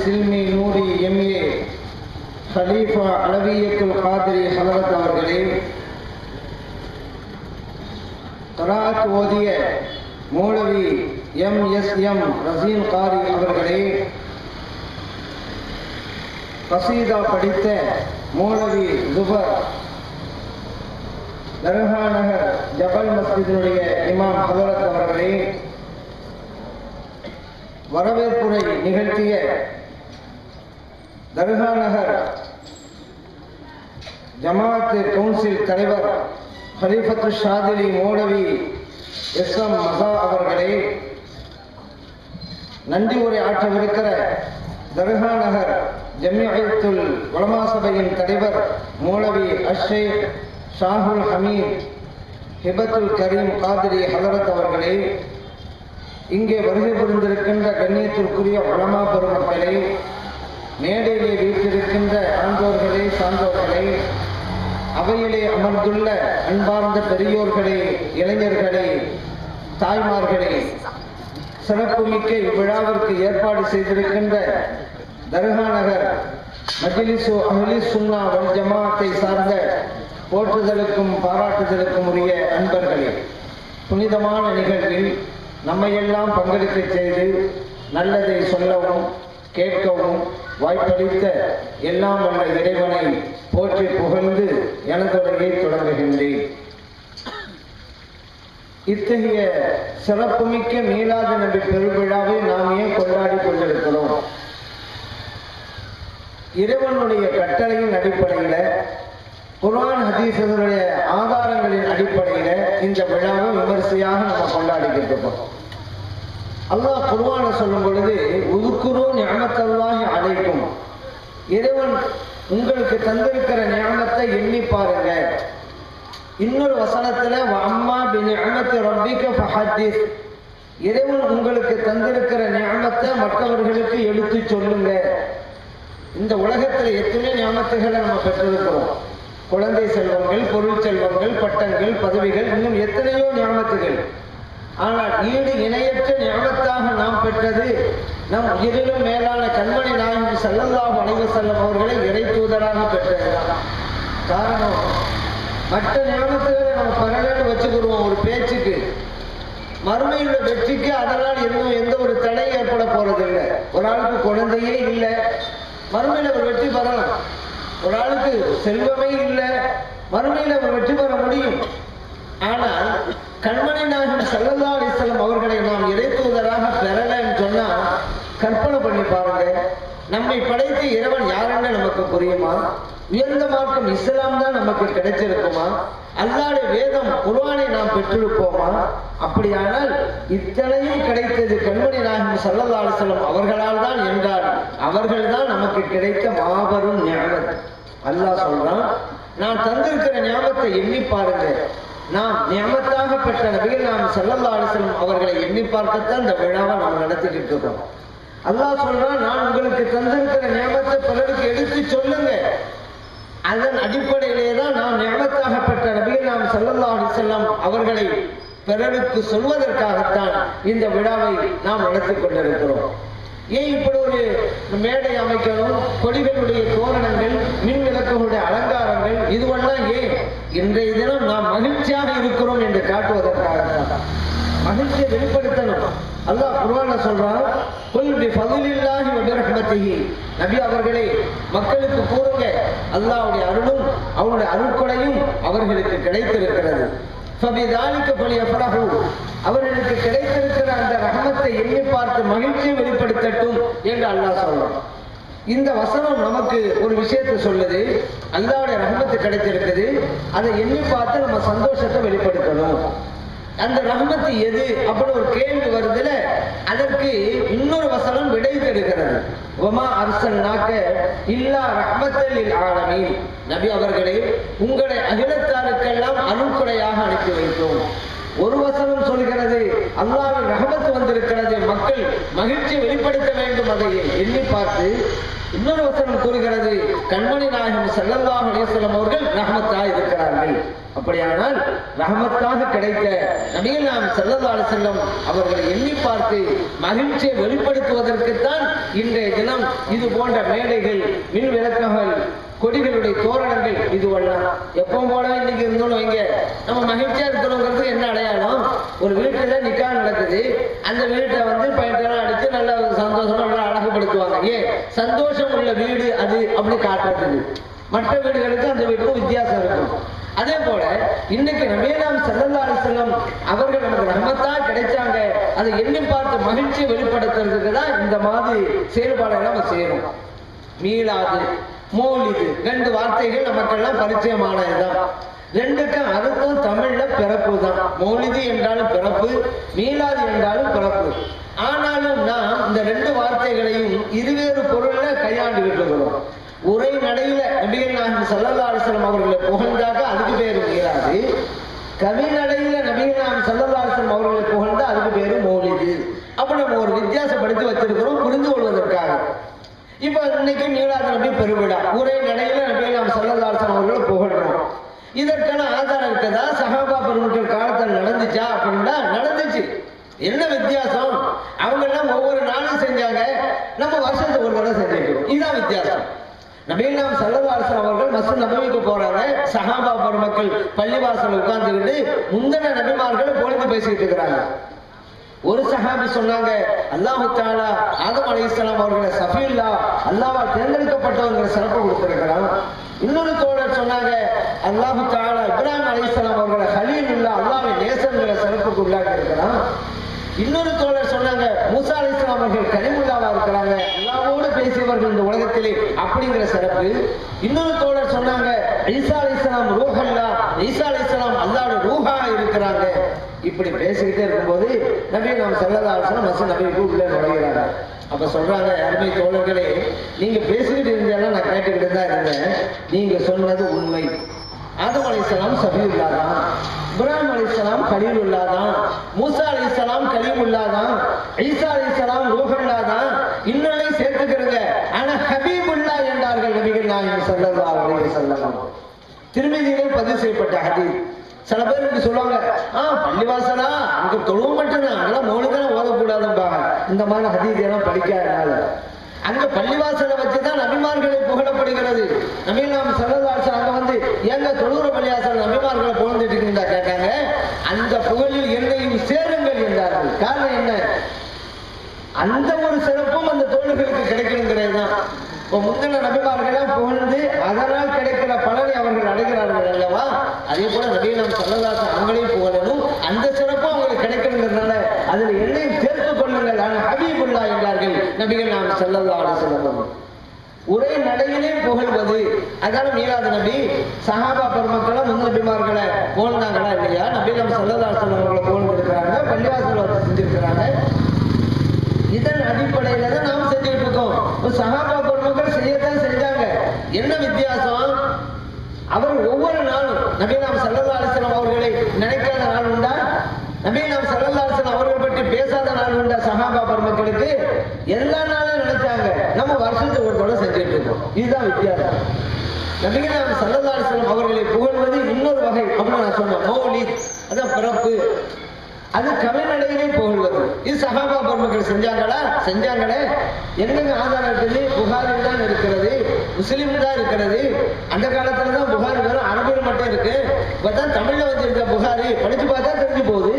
சில்மி Nouri MA ஹலீஃபா அலவியத்துல் காதிரி ஹலரத் அவர்களே, கராத் ஓதிய மௌலவி MSM ரசீன் காரி அவர்களே, கசீதா படித்த மௌலவி ஜுபர் தர்கா நகர் ஜபல் மஸ்ஜிதினுடைய இமாம் ஹலரத் அவர்களே, வரவேற்புரை நிகழ்த்திய தர்கா நகர் ஜமாத் கவுன்சில் தலைவர் ஹலீஃபத்து ஷாதிலி மௌலவி SM மசா அவர்களே, நன்றி உரை ஆற்றவிருக்கிற தர்கா நகர் ஜமியத்துல் உலமா சபையின் தலைவர் மௌலவி அஷேக் ஷாஹுல் ஹமீத் ஹிபத்துல் கரீம் காதிரி ஹலரத் அவர்களே, இங்கே வருகை புரிந்திருக்கின்ற கண்ணியத்திற்குரிய உலமா பெருமக்களே, மேடையிலே வீட்டிருக்கின்ற ஆண்டோர்களே, சான்றோர்களே, அவையிலே அமர்ந்துள்ள அன்பார்ந்த பெரியோர்களே, இளைஞர்களே, தாய்மார்களே, சிறப்புமிக்க இவ்விழாவிற்கு ஏற்பாடு செய்திருக்கின்ற தர்கா நகர் மஜ்லிஸ் அஹ்லிஸ் சுன்னா வல் ஜமாஅத்தை சார்ந்த போற்றுதலுக்கும் பாராட்டுதலுக்கும் உரிய அன்பர்களே, புனிதமான நிகழ்வில் நம்மையெல்லாம் பங்கெடுக்க செய்து நல்லதை சொல்லவும் கேட்கவும் வாய்ப்பளித்த எல்லாம் வல்ல இறைவனை போற்றி புகழ்ந்து எனதுரையை தொடங்குகின்றேன். இத்தகைய சிறப்புமிக்க மீலாது நபி பெருவிழாவை நாம் ஏன் கொண்டாடி கொண்டிருக்கிறோம்? இறைவனுடைய கட்டளையின் அடிப்படையில், குர்ஆன் ஹதீஸுடைய ஆதாரங்களின் அடிப்படையில் இந்த விழாவை விமர்சையாக நம்ம கொண்டாடிக்கிட்டு இருக்கோம். அல்லாஹ் குர்ஆனை சொல்லும் பொழுது உதுக்குரு நிஅமத்தல்லாஹி அலைக்கும், இறைவன் உங்களுக்கு தந்திருக்கிற நிஅமத்தை எண்ணி பாருங்க. இன்னொரு வசனத்துல வஅம்மா பிநிஅமத்தி ரப்பிக ஃபஹத்திஸ், இறைவன் உங்களுக்கு தந்திருக்கிற நிஅமத்தை மற்றவர்களுக்கு எடுத்து சொல்லுங்க. இந்த உலகத்துல எத்தனை நிஅமத்துகளை நம்ம பெற்றிருக்கிறோம். குழந்தை செல்வங்கள், பொருள் செல்வங்கள், பட்டங்கள், பதவிகள், இன்னும் எத்தனையோ நிஅமத்துகள். ஆனால் ஈடு இணையற்ற நிஅமத்தாக நாம் பெற்றது நம் உயிரிலும் மேலான கண்மணி நாயகம் ஸல்லல்லாஹு அலைஹி வஸல்லம் அவர்களை இறை தூதராக பெற்றதுதான். காரணம், மற்ற நியமத்துகளை நம்ம பரவாயில்ல வச்சுக்கிடுவோம் ஒரு பேச்சுக்கு, மறுமையுள்ள வெற்றிக்கு அதனால் இன்னும் எந்த ஒரு தடை ஏற்பட போறதில்லை. ஒரு ஆளுக்கு குழந்தையே இல்லை, மறுமையில ஒரு வெற்றி பெறலாம். ஒரு ஆளுக்கு செல்வமே இல்லை, மறுமையில ஒரு வெற்றி பெற முடியும். ஆனால் கண்மணி நாயகம் ஸல்லல்லாஹு அலைஹி வஸல்லம் அவர்களை நாம் இறை தூதராக பெறலன்னு சொன்னா கற்பனை பண்ணி பாருங்க. நம்மை படைத்த இறைவன் யாருன்னு நமக்கு புரியுமா? உயர்ந்த மார்க்கம் இஸ்லாம் தான் நமக்கு கிடைச்சிருக்குமா? அல்லாஹ்வுடைய வேதம் குர்ஆனை நாம் பெற்றிருப்போமா? அப்படியானால் இத்தனையும் கிடைத்தது கண்மணி நாயகம் ஸல்லல்லாஹு அலைஹி வஸல்லம் அவர்களால் தான் என்றால் அவர்கள் தான் நமக்கு கிடைத்த மாபெரும் நியமத். அல்லாஹ் சொல்றான், நான் தந்திருக்கிற நியமத்தை எண்ணி பாருங்க. நாம் நியமத்தாக பெற்ற நபிகள் நாம் ஸல்லல்லாஹு அலைஹி வஸல்லம் அவர்களை எண்ணி பார்க்கத்தான் இந்த விழாவை நாம் நடத்திக்கிட்டு இருக்கோம். அல்லாஹ் சொல்றான், நான் உங்களுக்கு தந்திருக்கிற நியமத்தை பிறருக்கு எடுத்து சொல்லுங்க. அதன் அடிப்படையிலே தான் நாம் நியமத்தாக பெற்ற நபிகள் நாம் ஸல்லல்லாஹு அலைஹி வஸல்லம் அவர்களை பிறருக்கு சொல்வதற்காகத்தான் இந்த விழாவை நாம் நடத்தி கொண்டிருக்கிறோம். ஏன் இப்படி ஒரு மேடை அமைக்கணும்? கொடிகளுடைய தோரணங்கள், மின் விளக்குகளுடைய அலங்காரங்கள், இதுவெல்லாம் ஏன்? இன்றைய தினம் நாம் மகிழ்ச்சியாக இருக்கிறோம் என்று காட்டுவதற்காகத்தான். மகிழ்ச்சியை வெளிப்படுத்தணும். அல்லாஹ் குர்ஆன்ல சொல்றான், குல் பிஃபத்லில்லாஹி வ பிரஹ்மத்திஹி, நபி அவர்களே மக்களுக்கு கூறுங்க, அல்லாஹ்வுடைய அருளும் அவருடைய அருட்கொடையும் அவர்களுக்கு கிடைத்திருக்கிறது. ஃபபிதாலிக ஃபலியஃப்ரஹு, அவர்களுக்கு கிடைத்திருக்கிற அந்த ரஹமத்தை எண்ணி பார்த்து மகிழ்ச்சியை வெளிப்படுத்தட்டும் என்று அல்லாஹ் சொல்றான். இந்த வசனம் நமக்கு ஒரு விஷயத்தை சொல்லுது. அல்லாஹ்வுடைய ரஹமத்து கிடைத்திருக்குது, அதை எண்ணி பார்த்து நம்ம சந்தோஷத்தை வெளிப்படுத்தணும். அந்த ரஹமத்து எது அப்படின்னு ஒரு கேள்வி வருதுல, அதற்கு இன்னொரு வசனம் விடை தருகிறது. வமா அர்சல்நாக இல்லா ரஹ்மத்தல் லில் ஆலமீன், நபி அவர்களே உங்களை அகிலத்தாருக்கெல்லாம் அருட்கொடையாக அனுப்பி வைத்தோம். ஒரு வசனம் சொல்கிறது அல்லாஹ்வின் ரஹமத் வந்திருக்கிறது, மக்கள் மகிழ்ச்சியை வெளிப்படுத்த வேண்டும், அதை எண்ணி பார்த்து இன்னொரு வசனம் கூறுகிறது கண்மணி நாயகம் ஸல்லல்லாஹு அலைஹி வஸல்லம் அவர்கள் ரஹமத்தாக இருக்கிறார்கள். அப்படியானால் ரஹமத்தாக கிடைத்த நபிகள் நாயகம் ஸல்லல்லாஹு அலைஹி வஸல்லம் அவர்களை எண்ணி பார்த்து மகிழ்ச்சியை வெளிப்படுத்துவதற்குத்தான் இன்றைய தினம் இது போன்ற மேடைகள், மின் விளக்குகள், கொடிகளுடைய தோரணங்கள் இதுவெல்லாம். எப்பவும் போல இன்னைக்கு இருந்தோம் வைங்க, நம்ம மகிழ்ச்சியா இருக்கணுங்கிறது என்ன அடையாளம்? ஒரு வீட்டுல நிக்கா நடக்குது, அந்த வீட்டை பெயிண்டெல்லாம் அடிச்சு நல்லா சந்தோஷமா நல்லா அழகுபடுத்துவாங்க. ஏன்? சந்தோஷம் உள்ள வீடு அது அப்படி காட்டுறது. மற்ற வீடுகளுக்கு அந்த வீட்டுக்கும் வித்தியாசம் இருக்கும். அதே போல இன்னைக்கு நபிகள் ஸல்லல்லாஹு அலைஹி வஸல்லம் அவர்கள் நமக்கு ரஹமத்தா கிடைச்சாங்க, அதை எண்ணி பார்த்து மகிழ்ச்சியை வெளிப்படுத்துறதுக்கு தான் இந்த மாதிரி செயல்பாடுகளை நம்ம செய்யணும். மீளாது, மௌலிது, ரெண்டு வார்த்தைகள் நமக்கெல்லாம் பரிச்சயமானதுதான். ரெண்டுக்கும் அர்த்தம் தமிழ்ல பிறப்பு தான். மௌலிது என்றாலும் பிறப்பு, மீளாது என்றாலும் பிறப்பு. ஆனாலும் நாம் இந்த ரெண்டு வார்த்தைகளையும் இருவேறு பொருள்ல கையாண்டு விட்டுகிறோம். உரை நடையில நபிகள் நாயகம் ஸல்லல்லாஹு அலைஹி வஸல்லம் அவர்களை புகழ்ந்தாக்க அதுக்கு பேரு மீளாது. கவி நடையில நபிகள் நாயகம் ஸல்லல்லாஹு அலைஹி வஸல்லம் அவர்களை புகழ்ந்தா அதுக்கு பேரு மௌலிது. அப்ப நம்ம ஒரு வித்தியாசப்படுத்தி வச்சிருக்கிறோம் புரிந்து கொள்வதற்காக. இப்ப இன்னைக்கு மீளாது நபி பெருவிழா, உரை நடையில நபிகள் நாயகம் ஸல்லல்லாஹு அலைஹி வஸல்லம் அவர்களை புகழ்றோம். இதற்கான ஆதாரம் இருக்குதா? சஹாபா பெருமக்கள் காலத்தில் நடந்துச்சா அப்படின்னா நடந்துச்சு. என்ன வித்தியாசம்? அவங்க எல்லாம் ஒவ்வொரு நாளும் செஞ்சாங்க, நம்ம வருஷத்துக்கு ஒரு தடவை செஞ்சுக்கிறோம். இதுதான் வித்தியாசம். நபிகள் நாயகம் ஸல்லல்லாஹு அலைஹி வஸல்லம் அவர்கள் மஸ்ஜித் நபவிக்கு போறாங்க, சஹாபா பெருமக்கள் பள்ளிவாசல் உட்கார்ந்துக்கிட்டு முந்தின நபிமார்கள் பொழுது பேசிக்கிட்டு இருக்கிறாங்க. ஒரு சஹாபி சொன்னாங்க, அல்லாஹ் தஆலா ஆதம் அலைஹிஸ்ஸலாம் அவர்களை சஃபியுல்லா, அல்லாஹ்வால் தேர்ந்தெடுக்கப்பட்டவர்கள் சிறப்பு கொடுத்திருக்கிறான். இன்னொரு தோழர் சொன்னாங்க, அல்லாஹ் தஆலா இப்ராஹிம் அலைஹிஸ்ஸலாம் அவர்களை ஹலீலுல்லா, அல்லாஹ்வின் நேசங்கிற சிறப்புக்கு உள்ளாக்கி இருக்கிறான். இன்னொரு தோழர் சொன்னாங்க, மூசா அலைஹிஸ்ஸலாம் அவர்கள் கலிமுல்லாவா இருக்கிறாங்க, அல்லாஹ்வோடு பேசியவர்கள் இந்த உலகத்திலே அப்படிங்கிற சிறப்பு. இன்னொரு தோழர் சொன்னாங்க, ஈசா அலைஹிஸ்ஸலாம் ரூஹல்லா, ஈசா அலைஹிஸ்ஸலாம் அல்லாஹ்வுடைய ரூஹா இருக்கிறாங்க. இப்படி பேசிக்கிட்டே இருக்கும்போது நபிகள் நாயகம் ஸல்லல்லாஹு அலைஹி வஸல்லம் மஸ்ஜித் நபவிக்கு உள்ளே நுழைகிறாங்க. அப்ப சொல்றாங்க, அருமை தோழர்களே, நீங்க பேசிக்கிட்டு இருந்தாலும் நான் கேட்டுக்கிட்டு தான் இருந்தேன். நீங்க சொன்னது உண்மை. ஆதம் அலைஹிஸ்ஸலாம் சஃபியுல்லா தான், இப்ராஹிம் அலைஹிஸ்ஸலாம் கலீலுல்லா தான், மூசா அலைஹிஸ்ஸலாம் கலீமுல்லா தான், ஈசா அலைஹிஸ்ஸலாம் ரூஹுல்லா தான், இன்னொன்னை சேர்த்துக்கிறங்க, ஆனா ஹபீபுல்லா என்றார்கள் நபிகள் நாயகம் ஸல்லல்லாஹு அலைஹி வஸல்லம். திருமதியிலே பதிவு செய்யப்பட்ட ஹதீஸ். சில பேர் இப்படி சொல்லுவாங்க, பள்ளிவாசலா அங்க தொழுவ மட்டும்தான், அங்கெல்லாம் மௌலிதெல்லாம் ஓதக்கூடாதும்பாங்க. இந்த மாதிரி ஹதீஸ் எல்லாம் படிக்காதனால அங்க பள்ளிவாசலை வச்சுதான் நபிமார்களை புகழப்படுகிறது. நபிகள் நாயகம் ஸல்லல்லாஹு அலைஹி வஸல்லம் அங்க ஏங்க தொழுகிற பள்ளிவாசல் நபிமார்களை புகழ்ந்துட்டு இருக்கீங்களா கேட்டாங்க. அந்த புகழில் என்னையும் சேருங்கள் என்றார்கள். காரணம் என்ன? அந்த ஒரு சிறப்பும் அந்த தோழர்களுக்கு கிடைக்கணுங்கிறது தான். இப்போ முந்தின நபிமார்களெல்லாம் புகழ்ந்து அதனால் கிடைக்கிற பலனை அவர்கள் அடைகிறார்கள் அல்லவா? அதே போல நபிகள் நாயகம் ஸல்லல்லாஹு அலைஹி வஸல்லம் அவங்களையும் புகழணும், அந்த சிறப்பும் அவங்களுக்கு கிடைக்கணுங்கிறதுனால அதில் என்னையும் சேர்த்துக் கொள்ளுங்கள், ஆனால் ஹபீபுல்லா என்றார்கள் நபிகள் நாயகம் ஸல்லல்லாஹு அலைஹி வஸல்லம். ஒரே நடையிலே புகழ்வது, அதான மீளாது நபி. சஹாபா பெருமக்களும் முன் நபிமார்களை புகழ்ந்தாங்களா இல்லையா? நபிகள் நாயகம் ஸல்லல்லாஹு அலைஹி வஸல்லம் அவர்களை புகழ்ந்திருக்கிறாங்க, பள்ளிவாசல் வந்து செஞ்சிருக்கிறாங்க. இதன் அடிப்படையில தான் நாம் செஞ்சுட்டு இருக்கோம். சஹாபா பெருமக்கள் செய்யத்தான் செஞ்சாங்க. என்ன வித்தியாசம்? அவர் ஒவ்வொரு நாளும் நபிகள் நாயகம் ஸல்லல்லாஹு அலைஹி வஸல்லம் அவர்களை நினைக்காத நாள் உண்டா? நபிகள் நாயகம் ஸல்லல்லாஹு அலைஹி வஸல்லம் அவர்கள் பற்றி பேசாத நாள் உண்டா? சஹாபா பெருமக்களுக்கு எல்லா நாளும் நினைச்சாங்க. நம்ம வருஷத்துக்கு ஒரு தடவை செஞ்சுட்டு இருக்கோம். இதுதான் வித்தியாசம். நபிகள் நாயகம் ஸல்லல்லாஹு அலைஹி வஸல்லம் அவர்களை புகழ்வது இன்னொரு வகை அப்படின்னு நான் சொன்னேன். மௌலித், அதான் பிறப்பு, அது கவிநடையிலே புகழ்வது. இது சஹாபா பெருமக்கள் செஞ்சாங்களா? செஞ்சாங்களே. எங்கெங்க ஆதாரம் இருக்குது? புகாரில் தான் இருக்கிறது, முஸ்லிம் தான் இருக்கிறது. அந்த காலத்துல தான் புகாரி வெறும் அரபில் மட்டும் இருக்கு. இப்பதான் தமிழ்ல வச்சிருக்க புகாரி படிச்சு பார்த்தா தெரிஞ்சு போகுது.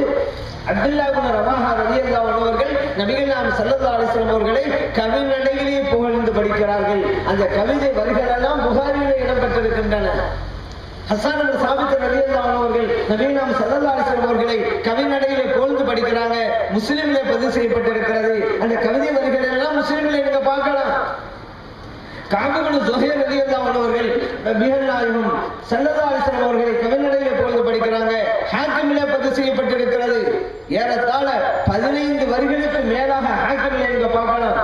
அப்துல்லா இப்னு ரவாஹா ரலியல்லாஹு அன்ஹு அவர்கள் நபிகள் நாயகம் ஸல்லல்லாஹு அலைஹி வஸல்லம் அவர்களை கவிநடையிலே புகழ்ந்து படிக்கிறார்கள். அந்த கவிதை வரிகள் எல்லாம் புகாரிலே இடம்பெற்றிருக்கின்றன. ஹஸ்ஸான் இப்னு சாபித் ரலியல்லாஹு அன்ஹு அவர்கள் நபிகள் நாயகம் ஸல்லல்லாஹு அலைஹி வஸல்லம் அவர்களை கவிநடையிலே புகழ்ந்து படிக்கிறாங்க. முஸ்லிமிலே பதிவு செய்யப்பட்டிருக்கிறது. அந்த கவிதை வரிகள் எல்லாம் முஸ்லிமிலே நீங்க பார்க்கலாம். கஅப் இப்னு ஸுஹைர் ரலியல்லாஹு அன்ஹு அவர்கள் நபிகள் நாயகம் ஸல்லல்லாஹு அலைஹி வஸல்லம் அவர்களை கவிநடையிலே புகழ்ந்து படிக்கிறாங்க. ஹாக்கிமிலே பதிவு செய்யப்பட்டிருக்கிறது. ஏறத்தாழ 15 வரிகளுக்கு மேலாக ஹாக்கிமிலே நீங்க பார்க்கலாம்.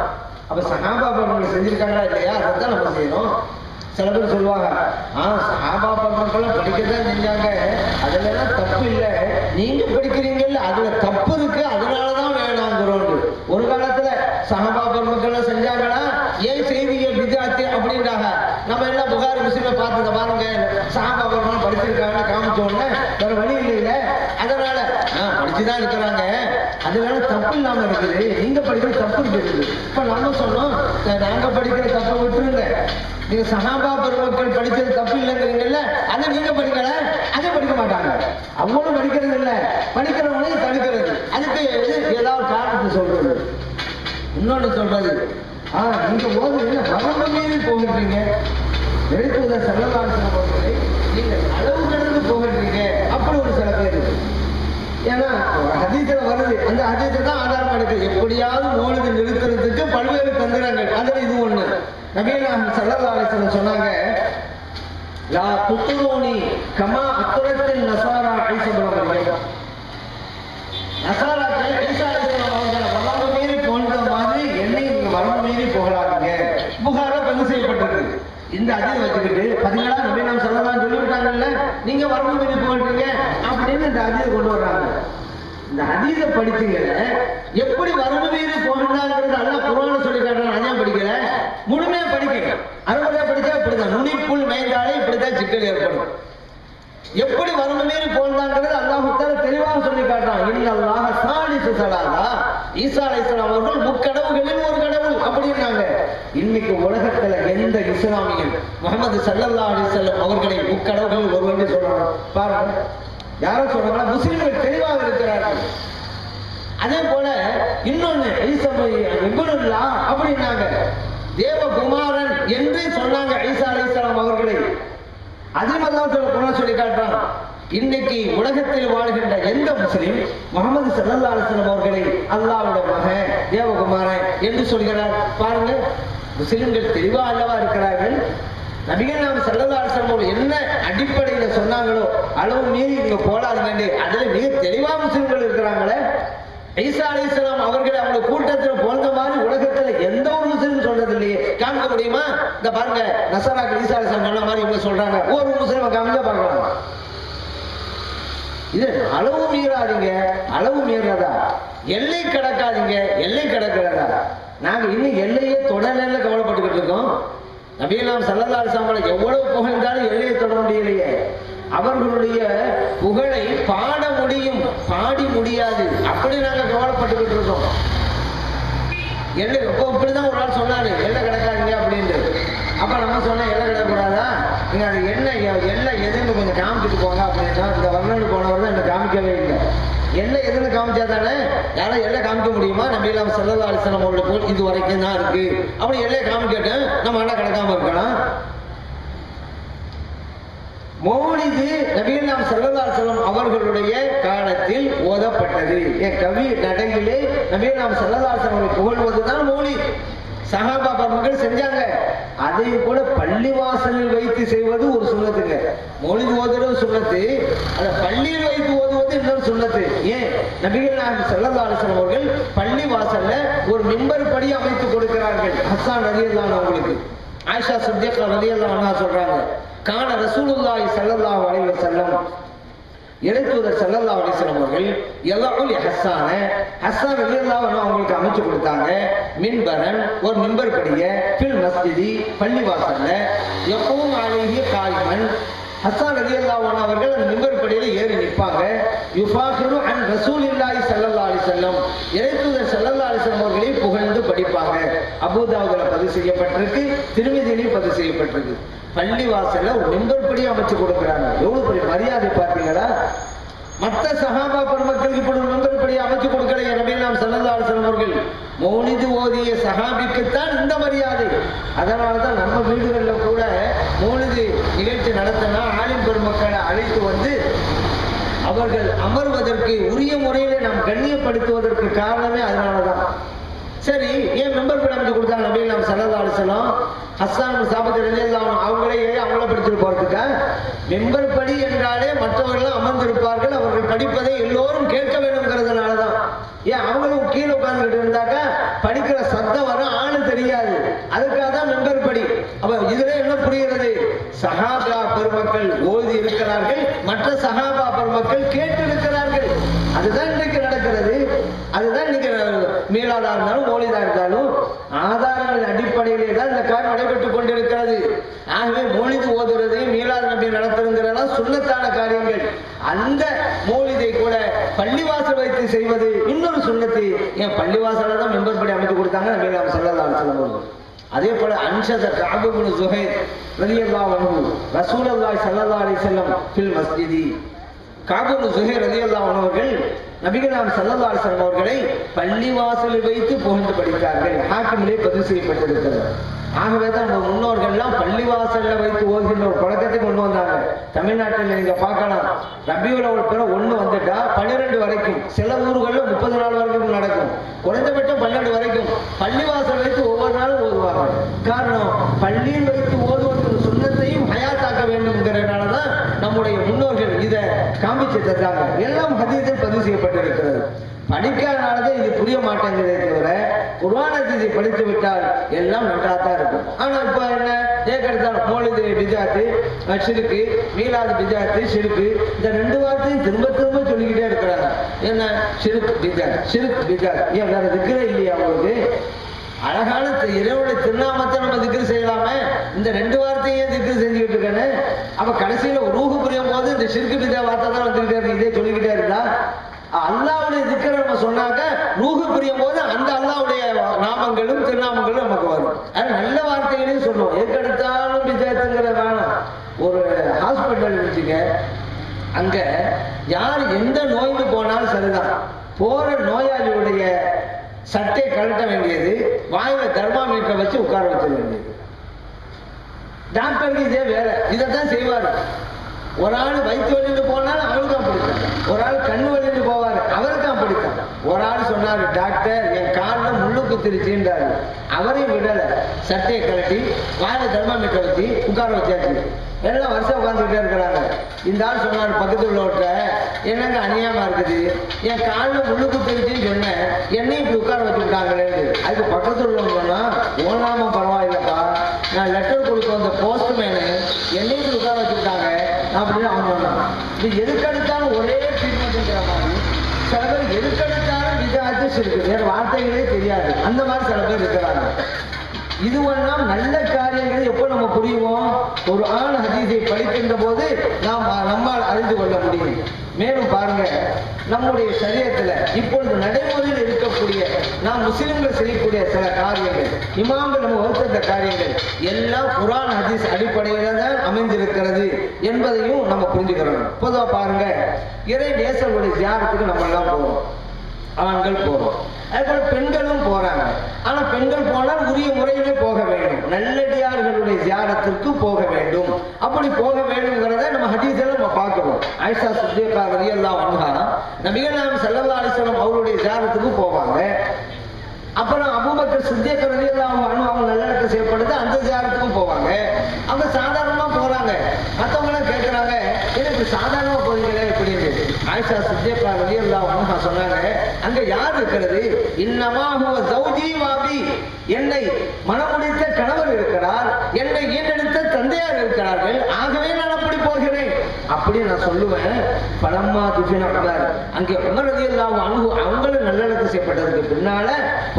அப்ப சஹாபா பெருமக்கள் செஞ்சிருக்காங்களா இல்லையா? அதான் நம்ம செய்யணும். சில பேர் சொல்லுவாங்க, சஹாபா பெருமக்கள் படிக்கத்தான் செஞ்சாங்க, அதுல எல்லாம் தப்பு இல்லை, நீங்க படிக்கிறீங்கல்ல அதுல தப்பு இருக்கு, அதனாலதான் வேணாங்கிறோம். ஒரு காலத்துல சஹாபா பெருமக்கள் செஞ்சாங்கன்னா ஏன் செய்திய வித்யார்த்தி அப்படின்றாங்க. நம்ம எல்லாம் புகாரி முஸ்லிமை பார்த்து பாருங்க, சஹாபா பெருமக்கள் படிச்சிருக்காங்கன்னு காமிச்ச உடனே வேற வழி இல்லை, அதனால படிச்சுதான் இருக்கிறாங்க, அதனால தப்பு இல்லாம இருக்குது, நீங்க படிக்கிற தப்பு இருக்குது. இப்ப நம்ம சொன்னோம், நாங்க படிக்கிற தப்பை விட்டுருங்க, நீங்க சஹாபா பெருமக்கள் படிச்சது தப்பு இல்லைங்கிறீங்கல்ல, அதை நீங்க படிக்கல, அதை படிக்க மாட்டாங்க, அவங்களும் படிக்கிறது இல்லை, படிக்கிறவங்களையும் தடுக்கிறது, அதுக்கு ஏதாவது காரணத்தை சொல்றது. இன்னொன்னு சொல்றது, நீங்க ஓதுறீங்க வரம்பு மீறி போகின்றீங்க, எழுத்துவத செல்லலாசனை நீங்க அளவு கடந்து போகின்றீங்க, அப்படி ஒரு சில பேர். ஏன்னா ஹதீஸ்ல வருது, அந்த ஹதீஸை தான் ஆதாரமா இருக்கு. எப்படியாவது மௌலிதை நிறுத்துறதுக்கு பல்வேறு தந்திரங்கள், அதுல இது ஒண்ணு. நபிகள் நாயகம் ஸல்லல்லாஹு அலைஹி வஸல்லம் சொன்னாங்க, லா துத்ரூனி கமா அத்ரத்தில் நஸாரா ஈஸா இப்னு மரியம். நஸாராக்கள் ஈஸா அலைஹிஸ்ஸலாம் அவர்களை வரம்பு மீறி போன்ற மாதிரி என்னை நீங்க வரம்பு மீறி போகலாதீங்க. புகார்ல பதிவு செய்யப்பட்டிருக்கு. இந்த ஹதீஸ் வச்சுக்கிட்டு பதினேழா நபி நாம் ஸல்லல்லாஹு அலைஹி சொல்லிவிட்டாங்கல்ல, நீங்க வரம்பு மீறி போகிறீங்க அப்படின்னு இந்த ஹதீஸ் கொண்டு வர்றாங்க. இந்த ஹதீஸை படிச்சீங்க, எப்படி வரம்பு மீறி போகணுங்கிறது அல்லாஹ் குர்ஆன்ல சொல்லி காட்டுறான். அதான் படிக்கல, முழுமையா படிக்கணும். அறுபதா படிச்சா இப்படிதான், நுனிப்புள் மேய்ந்தாலே இப்படிதான் சிக்கல் ஏற்படும். எப்படி வரம்பு மீறி போனாங்கிறது அல்லாஹ் தஆலா தெளிவாக சொல்லி காட்டுறான். இன்னல்லாஹ சாலிசு ஸலாஸா, ஈசா அலைஹிஸ்ஸலாம் அவர்கள் முக்கடவுகளில் ஒரு கடவுள் அப்படின்னாங்க. இன்னைக்கு உலகத்துல எந்த இஸ்லாமியன் முஹம்மது ஸல்லல்லாஹு அலைஹி வஸல்லம் அவர்களை முக்கடவுகள் ஒருவன் சொல்றாங்க பாருங்க. யாரும் சொல்றாங்க, முஸ்லிம்கள் தெளிவாக இருக்கிறார்கள். அதே போல இன்னொன்னு ஈசா இப்னுல்லாஹ் அப்படின்னாங்க, தேவகுமாரன் என்று சொன்னாங்க ஈசா அலைஹிஸ்ஸலாம் அவர்களை. அதில் அல்லாஹ் சொல்லி காட்டுறான். இன்னைக்கு உலகத்தில் வாழ்கின்ற எந்த முஸ்லிம் முஹம்மது ஸல்லல்லாஹு அலைஹி வஸல்லம் அவர்களை அல்லாஹ்வுடைய மகன் தேவகுமாரன் என்று சொல்கிறார் பாருங்க. முஸ்லிம்கள் தெளிவா அல்லவா இருக்கிறார்கள். நபிகள் நாயகம் ஸல்லல்லாஹு அலைஹி வஸல்லம் என்ன அடிப்படையில சொன்னாங்களோ அளவு மீறி நீங்க போடாதீங்க, அதுல மிக தெளிவா முஸ்லிம்கள் இருக்கிறாங்களே. ஈசா அலைஹிஸ்ஸலாம் அவர்கள் அவங்க கூட்டத்தில் போன்ற மாதிரி உலகத்துல எந்த ஒரு முஸ்லிம் சொல்றது இல்லையே. காமிக்க முடியுமா? இந்த பாருங்க, நஸராக்கள் ஈசா அலைஹிஸ்ஸலாம் சொன்ன மாதிரி இவங்க சொல்றாங்க, ஒரு முஸ்லிமை காமிக்க பார்க்கலாம். இது அளவு மீறாதீங்க. அளவு மீறதா? எல்லை கடக்காதீங்க. எல்லை கடக்கிறதா? நாங்க இன்னும் எல்லையே தொடல கவலைப்பட்டுக்கிட்டு இருக்கோம். நபிகள் நாயகம் ஸல்லல்லாஹு அலைஹி வஸல்லம் எவ்வளவு புகழ்ந்தாலும் எல்லையை தொட முடியலையே. அவர்களுடைய புகழை பாட முடியும், பாடி முடியாது, அப்படி நாங்க கவலைப்பட்டுக்கிட்டு இருக்கோம். எல்லை இப்படிதான் ஒரு நாள் சொன்னாரு, எல்லை கிடக்காதீங்க அப்படின்னு. அப்ப நம்ம சொன்ன எல்லை கிடக்கூடாதா, நீங்க அது எல்லை எதுன்னு கொஞ்சம் காமிச்சிட்டு போங்க அப்படின்னா, இந்த வரலாறு போனவர் தான் என்ன காமிக்கவே இல்லை. எல்லை எதுன்னு காமிச்சா தானே யாரும் எல்லை காமிக்க முடியுமா? நபிகள் நாயகம் ஸல்லல்லாஹு அலைஹி வஸல்லம் அவருடைய புகழ் இது வரைக்கும் தான் இருக்கு, அப்படி எல்லையை காமிக்கட்டு நம்ம என்ன கிடக்காம இருக்கலாம். மௌலிது நபிகள் நாயகம் ஸல்லல்லாஹு அலைஹி வஸல்லம் அவர்களுடைய காலத்தில் ஓதப்பட்டது. கவி நடையிலே நபிகள் நாயகம் ஸல்லல்லாஹு அலைஹி வஸல்லம் புகழ்வதுதான் மௌலித். சஹாபா பெருமக்கள் செஞ்சாங்க. அதை கூட பள்ளிவாசலில் வைத்து செய்வது ஒரு சுன்னத்துங்க. மௌலித் ஓதுறது சுன்னத்து, அதை பள்ளியில் வைத்து ஓதுவது இன்னொரு சுன்னத்து. ஏன்? நபிகள் நாயகம் ஸல்லல்லாஹு அலைஹி வஸல்லம் அவர்கள் பள்ளிவாசல்ல ஒரு மிம்பர் படி அமைத்து கொடுக்கிறார்கள். ஹஸ்ஸான் ரலியல்லாஹு அன்ஹு அவங்களுக்கு ஆயிஷா சித்திகா ரலியல்லாஹு அன்ஹா சொல்றாங்க, கான ரசூலுல்லாஹி ஸல்லல்லாஹு அலைஹி வஸல்லம் இறைத்தூதர் ஸல்லல்லாஹு அலைஹி வஸல்லம் அவர்கள் யலஉல் ஹஸ்ஸான் ரலியல்லாஹு அன்ஹு அவங்களுக்கு அமைச்சு கொடுத்தாங்க. மின்பரன் ஒரு மிம்பர் படிய ஃபில் மஸ்ஜிதி பள்ளிவாசல்ல யகூம் அலைஹி காயிமன் ஹஸ்ஸான் ரலியல்லாஹு அன்ஹு அவர்கள் அந்த மிம்பர் படியில ஏறி நிற்பாங்க. யுஃபாகிரு அன் ரசூலில்லாஹி ஸல்லல்லாஹு அலைஹி வஸல்லம் இறைத்தூதர் ஸல்லல்லாஹு அலைஹி வஸல்லம் அவர்களை புகழ்ந்து படிப்பாங்க. அபூதாவுதுல பதிவு செய்யப்பட்டிருக்கு, திருமிதியிலும் பதிவு செய்யப்பட்டிருக்கு. பள்ளிவாசல்ல ஒரு மிம்பர் படி அமைச்சு கொடுக்கிறாங்க. எவ்வளவு பெரிய மரியாதை பார்த்தீங்களா? மற்ற சஹாபா பெருமக்கள் இப்படி ஒரு மிம்பர் படி அமைச்சு கொடுக்கலையே நபிகள் நாயகம் ஸல்லல்லாஹு அலைஹி வஸல்லம் அவர்கள். மௌலிது ஓதிய சஹாபிக்குத்தான் இந்த மரியாதை. அதனாலதான் நம்ம வீடுகளில் கூட மௌலிது நிகழ்ச்சி நடத்தினா ஆலிம் பெருமக்களை அழைத்து வந்து அவர்கள் அமர்வதற்கு உரிய முறையில நாம் கண்ணியப்படுத்துவதற்கு காரணமே அதனாலதான். சரி, ஏன் மெம்பர் படி அமைச்சு கொடுத்தாங்க நபிகள் நாயகம் ஸல்லல்லாஹு அலைஹி வஸல்லம்? ஹஸ்ஸான் சாபித் ரலியல்லாஹு அன்ஹு அவங்களே படிச்சுட்டு போறதுக்கா? மெம்பர் படி என்றாலே மற்றவர்கள் அமர்ந்திருப்பார்கள், அவர்கள் படிப்பதை எல்லோரும் கேட்க வேண்டும்ங்கிறதுனாலதான். ஏன் அவங்களும் கீழே உட்கார்ந்துகிட்டு இருந்தாக்கா படிக்கிற சத்தம் வரும், ஆளு தெரியாது, அதுக்காக தான் மெம்பர் படி. அப்ப இதுல என்ன புரிகிறது? சஹாபா பெருமக்கள் ஓதி இருக்கிறார்கள், மற்ற சஹாபா பெருமக்கள் கேட்டு இருக்கிறார்கள். அதுதான் இன்றைக்கு நடக்கிறது. அதுதான் இன்னைக்கு மீளாதா இருந்தாலும் மௌலிதா இருந்தாலும் ஆதாரங்களின் அடிப்படையிலே தான் இந்த காரியம் நடைபெற்றுக் கொண்டிருக்கிறது. ஆகவே மௌலிது ஓதுறது, மீளாது நபி நடத்துறதுங்கிறதெல்லாம் சுன்னத்தான காரியங்கள். அந்த மௌலிதை கூட பள்ளிவாசல் வைத்து செய்வது இன்னொரு சுன்னத்து. என் பள்ளிவாசல தான் மெம்பர் படி அமைத்து கொடுத்தாங்க நபிகள் ஸல்லல்லாஹு அலைஹி வஸல்லம். அதே போல அன்ஷத கஅப் இப்னு ஸுஹைர் ரலியல்லாஹு அன்ஹு ரசூலுல்லாஹி ஸல்லல்லாஹு அலைஹி வஸல்லம் ஃபில் மஸ்ஜிதி. கஅப் இப்னு ஸுஹைர் ரலியல்லாஹு அன்ஹு அவர்கள் நபிகள் ஸல்லல்லாஹு அலைஹி வஸல்லம் அவர்களை பள்ளிவாசலில் வைத்து புகழ்ந்து படித்தார்கள். ஹாக்கிமிலே பதிவு செய்யப்பட்டிருக்கிறது. ஆகவே தான் நம்ம முன்னோர்கள்லாம் பள்ளிவாசல்ல வைத்து ஓதுகின்ற ஒரு பழக்கத்தை கொண்டு வந்தாங்க. தமிழ்நாட்டில் நீங்க பார்க்கலாம், ரபியுல் அவ்வல் பிற 1 வந்துட்டா 12 வரைக்கும், சில ஊர்களில் 30 நாள் வரைக்கும் நடக்கும். குறைந்தபட்சம் 12 வரைக்கும் பள்ளிவாசல் வைத்து ஒவ்வொரு நாளும் ஓதுவாங்க. காரணம், பள்ளியில் வைத்து ஓதுவதற்கு சுன்னத்தையும் ஹயாத்தாக்க வேண்டும்ங்கிறதுனாலதான் நம்முடைய முன்னோர்கள் இதை காமிச்சு தந்தாங்க. எல்லாம் ஹதீஸில் பதிவு செய்யப்பட்டிருக்கிறது. படிக்காதனாலதான் இது புரிய மாட்டேங்கிறதே தவிர குர்ஆன் ஹதீஸை படித்து விட்டால் எல்லாம் நன்றாத்தான் இருக்கும். ஆனா இப்ப என்ன ஏக்கெடுத்தாலும் மௌலிது பிஜாத்து, ஷிர்கு, மீலாது பிஜாத்து, ஷிர்கு, இந்த 2 வார்த்தையும் திரும்ப திரும்ப சொல்லிக்கிட்டே இருக்கிறாங்க. என்ன ஷிர்க் பிஜாத், ஷிர்க் பிஜாத். ஏன் வேற திக்ரே இல்லையா அவங்களுக்கு? அழகான இறைவனுடைய திருநாமத்தை நம்ம திக்ரு செய்யலாமே, இந்த 2 வார்த்தையே திக்ரு செஞ்சுக்கிட்டு இருக்கேன்னு. அப்ப கடைசியில ரூஹு புரியும் போது இந்த ஷிர்கு பிஜா வார்த்தை தான் வந்துகிட்டே இருக்கு. இதே சொல்லிக்கிட்டே இருந்தா அல்லாஹ்வுடைய திக்ரை நம்ம சொன்னாக்க ரூஹு புரியும் போது அந்த அல்லாஹ்வுடைய நாமங்களும் திருநாமங்களும் நமக்கு வரும். அது நல்ல வார்த்தைகளையும் சொல்லுவோம். எதுக்கெடுத்தாலும் பிஜாத்துங்கிற வேணாம். ஒரு ஹாஸ்பிட்டல் வச்சுக்க, அங்க யார் எந்த நோய்க்கு போனாலும் சரிதான், போற நோயாளியுடைய சட்டை கழட்ட வேண்டியது, வாயில தெர்மாமீட்டரை வச்சு உட்கார வச்சிட வேண்டியது. டாக்டருக்கு இதே வேலை, இதைத்தான் செய்வாரு. ஒரு ஆள் வயிற்று வலின்னு போனாலும் அவருக்கு அப்படித்தான். ஒரு ஆள் கண்ணு வலின்னு போவாரு, அவருக்கு அப்படித்தான். ஒரு ஆள் சொன்னாரு, டாக்டர் என் காலில் முள்ளு குத்திருச்சுன்றாரு. அவரையும் விடல, சட்டையை கழட்டி வாயில தெர்மாமீட்டரை வச்சு உட்கார வச்சாச்சு. எல்லாம் வருஷம் உட்காந்துக்கிட்டே இருக்கிறாங்க. இந்த ஆள் சொன்னாரு பக்கத்தில் உள்ளவர்கிட்ட, என்னங்க அநியாயமா இருக்குது, என் காலில் முள்ளு குத்திருச்சுன்னு சொன்னேன், என்னையும் இப்படி உட்கார வச்சுக்கிட்டாங்களே. அதுக்கு பக்கத்தில் உள்ளவங்க சொன்னா, ஓனாம பரவாயில்லப்பா, நான் லெட்டர் கொடுக்க வந்த போஸ்ட்மேனு என்னையும் இப்படி உட்கார வச்சுக்கிட்டாங்க அப்படின்னு அவங்க சொன்னாங்க. இது எதுக்கெடுத்தாலும் ஒரே ட்ரீட்மெண்ட்ங்கிற மாதிரி, சில பேர் எதுக்கெடுத்தாலும் விஜயாச்சு இருக்கு, வேற வார்த்தைகளே தெரியாது. அந்த மாதிரி சில பேர் இருக்கிறாங்க. இதுவெல்லாம் நல்ல காரியங்களை எப்போ நம்ம புரியுவோம்? குர்ஆன் ஹதீஸை படிக்கின்ற போது நம்மால் அறிந்து கொள்ள முடியும். மேலும் பாருங்க, நம்முடைய சரியத்துல இப்பொழுது நடைமுறையில் இருக்கக்கூடிய நாம் முஸ்லிம்கள் செய்யக்கூடிய சில காரியங்கள், இமாம்கள் நம்ம வகுத்த காரியங்கள் எல்லாம் குர்ஆன் ஹதீஸ் அடிப்படையில தான் அமைந்திருக்கிறது என்பதையும் நம்ம புரிஞ்சுக்கிறோம். பொதுவா பாருங்க, இறை நேசர்களுடைய ஜியாரத்துக்கு நம்ம எல்லாம் போறோம், ஆண்கள் போறோம், அதுபோல பெண்களும் போறாங்க. ஆனா பெண்கள் போனால் உரிய முறையிலே போக வேண்டும், நல்லடியார்களுடைய ஜியாரத்திற்கு போக வேண்டும். அப்படி போக வேண்டும்ங்கிறத நம்ம ஹதீஸ்ல நம்ம பார்க்கிறோம். ஆயிஷா சித்திகா ரலியல்லாஹு அன்ஹா நபிகள் நாயகம் ஸல்லல்லாஹு அலைஹி வஸல்லம் அவருடைய ஜியாரத்துக்கு போவாங்க. அப்புறம் அபூபக்கர் சித்திக் ரலியல்லாஹு அன்ஹு அவங்க நல்லடக்கம் செய்யப்படுது, அந்த ஜியாரத்துக்கும் போவாங்க. அவங்க சாதாரணமா போறாங்க. மற்றவங்க எல்லாம் கேட்கிறாங்க, எனக்கு சாதாரணமா போறீங்களே அப்படின்னு. ஆயிஷா சித்திகா ரலியல்லாஹு அன்ஹா சொன்னாங்க, அங்க யார் இருக்கிறது? இன்னமா ஹுவ ஜௌஜி வாபி, என்னை மனமுடித்த கணவர் இருக்கிறார், என்னை ஈண்டெடுத்த தந்தையார் இருக்கிறார்கள், ஆகவே நான் அப்படி போகிறேன் அப்படி நான் சொல்லுவேன். பலம்மா துஃபின உமர், அங்கே உமர் ரலியல்லாஹு அன்ஹு அவங்களும் நல்லடக்கம் செய்யப்பட்டதுக்கு பின்னால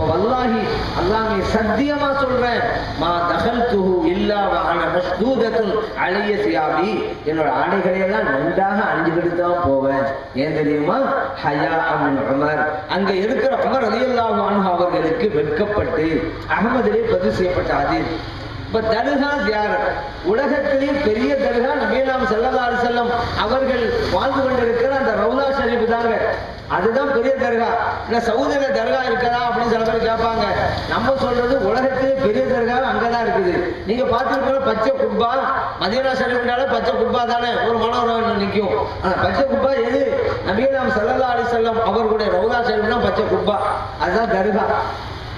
வல்லாஹி அல்லாஹ்வை சத்தியமா சொல்றேன், மா தகல்துஹு இல்லா வ அன மஸ்தூதத்துன் அலைய சியாபி, என்னோட ஆடைகளை எல்லாம் நன்றாக அணிஞ்சுக்கிட்டு தான் போவேன். ஏன் தெரியுமா? ஹயா மின் உமர், அங்க இருக்கிற உமர் ரலியல்லாஹு அன்ஹு அவர்களுக்கு வெட்கப்பட்டு. அஹ்மதிலே பதிவு செய்யப்பட்ட ஹதீஸ். இப்ப தர்கா ஜியாரத், உலகத்திலே பெரிய தர்கா நபிகள் ஸல்லல்லாஹு அலைஹி வஸல்லம் அவர்கள் வாழ்ந்து கொண்டிருக்கிற அந்த ரவுலா ஷரீஃப் தாங்க, அதுதான் பெரிய தர்கா. இல்ல சவுதியில தர்கா இருக்கா அப்படின்னு சில பேர் கேட்பாங்க. நம்ம சொல்றது உலகத்திலே பெரிய தர்கா அங்கதான் இருக்குது. நீங்க பார்த்துருக்கிற பச்சை குப்பா, மதீனா ஷரீஃப்னால பச்சை குப்பா தானே ஒரு மனோரம் நிற்கும். பச்சை குப்பா எது? நபிகள் ஸல்லல்லாஹு அலைஹி வஸல்லம் அவர்களுடைய ரவுலா ஷரீஃப் தான் பச்சை குப்பா, அதுதான் தர்கா.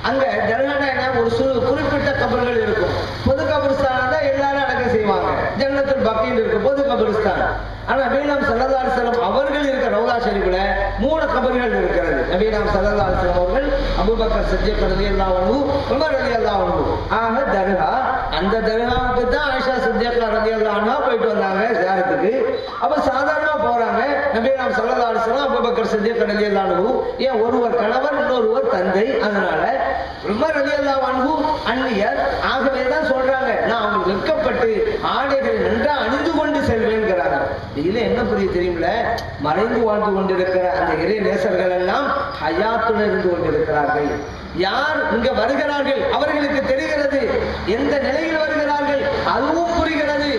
அங்க தர்கானா என்ன? ஒரு குறிப்பிட்ட கபர்கள் இருக்கும். பொது கபரிஸ்தான் தான் எல்லாரும் அடக்கம் செய்வாங்க. ஜன்னத்துல் பக்கீல் இருக்கு, பொது கபரிஸ்தான். ஆனா நபிகள் ஸல்லல்லாஹு அலைஹி வஸல்லம் அவர்கள் இருக்க ரவுலா ஷரீஃப்ல 3 கபர்கள் இருக்கிறது. நபிகள் ஸல்லல்லாஹு அலைஹி வஸல்லம் அவர்கள், அபூபக்கர் சித்திக் ரலியல்லாஹு அன்ஹு, உமர் ரலியல்லாஹு அன்ஹு. ஆக தர்கா, அந்த தர்காவுக்கு தான் ஆயிஷா சித்திகா ரலியல்லாஹு அப்ப சாதாரணமா போறாங்க. நபிகள் ஸல்லல்லாஹு அலைஹி வஸல்லம் அபூபக்கர் சித்திக் ரலியல்லாஹு அன்ஹு, ஏன் ஒருவர் கணவர் இன்னொருவர் தந்தை, அதனால உமர் ரலியல்லாஹு அன்ஹு அந்நியர், ஆகவேதான் சொல்றாங்க நான் அவங்க வெட்கப்பட்டு ஆடைகளை நன்றா அணிந்து கொண்டு செல்வேங்கிறாங்க. இதுல என்ன புரிய தெரியுமில்ல, மறைந்து வாழ்ந்து கொண்டிருக்கிற அந்த இறை நேசர்கள் எல்லாம் ஹயாத்துடன் இருந்து கொண்டிருக்கிறார்கள். யார் இங்க வருகிறார்கள் அவர்களுக்கு தெரிகிறது, எந்த நிலையில் வருகிறார்கள் அதுவும் புரிகிறது.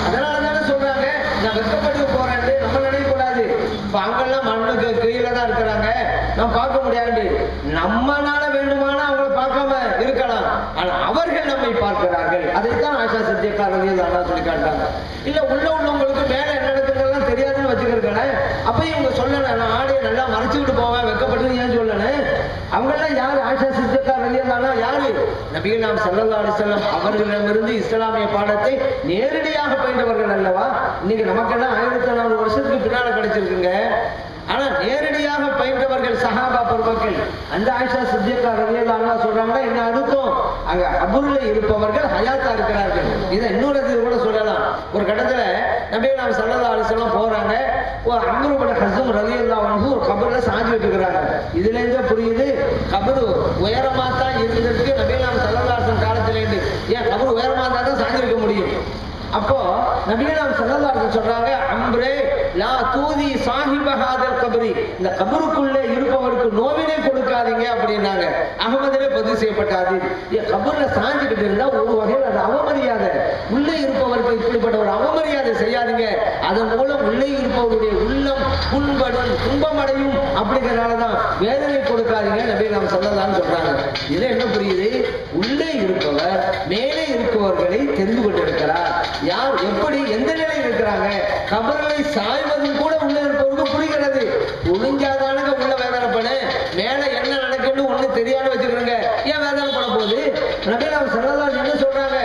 அதனால தானே சொல்றாங்க நான் வெட்கப்பட்டு போறேன் நம்ம நினைக்கக்கூடாது. இப்ப அங்கெல்லாம் மண்ணுக்கு கீழே தான் இருக்கிறாங்க, நான் பார்க்க முடியாது. நம்மனால வேண்டுமானா அவங்களை பார்க்காம இருக்கலாம், ஆனா அவர்கள் நம்மை பார்க்கிறார்கள். அதைத்தான் ஆயிஷா சித்திகா ரலியல்லாஹு அன்ஹா சொல்லி காட்டுறாங்க. இல்ல உள்ள உள்ளவங்களுக்கு மேல என்ன நடக்குதுன்னு தெரியாதுன்னு வச்சுக்கிறேன். அப்ப இவங்க சொல்லணும் நான் ஆடையை நல்லா மறைச்சுக்கிட்டு போவேன் வெட்கப்பட்டு ஏன் சொல்லணும். அவங்க எல்லாம் யாரு? ஆயிஷா சித்திகா ரலியல்லாஹு அன்ஹா யாரு? நபிகள் ஸல்லல்லாஹு அலைஹி வஸல்லம் அவர்களிடமிருந்து இஸ்லாமிய பாடத்தை நேரடியாக பயின்றவர்கள் அல்லவா. இன்னைக்கு நமக்கெல்லாம் 1400 வருஷத்துக்கு பின்னால கிடைச்சிருக்குங்க. ஆனா நேரடியாக பயின்றவர்கள் சஹாபா பெருமக்கள். அந்த ஆயிஷா சித்திகா ரலியல்லாஹு அன்ஹா சொல்றாங்கன்னா என்ன அர்த்தம்? அங்க கபூர்ல இருப்பவர்கள் ஹயாத்தா இருக்கிறார்கள். இதை இன்னொரு கூட சொல்லலாம். ஒரு கட்டத்துல நபிகள் ஸல்லல்லாஹு அலைஹி வஸல்லம் போறாங்க, அம்ரு இப்னு ஹஸ்ம் ரலியல்லாஹு அன்ஹு ஒரு கபர்ல சாஞ்சி விட்டுக்கிறாங்க. இதுல இருந்து புரியுது கபர் உயரமா தான் இருந்ததுக்கு நபிகள் ஸல்லல்லாஹு அலைஹி வஸல்லம் காலத்துல இருந்து. ஏன் கபர் உயரமா இருந்தா தான் சாஞ்சி இருக்க முடியும். அப்போ நபிகள் ஸல்லல்லாஹு அலைஹி வஸல்லம் சொல்றாங்க, அம்ரே லா தூதி சாஹிப ஹாதல் கபரி, இந்த கபருக்குள்ளே இருப்பவருக்கு நோவினை கொடுக்காதீங்க அப்படின்னாங்க. அகமதிலே பதிவு செய்யப்பட்டாது. கபர்ல சாஞ்சிக்கிட்டு இருந்தா ஒரு வகையில் அது அவமரியாதை. உள்ளே இருப்பவருக்கு இப்படிப்பட்ட ஒரு அவமரியாதை செய்யாதீங்க, அதன் மூலம் உள்ளே இருப்பவருடைய உள்ளம் புண்படும் துன்பமடையும், அப்படிங்கிறனாலதான் வேதனை கொடுக்காதீங்க நபிகள் ஸல்லல்லாஹு அலைஹி வஸல்லம் சொல்றாங்க. இதுல என்ன புரியுது? உள்ளே இருப்பவர் மேலே இருப்பவர்களை தெரிந்து கொண்டிருக்கிறார். யார் எப்படி எந்த நிலையில் இருக்கிறாங்க, கபர்களை சாய்வதும் கூட உள்ள இருப்பவருக்கு புரிகிறது. புரிஞ்சாதானுங்க உள்ள வேதனைப்பட, மேல என்ன நடக்குன்னு ஒண்ணு தெரியாத வச்சுக்கிறோங்க, ஏன் வேதனைப்பட போகுது? நபிகள் ஸல்லல்லாஹு அலைஹி வஸல்லம் என்ன சொல்றாங்க?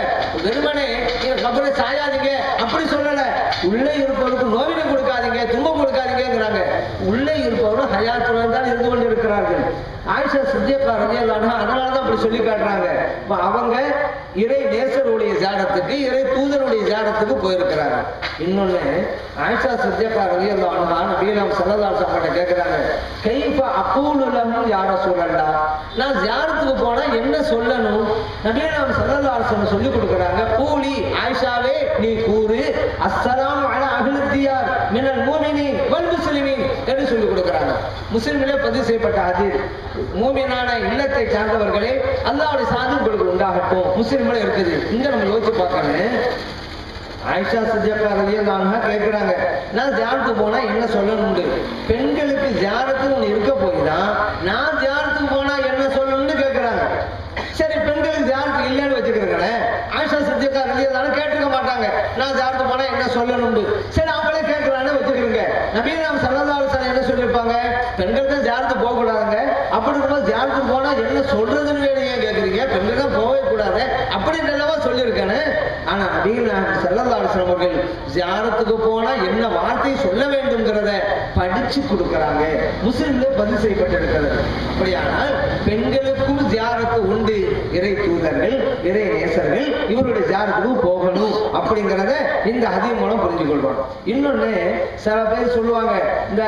வெறுமனே நீங்க கபரை சாயாதீங்க அப்படி சொல்லல, உள்ளே இருப்பவருக்கு நோவினை கொடுக்காதீங்க துன்பம் கொடுக்காதீங்கிறாங்க. உள்ளே இருப்பவரும் ஹயாத்துடன் தான் இருந்து கொண்டு இருக்கிறார்கள். ஆயிஷா சித்திகா ரலியல்லாஹு அன்ஹா அதனாலதான் அப்படி சொல்லி காட்டுறாங்க. அவங்க இறை நேசருடைய ஜியாரத்துக்கு இறை தூதருடைய ஜியாரத்துக்கு போயிருக்கிறாங்க. இன்னொன்னு ஆயிஷா சித்திகா ரலியல்லாஹு அன்ஹா நபிகள் ஸல்லல்லாஹு அலைஹி வஸல்லம் கேக்குறாங்க, கைஃப அகூலு லஹும் யா ரசூலல்லாஹ், நான் ஜியாரத்துக்கு போனா என்ன சொல்லணும்? நபிகள் ஸல்லல்லாஹு அலைஹி வஸல்லம் சொல்லி கொடுக்கறாங்க, கூலி ஆயிஷாவே நீ கூறு அஸ்ஸலாமு அலா அஹ்லித் தியார் மினல் முஃமினீன் வல் முஸ்லிமீன் என்று சொல்லி கொடுக்கறாங்க. முஸ்லிமிலே பதிவு செய்யப்பட்ட ஹதீஸ், மூமினான இல்லத்தை சார்ந்தவர்களே அல்லாஹ்வுடைய சாந்தி உங்களுக்கு உண்டாகட்டும், முஸ்லிம்ல இருக்குது. இங்க நம்ம யோசிச்சு பார்க்கணும். ஆயிஷா சித்திகா ரலியல்லாஹு அன்ஹா கேக்குறாங்க, நான் ஜியாரத்துக்கு போனா என்ன சொல்லணும்னு. பெண்களுக்கு ஜியாரத்துன்னு ஒண்ணு இருக்க போய்தான் நான் ஜியாரத்துக்கு போனா என்ன சொல்லணும்னு கேக்குறாங்க. சரி, பெண்களுக்கு ஜியாரத்து இல்லைன்னு வச்சுக்கிறேன், ஆயிஷா சித்திகா ரலியல்லாஹு அன்ஹா கேட்டுக்க மாட்டாங்க நான் ஜியாரத்துக்கு போனா என்ன சொல்லணும்னு. சரி, அவங்களே கேட்கலான்னு வச்சுக்கிறீங்க. நபிகள் ஸல்லல்லாஹு அலைஹி வஸல்லம் என்ன சொல்லியிருப்பாங்க? பெண்கள் தான் ஜியாரத்துக்கு போக கூடாதுங்க, அப்படி இருக்கும்போது ஜியாரத்துக்கு போனா என்ன சொல்றதுன்னு வேணுங்க கேட்குறீங்க, பெண்கள் தான் போகவே கூடாது அப்படின்றவா சொல்லியிருக்கானே. ஆனா நபிகள் ஸல்லல்லாஹு அலைஹி வஸல்லம் அவர்கள் ஜியாரத்துக்கு போனா என்ன வார்த்தை சொல்ல வேண்டும்ங்கிறத படிச்சு கொடுக்கறாங்க. முஸ்லிம்ல பதிவு செய்யப்பட்டிருக்கிறது. அப்படியானால் பெண்களுக்கும் ஜியாரத்து உண்டு. இறை தூதர்கள் இறை நேசர்கள் இவருடைய ஜியாரத்துக்கு போகணும் அப்படிங்கறத இந்த ஹதீஸ் மூலம் புரிஞ்சு கொள்றோம். இன்னொன்னு சில பேர் சொல்லுவாங்க, இந்த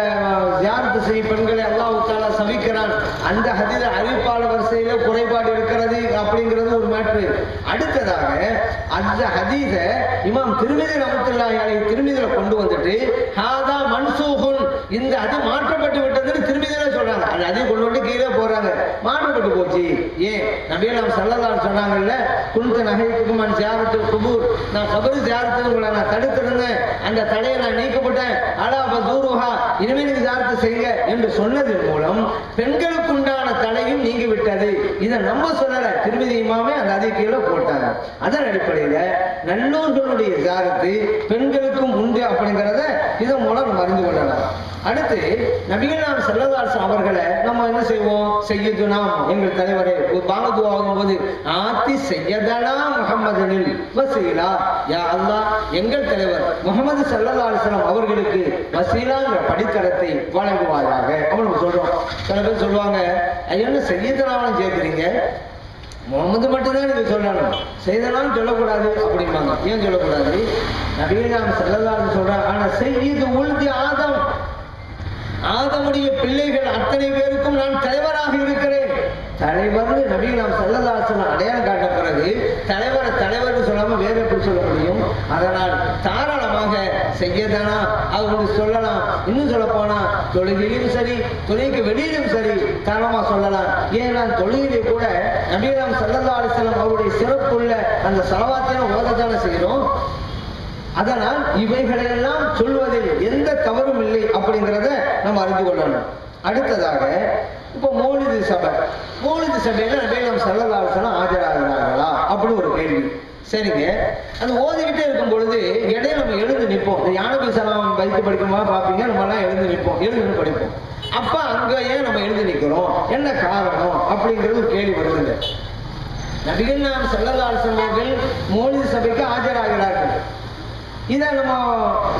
ஜியாரத்து செய்யும் பெண்களை அல்லாஹ் தஆலா சபிக்கிறான், அந்த ஹதீஸ் அறிவிப்பாளர் வரிசையில குறைபாடு இருக்கிறது அப்படிங்கிறது ஒரு மேட்ரு. அடுத்ததாக அந்த ஹதீஸ இமாம் திர்மிதி ரஹ்மத்துல்லாஹி அலைஹி திருமிதியில கொண்டு வந்துட்டு ஹாதா மன்சூஹுன், இந்த அது மாற்றப்பட்டு விட்டதுன்னு திருமிதியில சொல்றாங்க. அது அதையும் கொண்டு வந்து கீழே போறாங்க, மாற்றப்பட்டு போச்சு. ஏன் நபிகள் ஸல்லல்லாஹு அலைஹி சொன்னாங்கல்ல, குன்து நஹைத்துக்கும் அன் ஜியாரத்துல் குபூர், நான் கபர் ஜியாரத்துக்கு உங்களை நான் தடுத்திருந்தேன், அந்த தடையை நான் நீக்கப்பட்டேன். அலா ஃபஸூருஹா, இனிமே நீங்க ஜியாரத்து செய்யுங்க என்று சொன்னதன் மூலம் பெண்களுக்கு உண்டான தடையும் நீங்கி விட்டது. இதை நம்ம சொல்லல, திருமதி இமாமே அந்த அதிகீழ போட்டாங்க. அதன் அடிப்படையில நல்லோர்களுடைய ஜியாரத்து பெண்களுக்கும் உண்டு அப்படிங்கிறத இதன் மூலம் நம்ம அறிந்து கொள்ளலாம். அடுத்து நபிகள் ஸல்லல்லாஹு அலைஹி வஸல்லம் அவர்களை நம்ம என்ன செய்வோம்? சையதுனா, எங்கள் தலைவரை பாங்கது ஆகும்போது ஆத்தி சையதனா முஹம்மதனில் வசீலா, யா அல்லாஹ் எங்கள் தலைவர் முஹம்மது ஸல்லல்லாஹு அலைஹி வஸல்லம் அவர்களுக்கு வசீலாங்கிற படித்தரத்தை வழங்குவாயாக அப்படின்னு சொல்றோம். சில பேர் சொல்லுவாங்க, என்ன சையதனாவும் சேர்க்கிறீங்க, முகமது மட்டும்தான் நீங்க சொல்லணும், செய்தனாலும் சொல்லக்கூடாது அப்படிம்பாங்க. ஏன் சொல்லக்கூடாது? நபிகள் நாயகம் ஸல்லல்லாஹு அலைஹி வஸல்லம் சொல்றாங்க, ஆனா செய்யிது உல்தி ஆதம், ஆதமுடைய பிள்ளைகள் அத்தனை பேருக்கும் நான் தலைவராக இருக்கிறேன். தலைவர் நபிகள் நாயகம் ஸல்லல்லாஹு அலைஹி வஸல்லம் அடையாளம் காட்ட பிறகு தலைவர் சொல்லாம வேற எப்படி சொல்ல முடியும்? அதனால் தாராளமாக செய்யதானா அவங்களுக்கு சொல்லலாம். இன்னும் சொல்ல போனா தொழுகையிலும் சரி, தொழுகைக்கு வெளியிலும் சரி தாராளமா சொல்லலாம். ஏன்னா தொழுகையிலே கூட நபிகள் நாயகம் ஸல்லல்லாஹு அலைஹி வஸல்லம் அவருடைய சிறப்புள்ள அந்த ஸலவாத்தையும் ஓதத்தானே செய்கிறோம். அதனால் இவைகளெல்லாம் சொல்வதில் எந்த தவறும் இல்லை அப்படிங்கிறத நம்ம அறிந்து கொள்ளணும். அடுத்ததாக இப்போ மௌலிது சபை, மௌலிது சபையில நபிகள் நாயகம் ஸல்லல்லாஹு அலைஹி வஸல்லம் ஆஜராகிறார்களா அப்படின்னு ஒரு கேள்வி. சரிங்க, அது ஓதிக்கிட்டே இருக்கும் பொழுது இடையில நம்ம எழுந்து நிற்போம். யானபி சலாம் வைத்து படிக்குமா பார்ப்பீங்க, நம்ம எல்லாம் எழுந்து நிற்போம், எழுந்து படிப்போம். அப்ப அங்க ஏன் நம்ம எழுந்து நிற்கிறோம், என்ன காரணம் அப்படிங்கிறது ஒரு கேள்வி வருது. நபிகள் நாயகம் ஸல்லல்லாஹு அலைஹி வஸல்லம் அவர்கள் மௌலிது சபைக்கு ஆஜராகிறார்கள். இதை நம்ம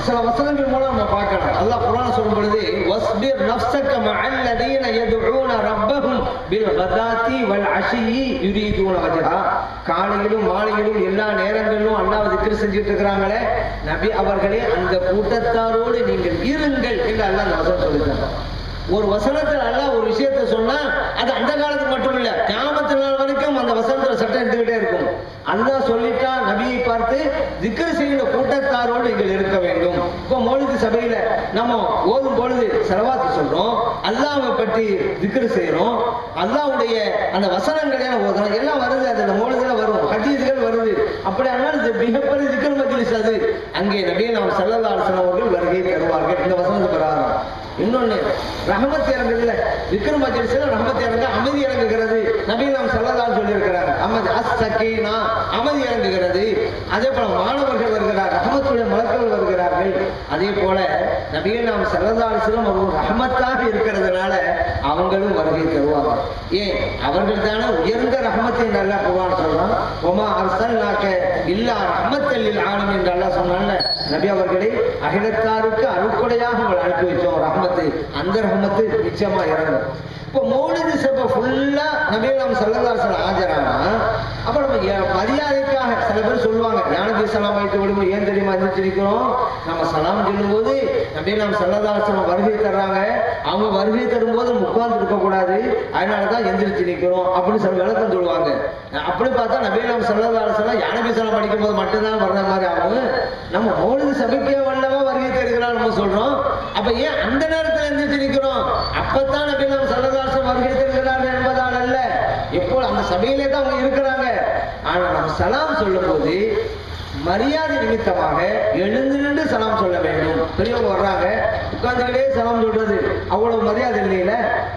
சில வசனங்கள் மூலம் நம்ம பார்க்கலாம். அல்லாஹ் குர்ஆன்ல சொல்லும் பொழுது வஸ்பிர் நஃப்ஸக மஅல்லதீன யதுஊன ரப்பஹும் பில் கதாத்தி வல் அஷியி யுரீதுன வஜஹா, காலையிலும் மாலையிலும் எல்லா நேரங்களிலும் அல்லாஹ்வை திக்ர் செஞ்சுட்டு இருக்காங்களே நபி அவர்களே, அந்த கூட்டத்தாரோடு நீங்கள் இருங்கள் என்று அல்லாஹ் அந்த வசனம் சொல்லிட்டாங்க. ஒரு வசனத்தில் அல்லாஹ் ஒரு விஷயத்தை சொன்னா அது அந்த காலத்துக்கு மட்டும் இல்ல, கியாமத் நாள் வரைக்கும் அந்த வசனத்துல சட்டம் எடுத்துக்கிட்டே இருக்கும். அல்லாஹ் சொல்லிட்டா நபியை பார்த்து திக்ர் செய்கிற கூட்டத்தாரோடு நீங்கள் இருக்க வேண்டும். இப்போ மௌலிது சபையில நம்ம ஓதும் பொழுது ஸலவாத் சொல்றோம், அல்லாஹ்வை பற்றி திக்ர் செய்யறோம், அல்லாஹ்வுடைய அந்த வசனங்களை ஓதுறோம், எல்லாம் வருது. அது அந்த மௌலிதுல வரும், ஹதீஸ்கள் வருது. அப்படியானால் இது மிகப்பெரிய திக்ர் மஜ்லிஸ். அது அங்கே நபிகள் நாயகம் ஸல்லல்லாஹு அலைஹி வஸல்லம் அவர்கள் வருகை தருவார்கள். இந்த வசனத்து பிரகாரம் இன்னொன்னு ரஹமத் இறங்குதுல, திக்ர் மஜ்லிஸ்ல ரஹமத் இறங்க, அமைதி இறங்குகிறது. நபிகள் நாயகம் ஸல்லல்லாஹு அலைஹி சொல்லியிருக்கிறாங்க, அஸ்-சகீனா, அமைதி இறங்குகிறது. அதே போல மாணவர்கள் வருகிறார், ரஹமத்துடைய மலக்குகள் வருகிறார்கள். அதே போல நபிகள் நாயகம் ஸல்லல்லாஹு அலைஹி வஸல்லம் அவர்கள் ரஹமத்தாக இருக்கிறதுனால அவங்களும் வருகை தருவாங்க. ஏன்? அவர்கள் தானே உயர்ந்த ரஹமத் என்று அல்லாஹ் குர்ஆன் சொல்றான். வமா அர்ஸல்னாக இல்லா ரஹமத்தல் லில் ஆலமீன் என்று அல்லாஹ் சொன்னான்ல, நபி அவர்களை அகிலத்தாருக்கு அருட்கொடையாக அவங்களை அனுப்பி வச்சோம். ரஹமத்து, அந்த ரஹமத்து நிச்சயமா இறங்கும். இப்போ மௌலிது சபை ஃபுல்லா நபிகள் நாயகம் ஸல்லல்லாஹு அலைஹி வஸல்லம் ஆஜரானா, அப்ப நம்ம மரியாதைக்காக சில பேர் சொல்லுவாங்க, யானபி சலாம் வைத்து விடுவோம். ஏன் தெரியுமா எந்திரிச்சு நிற்கிறோம்? நம்ம சலாம் சொல்லும் போது நபிகள் நாயகம் ஸல்லல்லாஹு அலைஹி வஸல்லம் வருகை தர்றாங்க, அவங்க வருகை தரும்போது உட்கார்ந்து இருக்கக்கூடாது, அதனாலதான் எந்திரிச்சு நிற்கிறோம் அப்படின்னு சில விளக்கம் சொல்லுவாங்க. அப்படி பார்த்தா நபிகள் நாயகம் ஸல்லல்லாஹு அலைஹி வஸல்லம் யானபி சலாம் படிக்கும் போது மட்டும்தான் வர்ற மாதிரி ஆகும். நம்ம மௌலிது சபைக்கே வல்லவா வருகை தருகிறார் நம்ம சொல்றோம். அப்ப ஏன் அந்த நேரத்தில் எந்திரிச்சு நிற்கிறோம்? அப்பதான் நபிகள் நாயகம் ஸல்லல்லாஹு அலைஹி வஸல்லம் வருகை தருகிறார்கள் என்பதால் அல்ல, எப்போ அந்த சபையிலே தான் அவங்க இருக்கிறாங்க. ஆனா நம்ம சலாம் சொல்லும் போது மரியாதை நிமித்தமாக எழுந்து நின்று சலாம் சொல்ல வேண்டும். பெரியவங்க வர்றாங்க, உட்கார்ந்துக்கிட்டே சலாம் சொல்றது அவ்வளவு மரியாதை இல்லையில,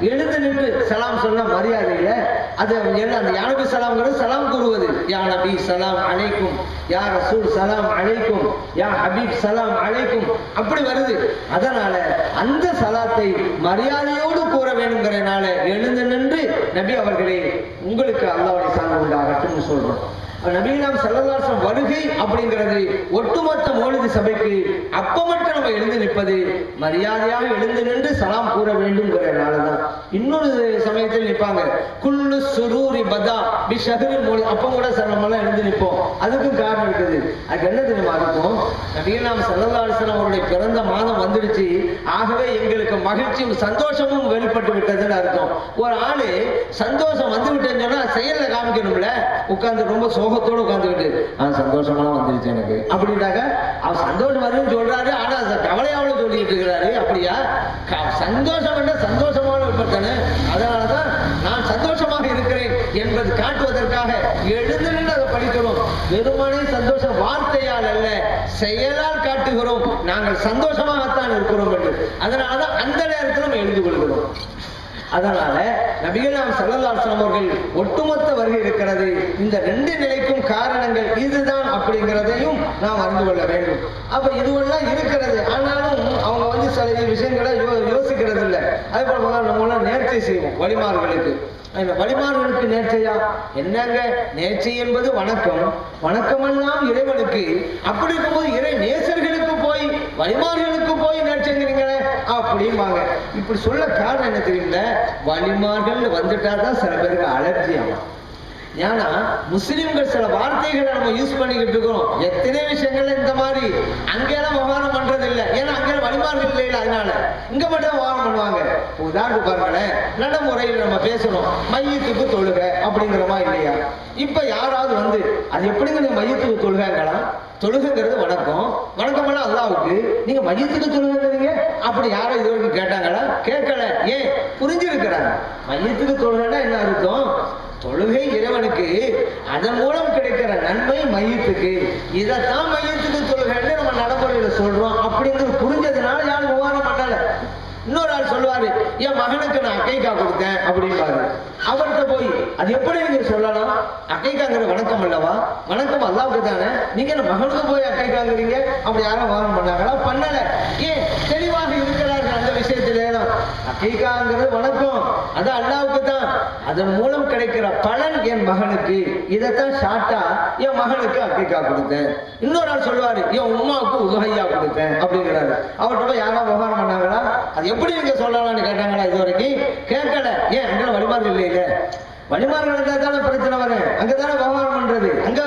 எழுந்து நின்று சலாம் சொன்ன மரியாதை இல்லை. அது அந்த யானபி சலாம்ங்கிறது சலாம் கூறுவது, யா நபி சலாம் அலைக்கும், யா ரசூல் சலாம் அலைக்கும், யா ஹபீப் சலாம் அலைக்கும், அப்படி வருது. அதனால அந்த சலாத்தை மரியாதையோடு கூற வேணுங்கிறதுனால எழுந்து நின்று நபி அவர்களே உங்களுக்கு அல்லாஹ்வுடைய சாந்தி உண்டாகட்டும் சொல்றோம். நபிகள் நாயகம் ஸல்லல்லாஹு அலைஹி வஸல்லம் வருகை அப்படிங்கிறது ஒட்டுமொத்த மௌலிது சபைக்கு அப்ப மட்டும் நம்ம எழுந்து நிற்பது, மரியாதையாக எழுந்து நின்று சலாம் கூற வேண்டும்ங்கிறதுனாலதான். இன்னொரு சமயத்தில் நிற்பாங்க, குல்லு சுரூரி பதா பி ஷஹ்ரில் மௌலித், அப்ப கூட நம்ம எழுந்து நிற்போம். அதுக்கும் காரணம் இருக்குது. அதுக்கு என்ன தெரியுமா இருக்கும்? நபிகள் நாயகம் ஸல்லல்லாஹு அலைஹி வஸல்லம் அவருடைய பிறந்த மாதம் வந்துடுச்சு, ஆகவே எங்களுக்கு மகிழ்ச்சியும் சந்தோஷமும் வெளிப்பட்டு விட்டதுன்னு அர்த்தம். ஒரு ஆளு சந்தோஷம் வந்து விட்டேன்னு சொன்னா செயல்ல காமிக்கணும்ல, உட்கார்ந்து ரொம்ப சோகத்தோடு உட்கார்ந்துக்கிட்டு சந்தோஷமெல்லாம் வந்துருச்சு எனக்கு அப்படின்னாக்க அவர் சந்தோஷம் வரும்னு சொல்றாரு, ஆனா கவலையாவோட சொல்லிட்டு இருக்கிறாரு. அப்படியா? சந்தோஷம் என்ற சந்தோஷமான விற்பனை. அதனாலதான் நான் சந்தோஷமாக இருக்கிறேன் என்பது காட்டுவதற்காக எழுந்து நின்று அதை படிக்கிறோம். வெறுமனே சந்தோஷம் வார்த்தையால் அல்ல, செயலால் காட்டுகிறோம் நாங்கள் சந்தோஷமாகத்தான் இருக்கிறோம் என்று. அதனாலதான் அந்த நேரத்தில் நம்ம எழுந்து கொள்கிறோம். அதனால நபிகள் நாயகம் ஸல்லல்லாஹு அலைஹி வஸல்லம் அவர்கள் ஒட்டுமொத்த வருகை இருக்கிறது. இந்த ரெண்டு நிலைக்கும் காரணங்கள் இதுதான் அப்படிங்கிறதையும் நாம் அறிந்து கொள்ள வேண்டும். அப்ப இதுவெல்லாம் இருக்கிறது, ஆனாலும் அவங்க சில விஷயங்களை யோசிக்கிறது இல்லை. அதே போல நம்ம நேர்ச்சை செய்வோம் வழிமார்களுக்கு. வழிமார்களுக்கு நேர்ச்சையா என்னங்க? நேர்ச்சை என்பது வணக்கம், வணக்கமெல்லாம் இறைவனுக்கு. அப்படி இருக்கும்போது இறை நேசர்களுக்கு போய் வழிமார்களுக்கு போய் நேர்ச்சைங்கிறீங்களே அப்படிம்பாங்க. இப்படி சொல்ல காரணம் என்ன தெரியுங்கள? வழிமார்கள் வந்துட்டாதான் சில பேருக்கு அலர்ஜி ஆகும். ஏன்னா முஸ்லிம்கள் சில வார்த்தைகளை நம்ம யூஸ் பண்ணிக்கிட்டு இருக்கிறோம். எத்தனை விஷயங்கள்ல இந்த மாதிரி அங்கெல்லாம் விவகாரம் பண்றது இல்லை. ஏன்னா அங்கே வழிமார்கள் இல்லை, அதனால இங்க மட்டும் விவகாரம் பண்ணுவாங்க. உதாரணத்துக்கு பாருங்களேன், நடைமுறையில் நம்ம பேசணும் மையத்துக்கு தொழுக அப்படிங்கிறமா இல்லையா? இப்ப யாராவது வந்து அது எப்படிங்க நீங்க மையத்துக்கு தொழுகங்களா? தொழுகைங்கிறது வணக்கம், வணக்கமெல்லாம் அல்லாவுக்கு, நீங்க மையத்துக்கு தொழுகிறீங்க அப்படி யாரும் இது வரைக்கும் கேட்டாங்களா? கேட்கல. ஏன்? புரிஞ்சிருக்கிறாங்க. மையத்துக்கு தொழுகைன்னா என்ன அர்த்தம்? தொழுகை இறைவனுக்கு, அதன் மூலம் கிடைக்கிற நன்மை மையத்துக்கு. இதைத்தான் மையத்துக்கு தொழுகைன்னு நம்ம நடைமுறையில சொல்றோம். அப்படிங்கிறது புரிஞ்சதுனால யாரும் விவகாரம் பண்ணல. இன்னொரு ஆள் சொல்லுவாரு, என் மகனுக்கு நான் அக்கைக்கா கொடுத்தேன் அப்படின்பாரு. அவர்கிட்ட போய் அது எப்படி நீங்க சொல்லலாம்? அக்கைக்காங்கிற வணக்கம் அல்லவா? வணக்கம் அல்லாவுக்கு தானே. நீங்க என்ன மகனுக்கு போய் அக்கைக்காங்கிறீங்க? அப்படி யாரும் விவகாரம் பண்ணாங்களா? பண்ணல. ஏன்? தெளிவாக இருக்கிறார்கள் அந்த விஷயத்திலே. அக்கைக்காங்கிறது வணக்கம், அது அல்லாவுக்கு தான். அதன் மூலம் கிடைக்கிற பலன் என் மகனுக்கு. இதைத்தான் ஷார்ட்டா என் மகனுக்கு அக்கைக்கா கொடுத்தேன். இன்னொரு ஆள் சொல்லுவாரு, என் உமாவுக்கு உதகையா கொடுத்தேன் அப்படிங்கிறாரு. அவர்கிட்ட போய் யாரா விவகாரம் பண்ணாங்களா? அது எப்படி நீங்க சொல்லலாம்னு கேட்டாங்களா? இது வரைக்கும் கேட்கல. ஏன்? அங்கே வழிமார்கள் இல்லையில. வழிமார்கள் இருந்தா தானே பிரச்சனை வரும். அங்கதானே விவகாரம் பண்றது அங்க.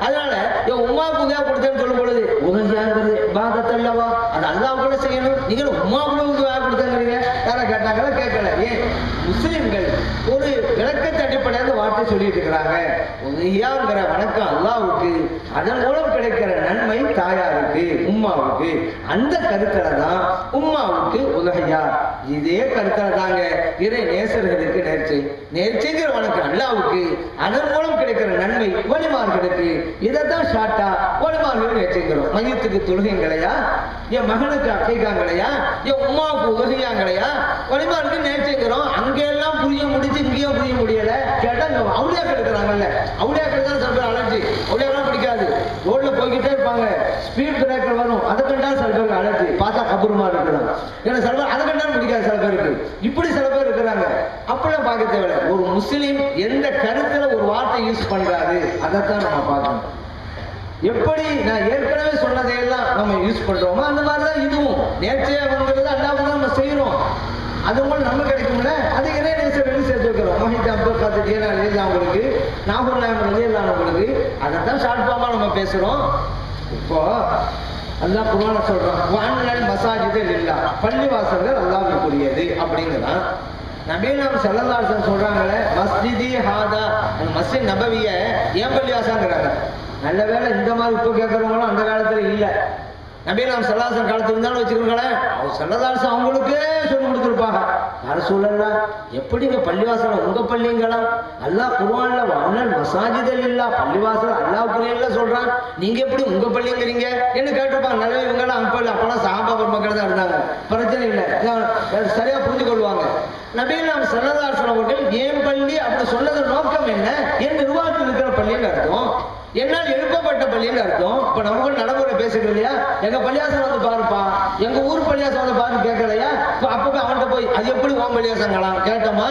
அதனால என் உமாவுக்கு உதவியா கொடுத்தேன்னு சொல்லும் பொழுது உதவியாங்கிறது பாதத்தல்லவா? அது அல்லாவுக்குள்ள செய்யணும். நீங்க உமாவுக்கு உதவியா கொடுத்தாங்கிறீங்க. யாரா கேட்டாங்களா? கேட்கல. ஏன்? முஸ்லிம்கள் ஒரு விளக்கத்தை அடிப்படையாக வார்த்தை சொல்லிட்டு இருக்கிறாங்க. உதவியாங்கிற வணக்கம் அல்லாவுக்கு, அதன் மூலம் கிடைக்கிற நன்மை தாயாருக்கு, உம்மாவுக்கு. அந்த கருத்துல தான் உம்மாவுக்கு உதகையா. இதே கருத்துல தாங்க இறை நேசர்களுக்கு நேர்ச்சை. நேர்ச்சைங்கிற வணக்கம் அல்லாவுக்கு, அதன் மூலம் கிடைக்கிற நன்மை வழிமார்களுக்கு. இதைத்தான் ஷார்ட்டா வழிமார்கள் நேர்ச்சைங்கிறோம். மையத்துக்கு தொழுகைங்களையா? என் மகனுக்கு அக்கைக்காங்களையா? என் உம்மாவுக்கு உதகையாங்களையா? வழிமார்களுக்கு நேர்ச்சைங்கிறோம். அங்கெல்லாம் புரிய முடிச்சு, இங்கேயும் புரிய முடியல. கேட்டா அவுளியாக்கள் இருக்கிறாங்கல்ல, அவுளியாக்கள் தான் சில பேர் அலர்ஜி. அவுளியாக்கெல்லாம் பிடிக்காது. ரோட்ல போய்கிட்டே இருப்பாங்க, ஸ்பீட் பிரேக்கர் வரும், அதை கண்டா சில பேருக்கு அலர்ஜி. பார்த்தா கபூர்மா இருக்கிறாங்க. ஏன்னா சில பேர் அதை கண்டாலும் பிடிக்காது சில பேருக்கு. இப்படி சில பேர் இருக்கிறாங்க. அப்படிலாம் பார்க்க தேவையில்லை. ஒரு முஸ்லிம் எந்த கருத்துல ஒரு வார்த்தை யூஸ் பண்றாரு அதைத்தான் நம்ம பார்க்கணும். எப்படி நான் ஏற்கனவே சொன்னதையெல்லாம் நம்ம யூஸ் பண்றோமோ அந்த மாதிரிதான் இதுவும். நேர்ச்சையா வாங்குறது அல்லாவுக்கு நம்ம செய்யறோம். அது மூலம் நம்ம கிடைக்கும்ல, அது இறை நேசர்கள் சேர்த்து வைக்கிறோம். மஹித் அப்துல் காதிர் ஜீலானி அவங்களுக்கு, நாகூர் நாயகம் அவங்களுக்கு, அதைத்தான் ஷார்ட் ஃபார்மா நம்ம பேசுறோம். இப்போ அல்லாஹ் குர்ஆன்ல சொல்றான், வஅன்னல் மஸாஜித லில்லாஹ், பள்ளிவாசல்கள் அல்லாஹ்வுக்குரியது அப்படிங்கிறான். நபிகள் ஸல்லல்லாஹு அலைஹி வஸல்லம் சொல்றாங்களே, மஸ்ஜிதி ஹாதா, அந்த மஸ்ஜித் நபவிய ஏன் பள்ளிவாசல்ங்கறாங்க. நல்ல வேளை இந்த மாதிரி இப்போ கேட்கறவங்களும் அந்த காலத்துல இல்லை. நபிகள் ஸல்லல்லாஹு அலைஹி வஸல்லம் காலத்துல இருந்தாலும் வச்சிருக்காங்களே, அவங்க ஸல்லல்லாஹு அலைஹி வஸல்லம் அவங்களுக்கே சொல்லி கொடுத்துருப்பாங்க. யார சொல்லலாம், எப்படிங்க பள்ளிவாசல் உங்க பள்ளிங்களா? அல்லாஹ் குர்ஆன்ல வஅன்னல் மஸாஜித லில்லாஹ், பள்ளிவாசல் அல்லாஹ்வுக்குரியல்ல சொல்றான், நீங்க எப்படி உங்க பள்ளிங்கிறீங்க என்று கேட்டிருப்பாங்க. நல்ல இவங்கெல்லாம் அப்பெல்லாம் சஹாபா பெருமக்கள் தான் இருந்தாங்க, பிரச்சனை இல்லை, சரியா புரிஞ்சு கொள்வாங்க. நபிகள் ஸல்லல்லாஹு அலைஹி வஸல்லம் அவர்கள் ஏன் பள்ளி அப்படி சொன்னது நோக்கம் என்ன? என் நிர்வாகத்தில் இருக்கிற பள்ளின்னு அர்த்தம், என்னால் எழுப்பப்பட்ட பள்ளின்னு அர்த்தம். இப்ப நமக்கு நடைமுறை பேசுறது இல்லையா? எங்க பள்ளியாசம் வந்து பாருப்பா, எங்க ஊர் பள்ளியாசம் வந்து பாரு கேட்கலையா? அப்ப அவன்கிட்ட போய் அது எப்படி ஓம் பள்ளியாசங்களாம் கேட்டோமா?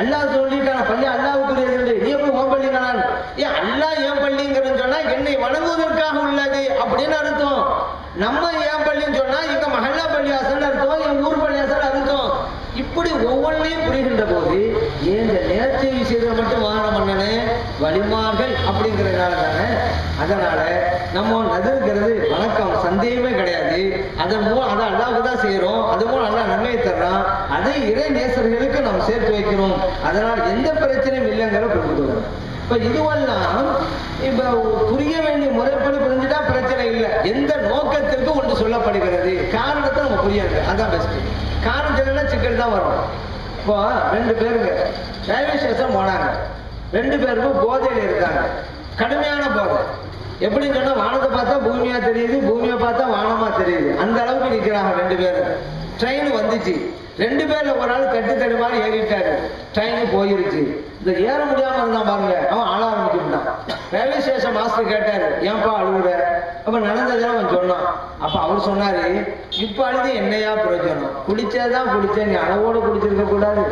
அல்லாஹ் சொல்லிட்டான் பள்ளி அல்லாஹ்வுக்குரியது, நீ எப்படி ஓம் பள்ளிங்களான்? ஏன் அல்லாஹ் ஏன் பள்ளிங்கிறன்னு சொன்னா என்னை வணங்குவதற்காக உள்ளது அப்படின்னு அர்த்தம். நம்ம ஏன் பள்ளின்னு சொன்னா எங்க மஹல்லா பள்ளியாசன் அர்த்தம், என் ஊர் பள்ளியாசன் அர்த்தம். இப்படி ஒவ்வொன்றையும் புரிகின்ற போது ஏன் இந்த நேர்ச்சை விஷயத்தை மட்டும் வாகனம் பண்ணனே? வழிமார்கள் அப்படிங்கிறதுனால தானே. அதனால நம்ம நதிர்கிறது வணக்கம், சந்தேகமே கிடையாது. அதன் மூலம் அதை அல்லாஹ்வுக்கு தான் செய்யறோம். அது மூலம் அல்லாஹ் நன்மையை தர்றான். அதை இறை நேசர்களுக்கு நாம் சேர்த்து வைக்கிறோம். அதனால் எந்த பிரச்சனையும் இல்லைங்கிற கொடுத்துருவோம். இப்ப இதுவெல்லாம் இப்ப புரிய வேண்டிய முறைப்படி புரிஞ்சுட்டா பிரச்சனை இல்லை. எந்த நோக்கத்திற்கு ஒன்று சொல்லப்படுகிறது, காரணத்தை நம்ம புரியாது, அதான் பெஸ்ட். காரணத்துல சிக்கல் தான் வரும். இப்போ 2 பேருங்க ரயில்வே ஸ்டேஷன் போனாங்க. 2 பேருக்கும் போதையில இருக்காங்க, கடுமையான போதை. எப்படின்னு சொன்னா வானத்தை பார்த்தா பூமியா தெரியுது, பூமியை பார்த்தா வானமா தெரியுது, அந்த அளவுக்கு நிற்கிறாங்க 2 பேரும். ட்ரெயின் வந்துச்சு, 2 பேர்ல ஒரு ஆள் தட்டு தடுமாறி ஏறிட்டாரு, ட்ரெயின் போயிருச்சு. இந்த ஏற முடியாம இருந்தான் பாருங்க, அவன் ஆள ஆரம்பிச்சுட்டான். ரயில்வே ஸ்டேஷன் மாஸ்டர் கேட்டாரு, ஏன்பா அழுகுற? அப்ப நடந்ததெல்லாம் அவன் சொன்னான். அப்ப அவர் சொன்னாரு, இப்ப அழுது என்னையா பிரயோஜனம், குடிச்சதான் குடிச்சேன், நீ அளவோடு குடிச்சிருக்க கூடாது.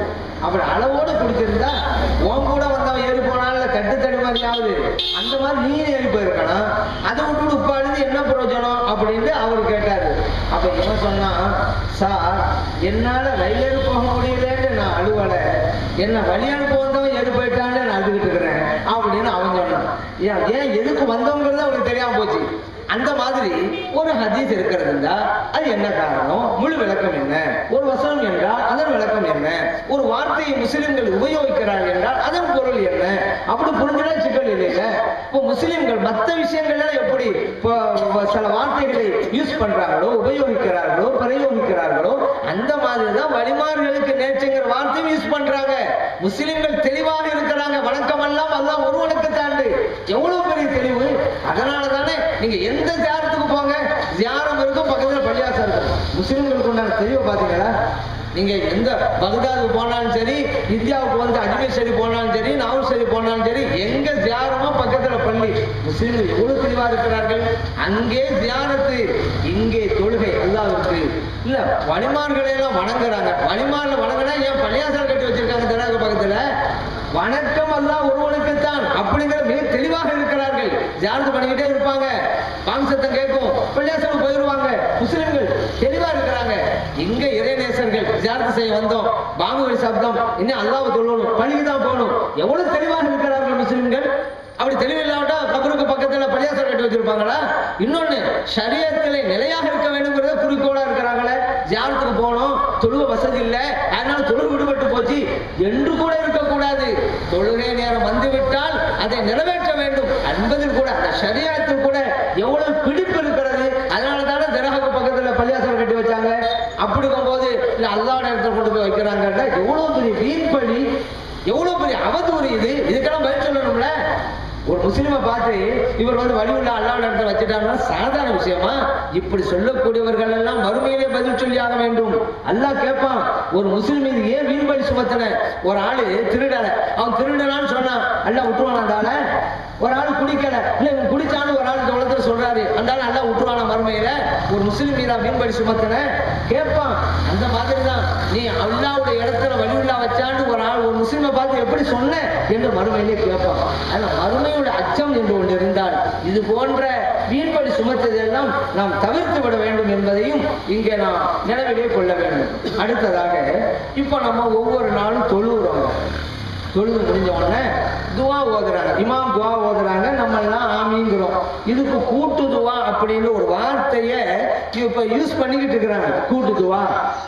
அப்படி அளவோடு குடிச்சிருந்தா உன் கூட வந்தவன் ஏறி போனால தட்டு தடுமாறியாவது அந்த மாதிரி நீ ஏறி போயிருக்கணும். அதை விட்டு இப்ப அழுது என்ன பிரயோஜனம் அப்படின்னு அவர் கேட்டாரு. அப்ப இவன் சொன்னான், சார் என்னால ரயிலேறு போக முடியலன்னு நான் அழுவலை, என்ன வழி அனுப்ப வந்தவன் செத்து போயிட்டான்னு நான் அழுதுகிட்டு இருக்கிறேன் அப்படின்னு அவன் சொன்னான். ஏன் எதுக்கு வந்தவங்கிறது அவனுக்கு தெரியாம போச்சு. அந்த மாதிரி ஒரு ஹதீஸ் இருக்கிறதுண்டா அது என்ன காரணம், முழு விளக்கம் என்ன, ஒரு வசனம் என்றால் அதன் விளக்கம் என்ன, ஒரு வார்த்தையை முஸ்லிம்கள் உபயோகிக்கிறார்கள் என்றால் அதன் பொருள் என்ன, அப்படி புரிஞ்சுனா சிக்கல் இல்லைங்க. இப்போ முஸ்லிம்கள் மற்ற விஷயங்கள்ல எப்படி சில வார்த்தைகளை யூஸ் பண்றாங்களோ, உபயோகிக்கிறார்களோ, பிரயோகிக்கிறார்களோ, அந்த மாதிரிதான் வழிமார்களுக்கு நேர்ச்சிங்கிற வார்த்தையும் யூஸ் பண்றாங்க. முஸ்லிம்கள் தெளிவாக இருக்கிறாங்க. வணக்கம் எல்லாம் அல்லாஹ் ஒருவனுக்கு தாண்டு. எவ்வளவு பெரிய தெளிவு! அதனால தானே நீங்க எந்த ஜியாரத்துக்கு போங்க, ஜியாரம் இருக்கும், பக்கத்துல பள்ளியாசம் இருக்கும். முஸ்லிம்களுக்கு உண்டான தெளிவை பாத்தீங்களா? நீங்க எந்த பகதாதுக்கு போனாலும் சரி, இந்தியாவுக்கு வந்து அஜ்மீர் ஷரீஃப் போனாலும் சரி, நாகூர் ஷரீஃப் போனாலும் சரி, எங்க ஜியாரமோ பக்கத்துல பள்ளி. முஸ்லிம்கள் எவ்வளவு தெளிவா இருக்கிறார்கள். அங்கே ஜியாரத்து, இங்கே தொழுகை. அல்லாஹ்வுக்கு இல்ல வழிமார்களை எல்லாம் வணங்குறாங்க. வழிமார்ல வணங்கினா ஏன் பள்ளியாசல் கட்டி வச்சிருக்காங்க தராக பக்கத்துல? வணக்கம் அல்லாஹ் ஒருவனுக்குத்தான் அப்படிங்கிற மிக தெளிவாக இருக்கிறார்கள். ஜியாரத்து பண்ணிக்கிட்டே இருப்பாங்க, பாங்கு சத்தம் கேட்கும், பள்ளியாசலுக்கு போயிடுவாங்க. முஸ்லிம்கள் தெளிவா இருக்கிறாங்க. இங்க இறைநேசர்கள் ஜியாரத்து செய்ய வந்தோம், பாங்குவெளி சப்தம், இன்னும் அல்லாஹ்வை தொழணும், பள்ளிக்கு தான் போகணும். எவ்வளவு தெளிவாக இருக்கிறார்கள் முஸ்லிம்கள். அப்படி தெளிவில்லாவிட்டா கபருக்கு பக்கத்துல பள்ளியாசல் கட்டி வச்சிருப்பாங்களா? இன்னொன்னு, ஷரியத்திலே நிலையாக இருக்க வேண்டும்ங்கிறத குறிக்கோளா இருக்கிறாங்களே. ஜியாரத்துக்கு போனோம், தொழுக வசதி இல்லை, அதனால தொழுகு விடுபட்டு போச்சு என்று கூட இருக்கக்கூடாது. தொழுகை நேரம் வந்துவிட்டால் அதை நிறைவேற்ற வேண்டும் என்பதில் கூட, அந்த ஷரியத்தில் கூட எவ்வளவு பிடிப்பு இருக்கிறது. அதனால தானே தர்காவுக்கு பக்கத்துல பள்ளியாசல் கட்டி வச்சாங்க. அப்படி இருக்கும்போது இல்ல அல்லாஹ்வுடைய இடத்துல கொண்டு போய் வைக்கிறாங்கன்னா எவ்வளவு பெரிய வீண்பழி, எவ்வளவு பெரிய அவதூறு இது. இதுக்கெல்லாம் பதில் சொல்லணும்ல. ஒரு முஸ்லிமை பார்த்து இவர் வந்து வழியுள்ள அல்லாஹ்வுடைய இடத்துல வச்சுட்டாங்கன்னா சாதாரண விஷயமா? இப்படி சொல்லக்கூடியவர்கள் எல்லாம் மறுமையிலே பதில் சொல்லி ஆக வேண்டும். அல்லாஹ் கேட்பான், ஒரு முஸ்லிம் மீது ஏன் வீண்பழி சுமத்தின? ஒரு ஆளு திருடல, அவன் திருடனான்னு சொன்னான், அல்லாஹ் விட்டுருவான் அந்த ஆளை? ஒரு ஆள் குடிக்கல, இல்ல இவன் குடிச்சான்னு ஒரு ஆள் இந்த உலகத்துல சொல்றாரு, அந்த ஆள் அல்லாஹ் விட்டுருவான மறுமையில? ஒரு முஸ்லிம் மீதா வீண்பழி சுமத்தின கேட்பான். அந்த மாதிரி தான் நீ அல்லாஹ்வுடைய இடத்துல வழியுள்ளா வச்சான்னு ஒரு ஆள் ஒரு முஸ்லிமை பார்த்து எப்படி சொன்ன என்று மறுமையிலே கேட்பான். அதனால மறுமையோட அச்சம் என்று ஒன்று இருந்தால் இது போன்ற வீண்பழி சுமத்ததெல்லாம் நாம் தவிர்த்து விட வேண்டும் என்பதையும் இங்கே நாம் நினைவிலே கொள்ள வேண்டும். அடுத்ததாக இப்ப நம்ம ஒவ்வொரு நாளும் தொழுகிறோம். தொழுது முடிஞ்ச உடனே துவா ஓதுறாங்க, இமாம் துவா ஓதுறாங்க, நம்ம எல்லாம் ஆமீங்கிறோம். இதுக்கு கூட்டு துவா அப்படின்னு ஒரு வார்த்தையை இப்ப யூஸ் பண்ணிக்கிட்டு இருக்கிறாங்க, கூட்டு துவா.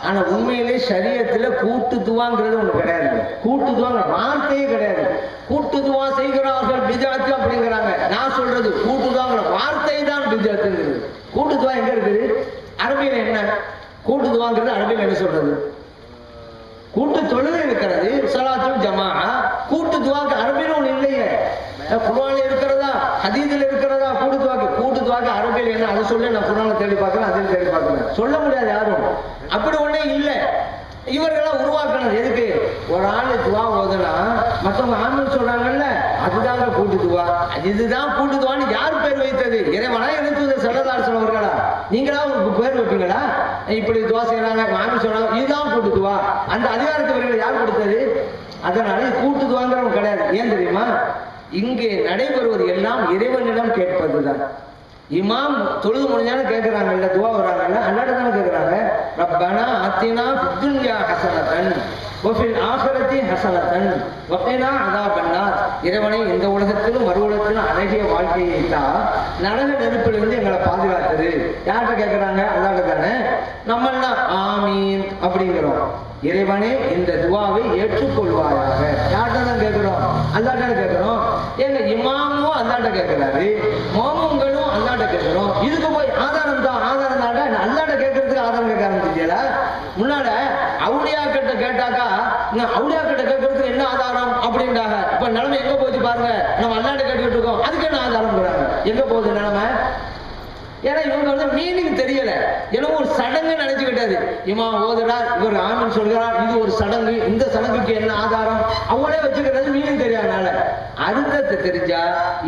ஆனா உண்மையிலே ஷரியத்துல கூட்டு துவாங்கிறது ஒண்ணு கிடையாது. கூட்டு துவாங்க வார்த்தையே கிடையாது. கூட்டு துவா செய்கிறார்கள் பிஜாத்து அப்படிங்கிறாங்க. நான் சொல்றது கூட்டு துவாங்கிற வார்த்தை தான் பிஜாத்துங்கிறது. கூட்டு துவா எங்க இருக்குது? அரபியில என்ன கூட்டு துவாங்கிறது? அரபியில என்ன சொல்றது? கூட்டு தொழுகை இருக்கிறது, ஸலாத்துல் ஜமாஅ. கூட்டு துவாக்கு அரபியில ஒண்ணு இல்லையே. குர்ஆன்ல இருக்கிறதா, ஹதீஸ்ல இருக்கிறதா கூட்டு துவாக்கு? கூட்டு துவாக்கு அரபியில என்ன? அதை சொல்ல நான் குர்ஆன்ல தேடி பார்க்கிறேன், அதில் தேடி பார்க்கிறேன். சொல்ல முடியாது யாரும். அப்படி ஒண்ணே இல்லை. இவர்களெல்லாம் உருவாக்கணும். எதுக்கு? ஒரு ஆளு துவா ஓதுனா மற்றவங்க ஆமீன் சொல்றாங்கல்ல, அதுதாங்க கூட்டு துவா. இதுதான் கூட்டு துவான்னு யார் பேர் வைத்தது? இறைவனா இறைத்தூது ஸல்லல்லாஹு அலைஹி வஸல்லம் அவர்களா? நீங்களா ஒரு பேர் வைப்பீங்களா? இப்படி துவா செய்யறாங்க, ஆமீன் சொல்றாங்க, இதுதான் கூட்டு துவா. அந்த அதிகாரத்தை இவர்கள் யார் கொடுத்தது? அதனால கூட்டு துவாங்கிறவங்க கிடையாது. ஏன் தெரியுமா? இங்கே நடைபெறுவது எல்லாம் இறைவனிடம் கேட்பதுதான். இமாம் தொழுது முடிஞ்சாலும் கேட்கிறாங்க, இல்ல துவா வராங்கல்ல, அல்லாஹ் தானே கேட்கிறாங்க. ரப்பனா ஆத்தினா ஃபித் துன்யா ஹஸனத்தன் வஃபில் ஆখিরাতি ஹஸனத்தன் வகினா அஸாபன்னார். இறைவனை இந்த உலகத்திலும் மறு உலகத்திலும் அழகிய வாழ்க்கையை தான், நரக நெருப்பிலிருந்து எங்களை பாதுகாத்தது. யார்கிட்ட கேட்கிறாங்க? அல்லாஹ் தானே. நம்ம எல்லாம் ஆமீன் அப்படிங்கிறோம். இறைவனே இந்த துவாவை ஏற்றுக்கொள்வாயாக. யார்கிட்ட தான் கேட்கிறோம்? அல்லாஹ்ட்ட கேட்கிறோம். ஏங்க இமாமும் அல்லாஹ்ட்ட கேட்கிறாரு, மாமுங்களும் அல்லாஹ்ட்ட கேட்கிறோம். இதுக்கு போய் ஆதாரம் தான், ஆதாரம் தான். அல்லாஹ்ட்ட கேட்கறதுக்கு ஆதாரம் கேட்க ஆரம்பிச்சிட்டீங்களா? முன்னாட அவுலியா கிட்ட கேட்டாக்கா, அவுலியா கிட்ட கேட்கறதுக்கு என்ன ஆதாரம் அப்படின்றாங்க. இப்ப நிலைமை எங்க போச்சு பாருங்க. நம்ம அல்லாஹ்ட்ட கேட்டுக்கிட்டு இருக்கோம், அதுக்கு என்ன ஆதாரம் போறாங்க? எங்க போகுது நிலைமை? ஏன்னா இவங்க வந்து மீனிங் தெரியல, ஏன்னா ஒரு சடங்கு நினைச்சுக்கிட்டாரு. இமாம் ஓதுறார், இவர் ஆமீன் சொல்கிறார், இது ஒரு சடங்கு, இந்த சடங்குக்கு என்ன ஆதாரம் அவங்களே வச்சுக்கிறது மீனிங் தெரியாதனால. அர்த்தத்தை தெரிஞ்சா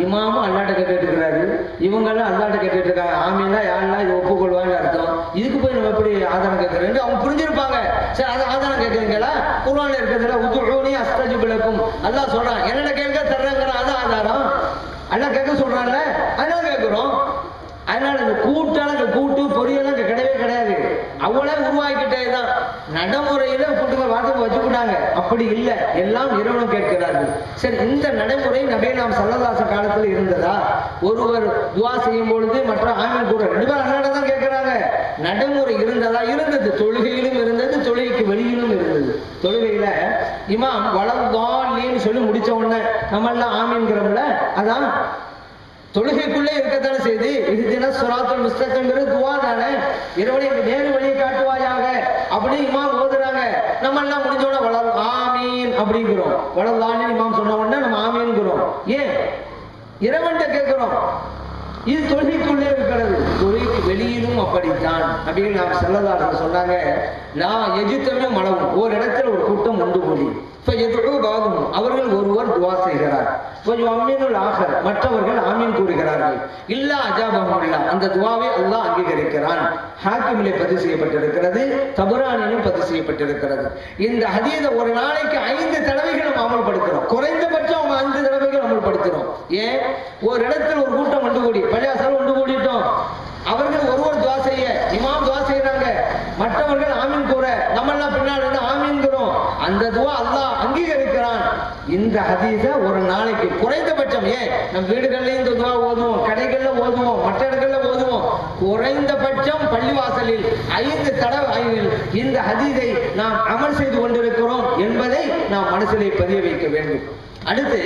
இமாமும் அல்லாஹ்ட்ட கேட்டுட்டு இருக்கிறாரு, இவங்களும் அல்லாஹ்ட்ட கேட்டுட்டு இருக்காங்க. ஆமீனா யாரெல்லாம் இது ஒப்புக்கொள்வான்னு அர்த்தம். இதுக்கு போய் நம்ம எப்படி ஆதாரம் கேட்கறேன் அவங்க புரிஞ்சிருப்பாங்க. சரி, அது ஆதாரம் கேட்கறீங்களா? குர்ஆன்ல இருக்கிறதுல உதுஊனி அஸ்தஜிப் லக்கும் அல்லாஹ் சொல்றான், என்னென்ன கேட்க தர்றேங்கிற அது ஆதாரம். அல்லாஹ் கேட்க சொல்றான்ல, அதனால கேட்கிறோம். அதனால இந்த கூட்டான கூட்டு பொரியெல்லாம் கிடையவே கிடையாது. அவளே உருவாக்கிட்டே தான். நடைமுறையில கூட்டுகள் வாசகம் வச்சுக்கிட்டாங்க. அப்படி இல்லை, எல்லாம் இறைவனும் கேட்கிறார்கள். சரி, இந்த நடைமுறை நபிகளாம் ஸல்லல்லாஹு அலைஹி காலத்துல இருந்ததா? ஒருவர் துஆ செய்யும் பொழுது மற்ற ஆமீன் கூட ரெண்டு பேரும் அல்லாஹ்ட்ட தான் கேட்கிறாங்க. நடைமுறை இருந்ததா? இருந்தது. தொழுகையிலும் இருந்தது, தொழுகைக்கு வெளியிலும் இருந்தது. தொழுகையில இமாம் வலதாலின்னு சொல்லி முடிச்ச உடனே நம்ம எல்லாம் ஆமீன்கிறோம்ல, அதான் தொழுகைக்குள்ளே இருக்கத்தானே செய்து இஹ்தினா ஸிராத்தல் முஸ்தகீம்ங்கிறது துஆ தானே. இறைவனே எனக்கு நேரு வழியை காட்டுவாயாக அப்படி இமாம் ஓதுறாங்க. நம்ம எல்லாம் முடிஞ்ச உடனே வலல் ஆமீன் அப்படிங்கிறோம். வலல்லான்னு இமாம் சொன்ன உடனே நம்ம ஆமீன்கிறோம். ஏன்? இறைவன்கிட்ட கேட்கிறோம். இது தொழுகைக்குள்ளே இருக்கிறது. தொழுகைக்கு வெளியிலும் அப்படித்தான். அப்படின்னு நாம் ஸல்லல்லாஹு சொன்னாங்க, நான் எஜித்தமே மலவும் ஒரு இடத்துல ஒரு கூட்டம் ஒன்று கூடி அவர்கள் ஒருவர் துவா செய்கிறார், மற்றவர்கள் ஆமீன் கூறுகிறார்கள். இல்லா அஜாபஹுல்லா, அந்த துவாவை அல்லாஹ் அங்கீகரிக்கிறான். ஹாக்கிமிலே பதிவு செய்யப்பட்டிருக்கிறது, தபரானிலும் பதிவு செய்யப்பட்டிருக்கிறது. இந்த ஹதீஸை ஒரு நாளைக்கு 5 தடவைகள் நம்ம அமல்படுத்துறோம். குறைந்தபட்சம் 5 தடவைகள் அமல்படுத்துறோம். ஏன்? ஒரு இடத்துல ஒரு கூட்டம் ஒன்று கூடி, பள்ளியாசல் ஒன்று கூடிட்டோம், அவர்கள் ஒருவர் துவா செய்ய இமாம் துவா செய்யறாங்க, மற்றவர்கள் ஆமீன் கூற, நம்ம எல்லாம் பின்னாடி ஆமீன்கிறோம். அந்த துவா அல்லாஹ் அங்கீகரிக்கிறான். இந்த ஹதீஸ ஒரு நாளைக்கு குறைந்தபட்சம், ஏன் நம் வீடுகள்ல இந்த துவா ஓதுவோம், கடைகள்ல ஓதுவோம், மற்ற இடங்கள்ல ஓதுவோம், குறைந்தபட்சம் பள்ளிவாசலில் 5 தடவை இந்த ஹதீஸை நாம் அமல் செய்து கொண்டிருக்கிறோம் என்பதை நாம் மனசிலே பதிய வைக்க வேண்டும். அடுத்து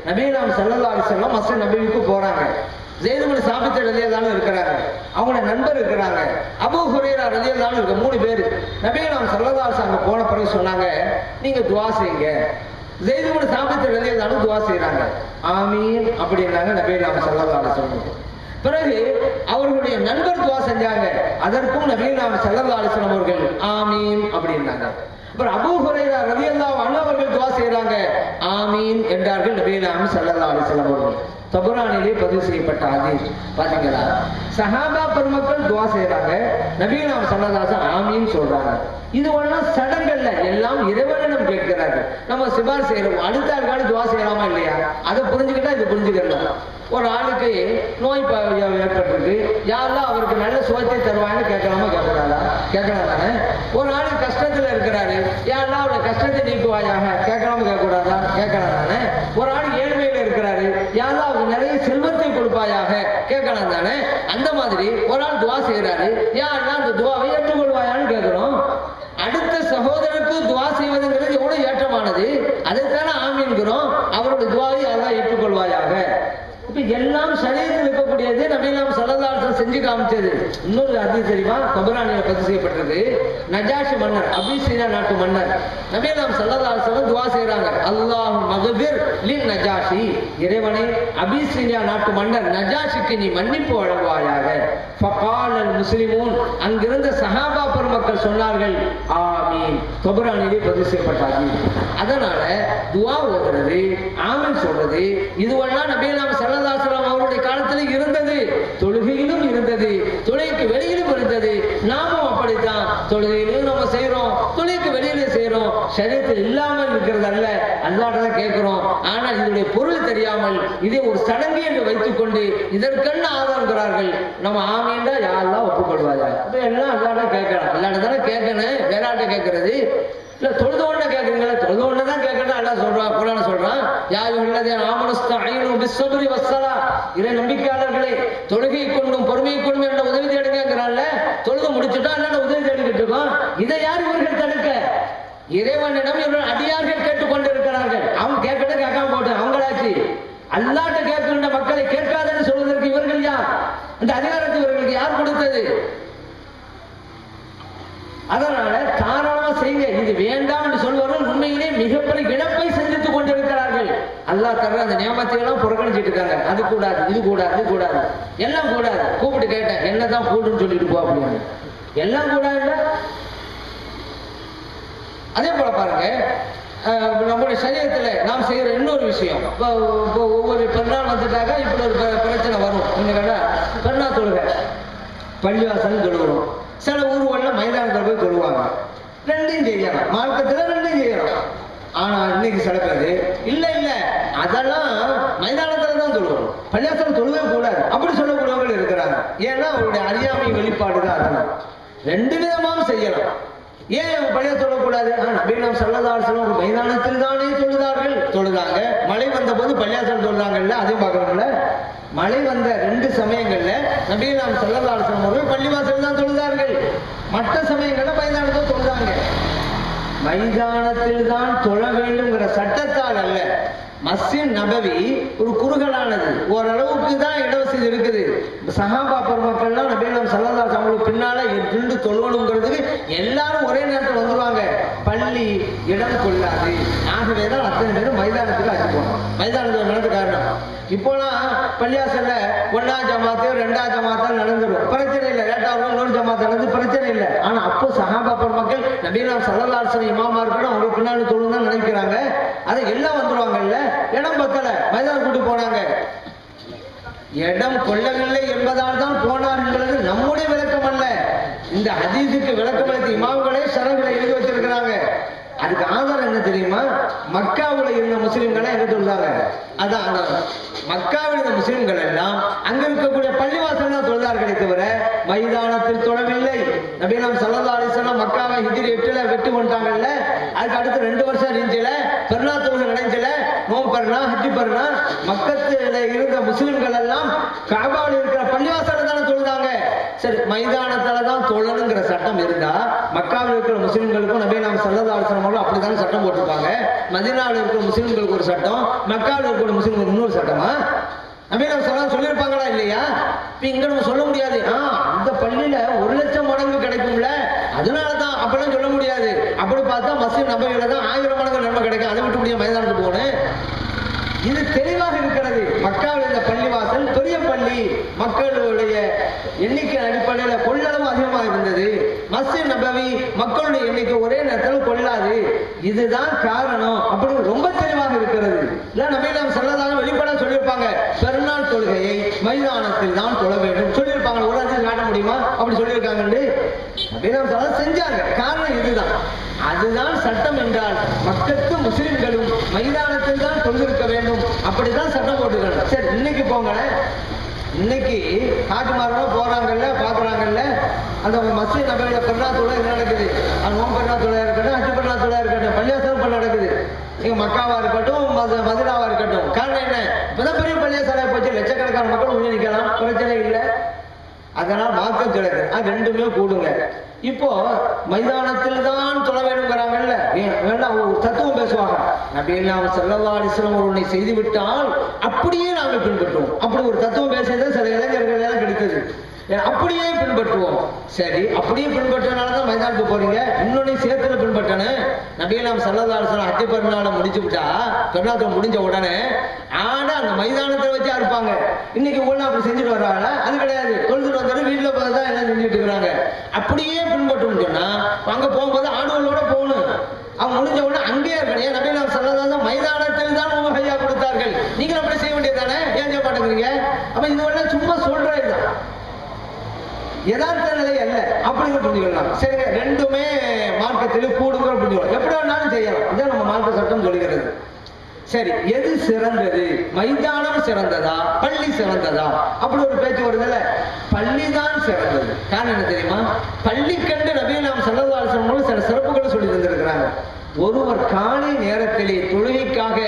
நபிகளாம் ஸல்லல்லாஹு அலைஹி வஸல்லம் மஸ்ஜித் நபவிக்கு போறாங்க. ஸைத் இப்னு சாபித் ரலியல்லாஹு இருக்கிறாங்க, அவங்களோட நண்பர் இருக்கிறாங்க, அபூ ஹுரைரா ரலியல்லாஹு இருக்க, 3 பேர். நபிகளாம் ஸல்லல்லாஹு அலைஹி வஸல்லம் போன பிறகு சொன்னாங்க, நீங்க துஆ செய்யுங்க. ஸைத் இப்னு சாபித் ரலியல்லாஹு துஆ செய்றாங்க, ஆமீன் அப்படின்னாங்க நபிகளாம் ஸல்லல்லாஹு அலைஹி வஸல்லம். பிறகு அவர்களுடைய நண்பர் துஆ செஞ்சாங்க, அதற்கும் நபிகளாம் ஸல்லல்லாஹு அலைஹி வஸல்லம் அவர்கள் ஆமீன் அப்படின்னாங்க. அப்புறம் அபூ ஹுரைரா ரலியல்லாஹு அன்ஹு அவர்கள் துஆ செய்றாங்க, ஆமீன் என்றார்கள் நபிகளாம் ஸல்லல்லாஹு அலைஹி வஸல்லம் அவர்கள். தபரானிலே பதிவு செய்யப்பட்ட ஹதீஸ். பாத்தீங்களா, சஹாபா பெருமக்கள் துஆ செய்றாங்க, நபிகளாம் ஸல்லல்லாஹு அலைஹி வஸல்லம் ஆமீன் சொல்றாங்க. இது ஒன்றும் சடங்கல்ல, எல்லாம் இறைவனிடம் கேட்கிறார்கள். நம்ம சிபார் செய்யறோம், அடுத்த ஆளுக்கான துஆ செய்யலாமா இல்லையா, அதை புரிஞ்சுக்கிட்டா இது புரிஞ்சுக்கலாம். ஒரு ஆளுக்கு நோய் ஏற்பட்டிருக்கு, யாரெல்லாம் அவருக்கு நல்ல சுகத்தை தருவாங்கன்னு கேட்கலாமா? கேட்கறாரா? கேட்கலாம் தானே. ஒரு ஆளுக்கு கஷ்டத்துல இருக்கிறாரு, யாரெல்லாம் அவருடைய கஷ்டத்தை நீக்குவாயாக கேட்கலாமா? கேட்கக்கூடாதா? கேட்கலாம் தானே. ஒரு ஆள் ஏழ்மையில இருக்கிறாரு, யாரெல்லாம் அவருக்கு நிறைய செல்வத்தை கொடுப்பாயாக கேட்கலாம் தானே. அந்த மாதிரி ஒரு ஆள் துவா செய்யறாரு, யாரெல்லாம் அந்த துவாவை ஏற்றுக்கொள்வாயான்னு கேட்கிறோம். அடுத்த சகோதரருக்கு துவா செய்வதுங்கிறது எவ்வளவு ஏற்றமானது, அதைத்தானே ஆமீன்கிறோம். அவருடைய துவாவை யாரெல்லாம் ஏற்றுக்கொள்வாயாக. இப்ப எல்லாம் ஷரியத்தில் இருக்கக்கூடியது நபிகளாம் ஸல்லல்லாஹு அலைஹி வஸல்லம் செஞ்சு காமிச்சது. இன்னொரு ஹதீஸ் தெரியுமா, தபரானியில் பதிவு செய்யப்பட்டிருக்கு. நஜாஷி மன்னர், அபிசீனியா நாட்டு மன்னர், நபிகளாம் ஸல்லல்லாஹு அலைஹி வஸல்லம் துஆ செய்றாங்க, அல்லாஹ் மக்ஃபிர் லின் நஜாஷி, இறைவனே அபிசீனியா நாட்டு மன்னர் நஜாஷிக்கு நீ மன்னிப்பு வழங்குவாயாக. ஃபகாலல் முஸ்லிமூன், அங்கிருந்த சஹாபா பெருமக்கள் சொன்னார்கள், ஆமீன். தபரானிலே பதிவு செய்யப்பட்ட ஹதீஸ். அதனால துஆ ஓதுறது, ஆமீன் சொல்றது, இதுவெல்லாம் நபிகளாம் ஸல்லல்லாஹு அலைஹி வஸல்லம் அவருடைய காலத்தில் இருந்தது. தொழுகையிலும் இருந்தது, தொழுகைக்கு வெளியிலும் இருந்தது. நாமும் அப்படித்தான், தொழுகையிலும் நம்ம செய்யறோம், தொழுகைக்கு வெளியில செய்யறோம். ஷரியத்தில் இல்லாமல் இருக்கிறது அல்ல, அல்லாஹ்ட்ட தான் கேட்கிறோம். ஆனால் இதனுடைய பொருள் தெரியாமல் இதை ஒரு சடங்கு என்று வைத்துக் கொண்டு இதற்கென்ன ஆதாரங்கிறார்கள். நம்ம ஆமீன்டா யாரெல்லாம் ஒப்புக்கொள்வாங்க, எல்லாம் அல்லாஹ்ட்ட கேட்கலாம். அல்லாஹ்ட்ட தானே கேட்கணும், வேறாட்ட கேட்கறது இல்ல. தொழுது ஒண்ணு கேட்குறீங்களா? தொழுது ஒண்ணு தான் கேட்கணும். அல்லாஹ் சொல்றான், குர்ஆன் சொல்றான், யா அய்யுஹல்லதீன ஆமனு இஸ்தஈனு பிஸ்ஸப்ரி வஸ்ஸலா, இறை நம்பிக்கையாளர்களே தொழுகை கொண்டும் பொறுமை கொண்டும் என்ற உதவி தேடுங்கிறான்ல. தொழுது முடிச்சுட்டா என்ன உதவி தேடிக்கிட்டு இருக்கோம். இதை யார் இவர்கள் தடுக்க? இறைவனிடம் இவர்கள் அடியார்கள் கேட்டுக்கொண்டிருக்கிறார்கள். அவங்க கேட்கணும், கேட்காம போட்டு அவங்களாச்சு. அல்லாஹ்ட்ட கேட்கின்ற மக்களை கேட்காதன்னு சொல்வதற்கு இவர்கள் யார்? இந்த அதிகாரத்தை இவர்களுக்கு யார் கொடுத்தது? அதனால தாராளமா செய்யுங்க. இது வேண்டாம் என்று சொல்வர்கள் உண்மையிலே மிகப்பெரிய இழப்பை சந்தித்துக் கொண்டிருக்கிறார்கள். அல்லாஹ் தர்ற அந்த நியமத்தை எல்லாம் புறக்கணிச்சிட்டு இருக்காங்க. அது கூடாது, இது கூடாது, இது கூடாது, எல்லாம் கூடாது. கூப்பிட்டு கேட்டேன், என்னதான் கூடுன்னு சொல்லிட்டு போ அப்படின்னு. எல்லாம் கூடாது. அதே போல பாருங்க, நம்முடைய சரீரத்துல நாம் செய்யற இன்னொரு விஷயம், ஒவ்வொரு பெருநாள் வந்துட்டாக்கா இப்படி ஒரு பிரச்சனை வரும். என்ன பெருநாள் தொழுகை, பள்ளிவாசல் தொழுகிறோம். சில ஊர்களில் மைதானத்தில் போய் தொழுவாங்க. ரெண்டையும் செய்யலாம், மார்க்கத்தில் ரெண்டையும் செய்யலாம். ஆனா இன்னைக்கு சில பேர் இல்ல இல்ல அதெல்லாம் மைதானத்துல தான் தொழுவோம், பள்ளிவாசல் தொழுவே கூடாது அப்படி சொல்லக்கூடியவர்கள் இருக்கிறாங்க. ஏன்னா அவருடைய அறியாமை வெளிப்பாடு தான். அதெல்லாம் ரெண்டு விதமாகவும் செய்யலாம். ஏன் பள்ளியா சொல்லக்கூடாது? நபிகள் ஸல்லல்லாஹு அலைஹி வஸல்லம் மைதானத்தில் தானே தொழுதாங்க. மழை வந்த போது பள்ளியாசல் தொழுதாங்கல்ல, அதையும் பார்க்கணும்ல. மழை வந்த 2 சமயங்கள்ல நபிகள் ஸல்லல்லாஹு அலைஹி வஸல்லம் அவர்கள் பள்ளிவாசல் தான் தொழுதார்கள். மற்ற சமயங்கள்ல மைதானத்தில் தொழுதாங்க. மைதானத்தில் தான் தொழ வேண்டும்ங்கிற சட்டத்தால் அல்ல. மஸ்ஜித் நபவி ஒரு குறுகலானது, ஓரளவுக்கு தான் இடவசதி இருக்குது. சஹாபா பெருமக்கள்லாம் நபிகள் ஸல்லல்லாஹு அலைஹி வஸல்லம் பின்னால நின்று தொழுவணுங்கிறதுக்கு எல்லாரும் ஒரே நேரத்தில் வந்துருவாங்க. பள்ளி இடம் கொள்ளாது. ஆகவேதான் அத்தனை பேரும் மைதானத்துக்கு அழைச்சு போனோம். மைதானத்தில் நடந்த காரணம் இப்போலாம் பள்ளியாசல்ல 1ஆம் ஜமாத்து 2ஆம் ஜமாத்தா நடந்துடும், பிரச்சனை இல்லை. 2ஆவது இன்னொரு ஜமாத் நடந்து பிரச்சனை இல்லை. ஆனா அப்போ சஹாபா பெருமக்கள் நபிகள் ஸல்லல்லாஹு அலைஹி வஸல்லம் இமாமா இருக்கணும், அவங்க பின்னாடி தொழுதான் நினைக்கிறாங்க. அதை எல்லாம் வந்துருவாங்கல்ல. இடம் பத்தல, மைதானம் கூட்டு போனாங்க. இடம் கொள்ளவில்லை என்பதால் தான் போனார்கள். நம்முடைய விளக்கம் அல்ல, இந்த ஹதீஸுக்கு விளக்கம் அளித்த இமாம்களே ஷரஹ்களை எழுதி வச்சிருக்கிறாங்க. அதுக்கு ஆதாரம் என்ன தெரியுமா? மக்காவுல இருந்த முஸ்லிம்களை எங்க தொழுதாங்க? அதான் மக்காவில் இருந்த முஸ்லிம்கள் எல்லாம் அங்க இருக்கக்கூடிய பள்ளிவாசல் தான் தொழுதார்களே தவிர மைதானத்தில் தொழவில்லை. நபிகள் ஸல்லல்லாஹு அலைஹி வஸல்லம் மக்காவை ஹிஜ்ரி 8ல வெட்டி கொண்டாங்கல்ல. அதுக்கு அடுத்து 2 வருஷம் இருந்துச்சுல, பெருநாள் தொழுகை நடந்துச்சுல, நோம்பு பெருனா ஹஜ்ஜி பெருனா. மக்கத்துல இருந்த முஸ்லிம்கள் எல்லாம் காபாவில் இருக்கிற பள்ளிவாசல தானே தொழுதாங்க. சரி, மைதானத்தால தான் தொழணுங்கிற சட்டம் இருந்தா மக்காவில் இருக்கிற முஸ்லிம்களுக்கும் நபிகள் ஸல்லல்லாஹு அலைஹி வஸல்லம் அப்படிதான் சட்டம் போட்டிருப்பாங்க. மதீனாவில் இருக்கிற முஸ்லிம்களுக்கு ஒரு சட்டம், மக்காவில் இருக்கிற முஸ்லிம்களுக்கு இன்னொரு சட்டமா? நபிகள் ஸல்லல்லாஹு சொல்லியிருப்பாங்களா இல்லையா? இப்ப இங்க நம்ம சொல்ல முடியாது, இந்த பள்ளியில 1,00,000 மடங்கு கிடைக்கும்ல, அதனாலதான் அப்படிலாம் சொல்ல முடியாது. அப்படி பார்த்தா மஸ்ஜித் நபவியில தான் 1000 மடங்கு நன்மை கிடைக்கும். அதை விட்டு முடியும் மைதானத்துக்கு போகணும். இது தெளிவாக இருக்கிறது. மக்காவில் இந்த பள்ளிவாசல் பெரிய பள்ளி, மக்களுடைய எண்ணிக்கை அடிப்படையில் கொள்ளளவு அதிகமாக இருந்தது. மஸ்ஜித் நபவி மக்களுடைய எண்ணிக்கை ஒரே நேரத்தில் கொள்ளாது. இதுதான் காரணம் அப்படின்னு ரொம்ப தெளிவாக இருக்கிறது. இல்ல நபிகள் ஸல்லல்லாஹு அலைஹி வெளிப்பட சொல்லியிருப்பாங்க, பெருநாள் தொழுகையை மைதானத்தில் தான் தொழ வேண்டும் சொல்லியிருப்பாங்க. ஒரு இடத்துல காட்ட முடியுமா? அப்படி சொல்லியிருக்காங்க. நபிகள் ஸல்லல்லாஹு செஞ்சாங்க. காரணம் இதுதான். அதுதான் சட்டம் என்றால் மக்களுக்கு முஸ்லிம்களும் மைதானத்தில் தான் தொழுதிருக்க வேண்டும். அப்படிதான் சட்டம் போட்டுக்கணும். சரி, இன்னைக்கு போங்க. இன்னைக்கு காட்டுமாரெல்லாம் போறாங்கல்ல, பாக்குறாங்கல்ல, அந்த மஸ்ஜித் நபவியில பெருநாள் தொழுகை என்ன நடக்குது? அது நோம்பு பெருநாள் தொழுகையா இருக்கட்டும், ஹஜ் பெருநாள் தொழுகையா இருக்கட்டும், பள்ளியாசல் நடக்குது. இங்க மக்காவா இருக்கட்டும், மதீனாவா இருக்கட்டும். காரணம் என்ன? இப்பதான் பெரிய பள்ளியாசலா போச்சு, லட்சக்கணக்கான மக்கள் உள்ளே நிக்கலாம், பிரச்சனை இல்லை. அதனால் மார்க்கம் கிடையாது. அது ரெண்டுமே கூடுங்க. இப்போ மைதானத்தில் தான் தொழ வேணுங்கிறாங்கல்ல, வேண்டாம் ஒரு தத்துவம் பேசுவாங்க. நபிகள் ஸல்லல்லாஹு அலைஹி வஸல்லம் ஒன்றை செய்து விட்டால் அப்படியே நாங்கள் பின்பற்றுவோம். அப்படி ஒரு தத்துவம் பேசுறது சில இளைஞர்கள் எல்லாம் கிடைத்தது. அப்படியே பின்பற்றுவோம். சரி, அப்படியே பின்பற்றனாலதான் மைதானத்துக்கு போறீங்க. இன்னொன்னு சேர்த்துல பின்பற்றணும். நபிகள் ஸல்லல்லாஹு அலைஹி வஸல்லம் ஹஜ் பெருநாளை முடிச்சு விட்டா, பெருநாள் முடிஞ்ச உடனே ஆனா அந்த மைதானத்தை வச்சு அறுப்பாங்க. இன்னைக்கு ஒண்ணு அப்படி செஞ்சுட்டு வர்றாங்க. அது கிடையாது. தொழுதுட்டு வந்தாலும் வீட்டுல தான் எல்லாம் செஞ்சுட்டு இருக்கிறாங்க. அப்படியே பின்பற்றணும்னு சொன்னா அங்க போகும்போது ஆடுகளோட போகணும். அவங்க முடிஞ்ச உடனே அங்கேயே இருக்கணும். நபிகள் ஸல்லல்லாஹு அலைஹி வஸல்லம் மைதானத்தில் தான் உங்க ஹையா கொடுத்தார்கள். நீங்க அப்படி செய்ய வேண்டியதானே? ஏன் செய்ய மாட்டேங்கிறீங்க? அப்ப இந்த உடனே சும்மா சொல்றதுதான், யதார்த்த நிலை அல்ல. அப்படிங்கிற புரிஞ்சுக்கலாம். சரி, ரெண்டுமே மார்க்கத்தில் கூடுங்கிற புரிஞ்சுக்கலாம். எப்படி வேணாலும் செய்யலாம். இதான் நம்ம மார்க்க சட்டம் சொல்லுகிறது. சரி, எது சிறந்தது? மைதானம் சிறந்ததா, பள்ளி சிறந்ததா? அப்படி ஒரு பேச்சு வருதுல்ல. பள்ளி தான் சிறந்தது. காரணம் என்ன தெரியுமா? பள்ளி கண்டு நபிகள் ஸல்லல்லாஹு அலைஹி வஸல்லம் சில சிறப்புகளை சொல்லி தந்திருக்கிறாங்க. ஒருவர் காலை நேரத்திலே தொழுகைக்காக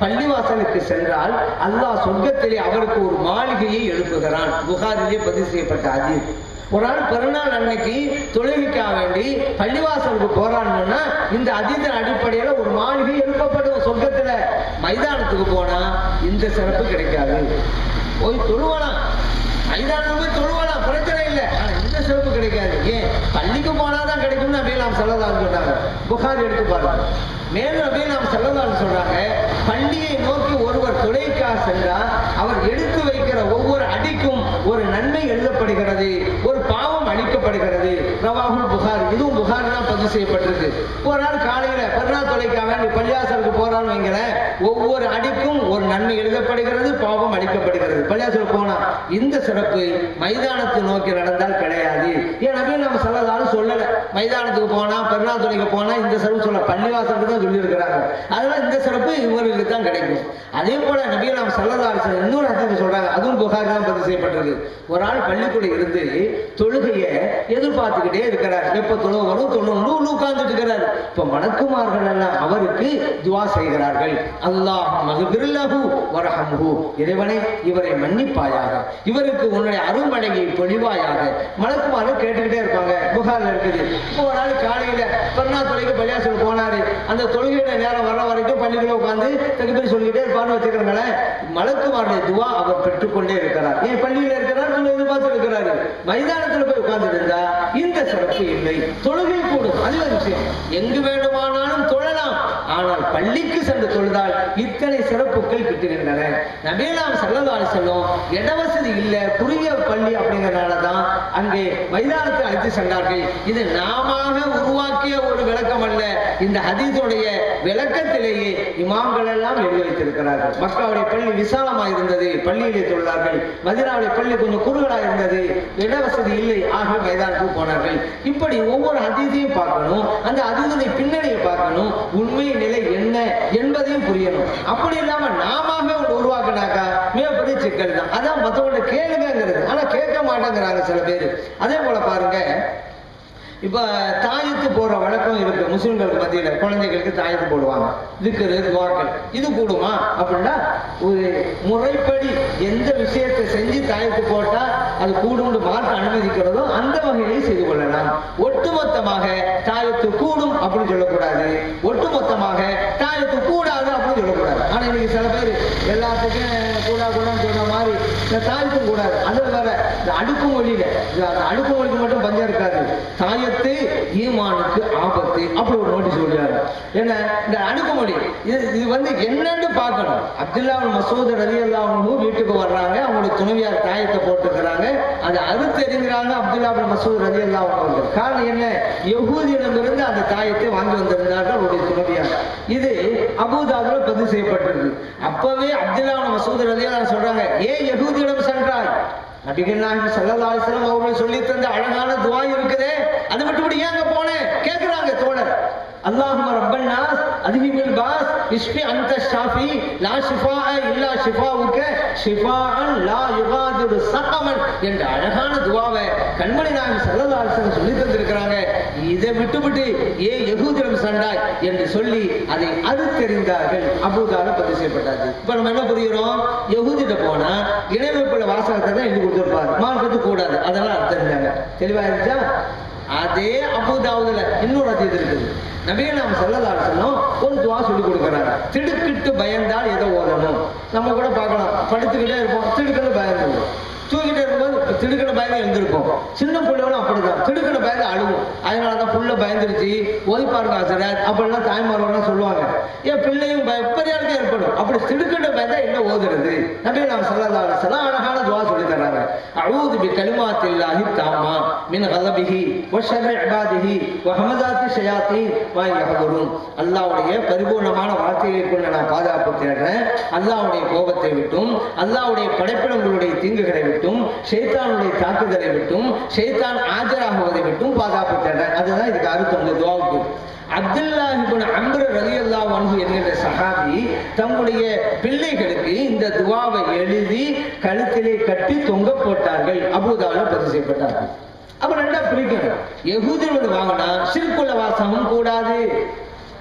பள்ளிவாசலுக்கு சென்றால் அல்லாஹ் சொர்க்கத்திலே அவருக்கு ஒரு மாளிகையை எழுப்புகிறான். புகாரிலே பதிவு செய்யப்பட்ட ஹதீஸ். ஒரு நாள் பெருநாள் அன்னைக்கு தொழுகைக்காக வேண்டி பள்ளிவாசலுக்கு போறான்னா இந்த ஹதீஸின் அடிப்படையில ஒரு மாளிகை எழுப்பப்படும் சொர்க்கத்துல. மைதானத்துக்கு போனா இந்த சிறப்பு கிடைக்காது. போய் தொழுவலாம், மைதானத்துக்கு போய் தொழுவலாம், பிரச்சனை இல்லை. ஆனா இந்த சிறப்பு கிடைக்காது. ஏன்? பள்ளிக்கு போனாதான் கிடைக்கும்னு நபிகள் ஸல்லல்லாஹு அலைஹி வஸல்லம் சொன்னாங்க. புகாரி எடுத்து பாருங்க. மேலும் நபிகள் ஸல்லல்லாஹு அலைஹி வஸல்லம் சொல்றாங்க, பள்ளியை நோக்கி ஒருவர் தொழுகைக்காக சென்றால் அவர் எடுத்து வைக்கிற ஒவ்வொரு அடிக்கும் ஒரு நன்மை எழுதப்படுகிறது, ஒரு பாவம் அளிக்கப்படுகிறது. ரவாஹுல் புகாரி. இதுவும் புகாரி தான் பதிவு செய்யப்பட்டிருக்கு. ஒரு நாள் காலையில பெருநாள் தொழுகைக்காக வேண்டி பள்ளியாசலுக்கு போறான்னு வைங்களேன், ஒவ்வொரு அடிக்கும் ஒரு நன்மை எழுதப்படுகிறது, பாவம் அளிக்கப்படுகிறது. பள்ளியாசலுக்கு போனா இந்த சிறப்பு மைதானத்தை நோக்கி நடந்தால் கிடையாது. ஏன் நபிகள் ஸல்லல்லாஹு அலைஹி வஸல்லம் சொல்லல மைதானத்துக்கு போனா பெருநாள் தொழுகைக்கு போனா இந்த சிறப்பு சொல்ல, பள்ளிவாசலுக்கு தான் சொல்லி இருக்கிறாங்க. அதனால இந்த சிறப்பு இவர்களுக்கு தான் கிடைக்கும். அதே போல நபிகள் ஸல்லல்லாஹு அலைஹி வஸல்லம் இன்னொரு ஹதீஸ் சொல்றாங்க. அதுவும் புகாரி தான் பதிவு செய்யப்பட்டிருக்கு. ஒரு ஆள் பள்ளிக்குள்ள இருந்து தொழுகையை எதிர்பார்த்துக்கிட்டே இருக்கிறார். எப்ப தொழுவ வரும் தொழுவு உட்கார்ந்துட்டு இருக்கிறார். இப்ப மலக்குமார்கள் எல்லாம் அவருக்கு துவா செய்கிறார்கள். அல்லாஹ் மக்ஃபிர்லஹு வர்ஹம்ஹு, இறைவனே இவரை மன்னிப்பாயாக, இவருக்கு உன்னுடைய அருள்மழையை பொழிவாயாக. மலக்குமார்கள் கேட்டுக்கிட்டே இருப்பாங்க. புகார்ல இருக்குது. இப்போ ஒரு நாள் காலையில பர்னா தொழுகைக்கு பள்ளியாசல் போனாரு. அந்த தொழுகையோட நேரம் வர வரைக்கும் பள்ளிக்குள்ள உட்கார்ந்து தக்பீர் சொல்லிக்கிட்டே இருப்பான்னு வச்சுக்கிறீங்களேன். மலக்குமாருடைய துவா அவர் பெற்றுக்கொண்டே இருக்கிறார். ஏன் பள்ளியில இருக்கிறார், எதிர்பார்த்து இருக்கிறாரு. மைதானத்தில் போய் உட்கார்ந்து இருந்தா இந்த சிறப்பு இல்லை. தொழுகை கூடும், அது ஒரு விஷயம். எங்கு வேண்டுமானாலும் தொழலாம். ஆனால் பள்ளிக்கு சென்று தொழுதால் இத்தனை சிறப்புகள் கிட்டுகின்றன. நபியலாம் ஸல்லல்லாஹு அலைஹி வஸல்லம் இடவசதி இல்ல, குறுகிய பள்ளி அப்படிங்கறனாலதான் அங்கே மைதானத்தை அழைத்து சென்றார்கள். இது நாம உருவாக்கிய ஒரு விளக்கம் அல்ல. இந்த ஹதீஸுடைய விளக்கத்திலேயே இமாம்கள் எல்லாம் எழுதி வைத்திருக்கிறார்கள். மக்காவுடைய பள்ளி விசாலமாக இருந்தது, பள்ளியிலே தொழுதார்கள். மதீனாவுடைய பள்ளி கொஞ்சம் குறுகலா இருந்தது, இடவசதி இல்லை, ஆக மைதானத்துக்கு போனார்கள். இப்படி ஒவ்வொரு ஹதீஸையும் பார்க்கணும், அந்த ஹதீஸுடைய பின்னணியை பார்க்கணும், உண்மை நிலை என்ன என்பதையும் புரியணும். அப்படி இல்லாம நாம உருவாக்கினாக்கா மிகப்பெரிய சிக்கல் தான். அதான் மற்றவங்க கேளுங்கிறது, ஆனா கேட்க மாட்டேங்கிறாங்க சில பேர். அதே போல பாருங்க, இப்ப தாயத்து போற வழக்கம் இருக்கு முஸ்லிம்களுக்கு மத்தியில. குழந்தைகளுக்கு தாயத்து போடுவாங்க, திக்ரு துஆக்கள். இது கூடுமா அப்படின்னா, ஒரு முறைப்படி எந்த விஷயத்தை செஞ்சு தாயத்து போட்டா அது கூடும் மார்க்க அனுமதிக்கிறதோ அந்த வகையை செய்து கொள்ளலாம். ஒட்டுமொத்தமாக தாயத்து கூடும் அப்படின்னு சொல்லக்கூடாது, ஒட்டுமொத்தமாக தாயத்து கூடாது அப்படின்னு சொல்லக்கூடாது. ஆனா இன்னைக்கு சில பேர் எல்லாத்துக்கும் கூடாதுன்னு சொல்ற மாதிரி இந்த தாயத்தும் கூடாது. அதுல வேற இந்த அடுக்குமொழியில, அந்த அடுக்குமொழிக்கு மட்டும் பஞ்சம் இருக்காது. தாயத்து ஈமானுக்கு ஆபத்து அப்படி ஒரு நோட்டீஸ் சொல்றாரு. ஏன்னா இந்த அடுக்குமொழி இது வந்து என்னன்னு பார்க்கணும். அப்துல்லா இப்னு மஸ்ஊத் ரலியல்லாஹு அன்ஹு வீட்டுக்கு வர்றாங்க, அவங்களுடைய துணைவியார் தாயத்தை போட்டுக்கிறாங்க, அதை அறுத்தெறிகிறாங்க அப்துல்லா இப்னு மஸ்ஊத் ரலியல்லாஹு அன்ஹு. காரணம் என்ன? யஹூதியிடமிருந்து அந்த தாயத்தை வாங்கி வந்திருந்தார்கள் அவருடைய துணைவியார். இது அபூதாவுல பதிவு செய்யப்பட்டிருக்கு. அப்பவே அப்துல்லா இப்னு மஸ்ஊத் ரலியல்லாஹு அன்ஹு சொல்றாங்க, ஏன் யஹூதியிடம் சென்றாய்? நபிகள் நாயகம் ஸல்லல்லாஹு அலைஹி வஸல்லம் அவர்கள் சொல்லி தந்த அழகான துஆ இருக்குதே, அதை விட்டு ஏன் அங்க போனேன் கேக்குறாங்க தோழர். அல்லாஹும்ம ரப்பன் நாஸ் அத்ஹிபில் பாஸ் இஷ்ஃபி அன்த ஷாஃபி லா ஷிஃபாஅ இல்லா ஷிஃபாஉக ஷிஃபாஅன் லா யுகாதிரு ஸகமன் என்ற அழகான துஆவை கண்மணி நாயகம் ஸல்லல்லாஹு அலைஹி வஸல்லம் சொல்லி தந்திருக்கிறாங்க. இதை விட்டுவிட்டு ஏன் யஹூதியிடம் சென்றாய் என்று சொல்லி அதை அறுத்தெறிந்தார்கள். அபூதால பதிவு செய்யப்பட்டது. இப்ப நம்ம என்ன புரிகிறோம்? யஹூதிட்ட போனா இணைவைப்புள்ள வாசகத்தை தான் எழுதி கொடுத்திருப்பாரு, மார்க்கத்து கூடாது, அதெல்லாம் அறுத்தெறிஞ்சாங்க. தெளிவா இருந்துச்சா? அதே அபூதாவுல இன்னொரு ஹதீஸ் இருக்குது. நபிகள் நாயகம் ஸல்லல்லாஹு அலைஹி வஸல்லம் ஒரு துஆ சொல்லி கொடுக்கிறாங்க. திடுக்கிட்டு பயந்தால் எதை ஓதணும்? நம்ம கூட பார்க்கலாம், படுத்துக்கிட்டே இருப்போம், திடுக்கிட்டு பயந்துருவோம். தூக்கிட்டே இருக்கும்போது திடுக்கிட்ட பயந்து எழுந்திருப்போம். சின்ன பிள்ளைகளும் அப்படிதான், திடுக்கிட்ட பயந்து அழுவும். அதனாலதான் புள்ள பயந்துருச்சு ஓதி பாருங்க ஆசிரியர் அப்படிலாம் தாய்மார்கள்லாம் சொல்லுவாங்க. ஏன் பிள்ளையும் பெரியாருக்கே ஏற்படும். அப்படி திடுக்கிட்ட பயந்தா என்ன ஓதுறது? நபிகள் நாயகம் ஸல்லல்லாஹு அலைஹி வஸல்லம் அழகான துஆ சொல்லி தர்றாங்க. அஊது பி கலிமாத்தில்லாஹி தம்மா மின் கலபிஹி வ ஷர்ரி இபாதிஹி வ ஹமதாத்தி ஷயாத்தீன் வ யஹதுருன். அல்லாஹ்வுடைய பரிபூர்ணமான வார்த்தையை கொண்டு நான் பாதுகாப்பு தேடுறேன். அல்லாஹ்வுடைய கோபத்தை விட்டும், அல்லாஹ்வுடைய படைப்பிடங்களுடைய தீங்குகளை விட்டும், ஷைத்தானுடைய தாக்குதலை விட்டும், ஷைத்தான் ஆஜராகுவதை விட்டும் பாதுகாப்பு தேடுறேன். அதுதான் இதுக்கு அர்த்தம் இந்த துஆவுக்கு. அப்துல்லா இப்னு அம்ர் ரலியல்லாஹு அன்ஹு என்கிற சஹாபி தம்முடைய பிள்ளைகளுக்கு இந்த துஆவை எழுதி கழுத்திலே கட்டி தொங்க போட்டார்கள். அபூதாவுல பதிவு செய்யப்பட்டார்கள். அப்ப ரெண்டா பிரிக்கணும். யஹூதியோடு வாங்கினா ஷிர்குல வாசமும் கூடாது.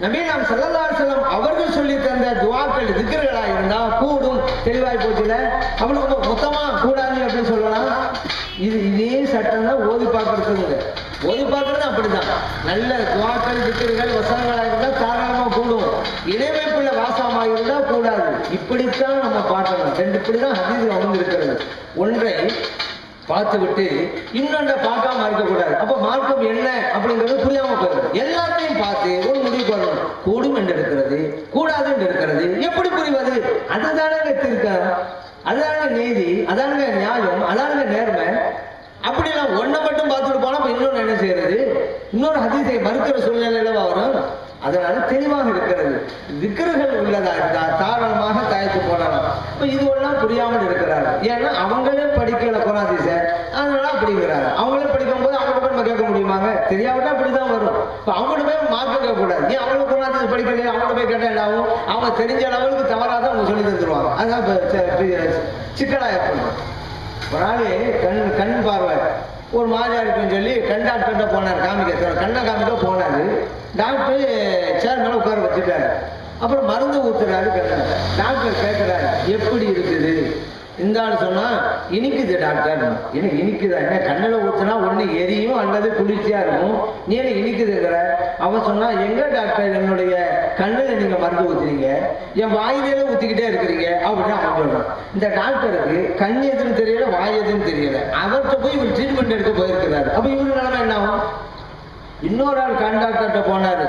நபிகள் நாயகம் ஸல்லல்லாஹு அலைஹி வஸல்லம் அவர்கள் சொல்லி தந்த துஆக்கள் திக்ர்களா இருந்தா கூடும். தெளிவாய் போச்சுல? அவ்வளவு மொத்தமா கூடாது அப்படின்னு சொல்லலாம். இதே சட்டம் தான் ஓதி பார்க்கறதுங்க. ஓதி பார்க்கறது அப்படிதான். நல்ல துஆக்கள் திக்ர்கள் வசனங்களா இருந்தா தாராளமா கூடும். இணைவைப்புள்ள வாசமா இருந்தா கூடாது. இப்படித்தான் நம்ம பார்க்கணும். ரெண்டு இப்படிதான் ஹதீஸ்ல வந்து இருக்கிறது. ஒன்றை பார்த்து விட்டு இன்னொன்றை பார்க்காம இருக்கக்கூடாது. அப்ப மார்க்கம் என்ன அப்படிங்கிறது புரியாம போயிடும். எல்லாத்தையும் பார்த்து ஒரு முடிவு பண்ணணும். கூடும் என்று இருக்கிறது, கூடாது என்று இருக்கிறது, எப்படி புரிவது? அதுதானங்க திருக்கம், அதான நீதி, அதானுங்க நியாயம், அதானுங்க நேர்மை. அப்படிலாம் ஒன்றை மட்டும் பார்த்துட்டு போனா இன்னொன்று என்ன செய்யறது? இன்னொரு ஹதீஸை மறுக்கிற சூழ்நிலையில வரும். அதனால தெளிவாக இருக்கிறது. திக்ருகள் உள்ளதா இருந்தா தாராளமாக தாயத்து போடலாம். இப்ப இது ஒன்றும் புரியாமல் இருக்கிறாரு. ஏன்னா அவங்களே படிக்கல குர்ஆன் ஹதீஸை, அதனால அப்படிங்கிறாரு. அவங்களே படிக்கும் போது அவங்கள்ட்ட போய் நம்ம கேட்க முடியுமாங்க? தெரியாவிட்டா அப்படிதான் வரும். இப்ப அவங்கள்ட்ட போய் மார்க்க கேட்க கூடாது. ஏன் அவங்க குர்ஆன் ஹதீஸ் படிக்கலையே? அவங்கள்ட்ட போய் கேட்டா என்ன ஆகும்? அவங்க தெரிஞ்ச அளவுக்கு தவறாக அவங்க சொல்லி தந்துருவாங்க. அதுதான் சிக்கலா ஏற்படும். ஒரு ஆளு கண் பார்வை ஒரு மாதிரியா இருக்குன்னு சொல்லி கண் டாக்டர்கிட்ட போனார் காமிக்க, கண்ணை காமிக்க போனாரு. டாக்டர் சேர் மேல உட்கார வச்சுட்டாரு. அப்புறம் மருந்து ஊத்துறாரு கண்ணை. டாக்டர் கேட்கிறாரு எப்படி இருக்குது? இந்த ஆள் சொன்னா இனிக்குது டாக்டர். எனக்கு இனிக்குதா? என்ன கண்ணில் ஊத்துனா ஒண்ணு எரியும் அல்லது குளிர்ச்சியா இருக்கும், நீ என்ன இனிக்குதுங்கிற? அவன் சொன்னா எங்க டாக்டர் என்னுடைய கண்ணில் நீங்க மருந்து ஊத்துறீங்க, என் வாயிலே ஊத்திக்கிட்டே இருக்கிறீங்க அப்படின்னு அவன் சொல்றான். இந்த டாக்டருக்கு கண் எதுன்னு தெரியல, வாய் எதுன்னு தெரியல. அவர்கிட்ட போய் இவர் ட்ரீட்மெண்ட் எடுக்க போயிருக்கிறாரு. அப்ப இவரு நிலைமை என்ன ஆகும்? இன்னொரு ஆள் கண் டாக்டர்கிட்ட போனாரு.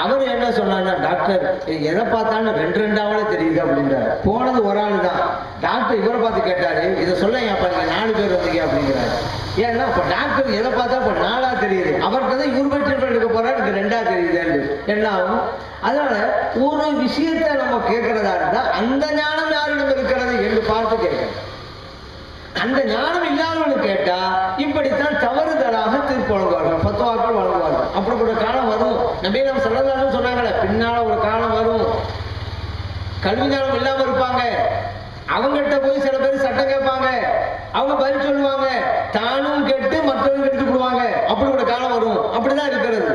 அவர் என்ன சொன்னார்னா, டாக்டர் எதை பார்த்தாலும் ரெண்டாவே தெரியுது அப்படின்றாரு. போனது ஒரு ஆள் தான். டாக்டர் இவரை பார்த்து கேட்டாரு, இதை சொல்ல ஏன்ப்பா நீங்க 4 பேர் வந்தீங்க அப்படிங்கிறாரு. ஏன்னா இப்ப டாக்டர் எதை பார்த்தா இப்ப 4ஆ தெரியுது, அவர்கிட்ட தான் இவர் போய் ட்ரீட்மெண்ட் எடுக்க போறாரு, எனக்கு 2ஆ தெரியுது என்ன ஆகும்? அதனால ஒரு விஷயத்தை நம்ம கேட்கிறதா இருந்தா அந்த ஞானம் யாரிடம் இருக்கிறது என்று பார்த்து கேட்கணும். அந்த ஞானம் இல்லாதவனுக்கு கேட்டா இப்படித்தான் தவறுதலாக தீர்ப்பு வழங்குவார்கள், ஃபத்வாக்கள் வழங்குவார்கள். அப்படிப்பட்ட காலம் வரும். நபி நாம் ஸல்லல்லாஹு அலைஹி சொன்னாங்களே, பின்னால ஒரு காலம் வரும், கல்வி ஞானம் இல்லாம இருப்பாங்க. அவங்ககிட்ட போய் சில பேர் சட்டம் கேட்பாங்க, அவங்க பதில் சொல்லுவாங்க, தானும் கேட்டு மற்றவங்க எடுத்து போடுவாங்க. அப்படிப்பட்ட காலம் வரும். அப்படிதான் இருக்கிறது.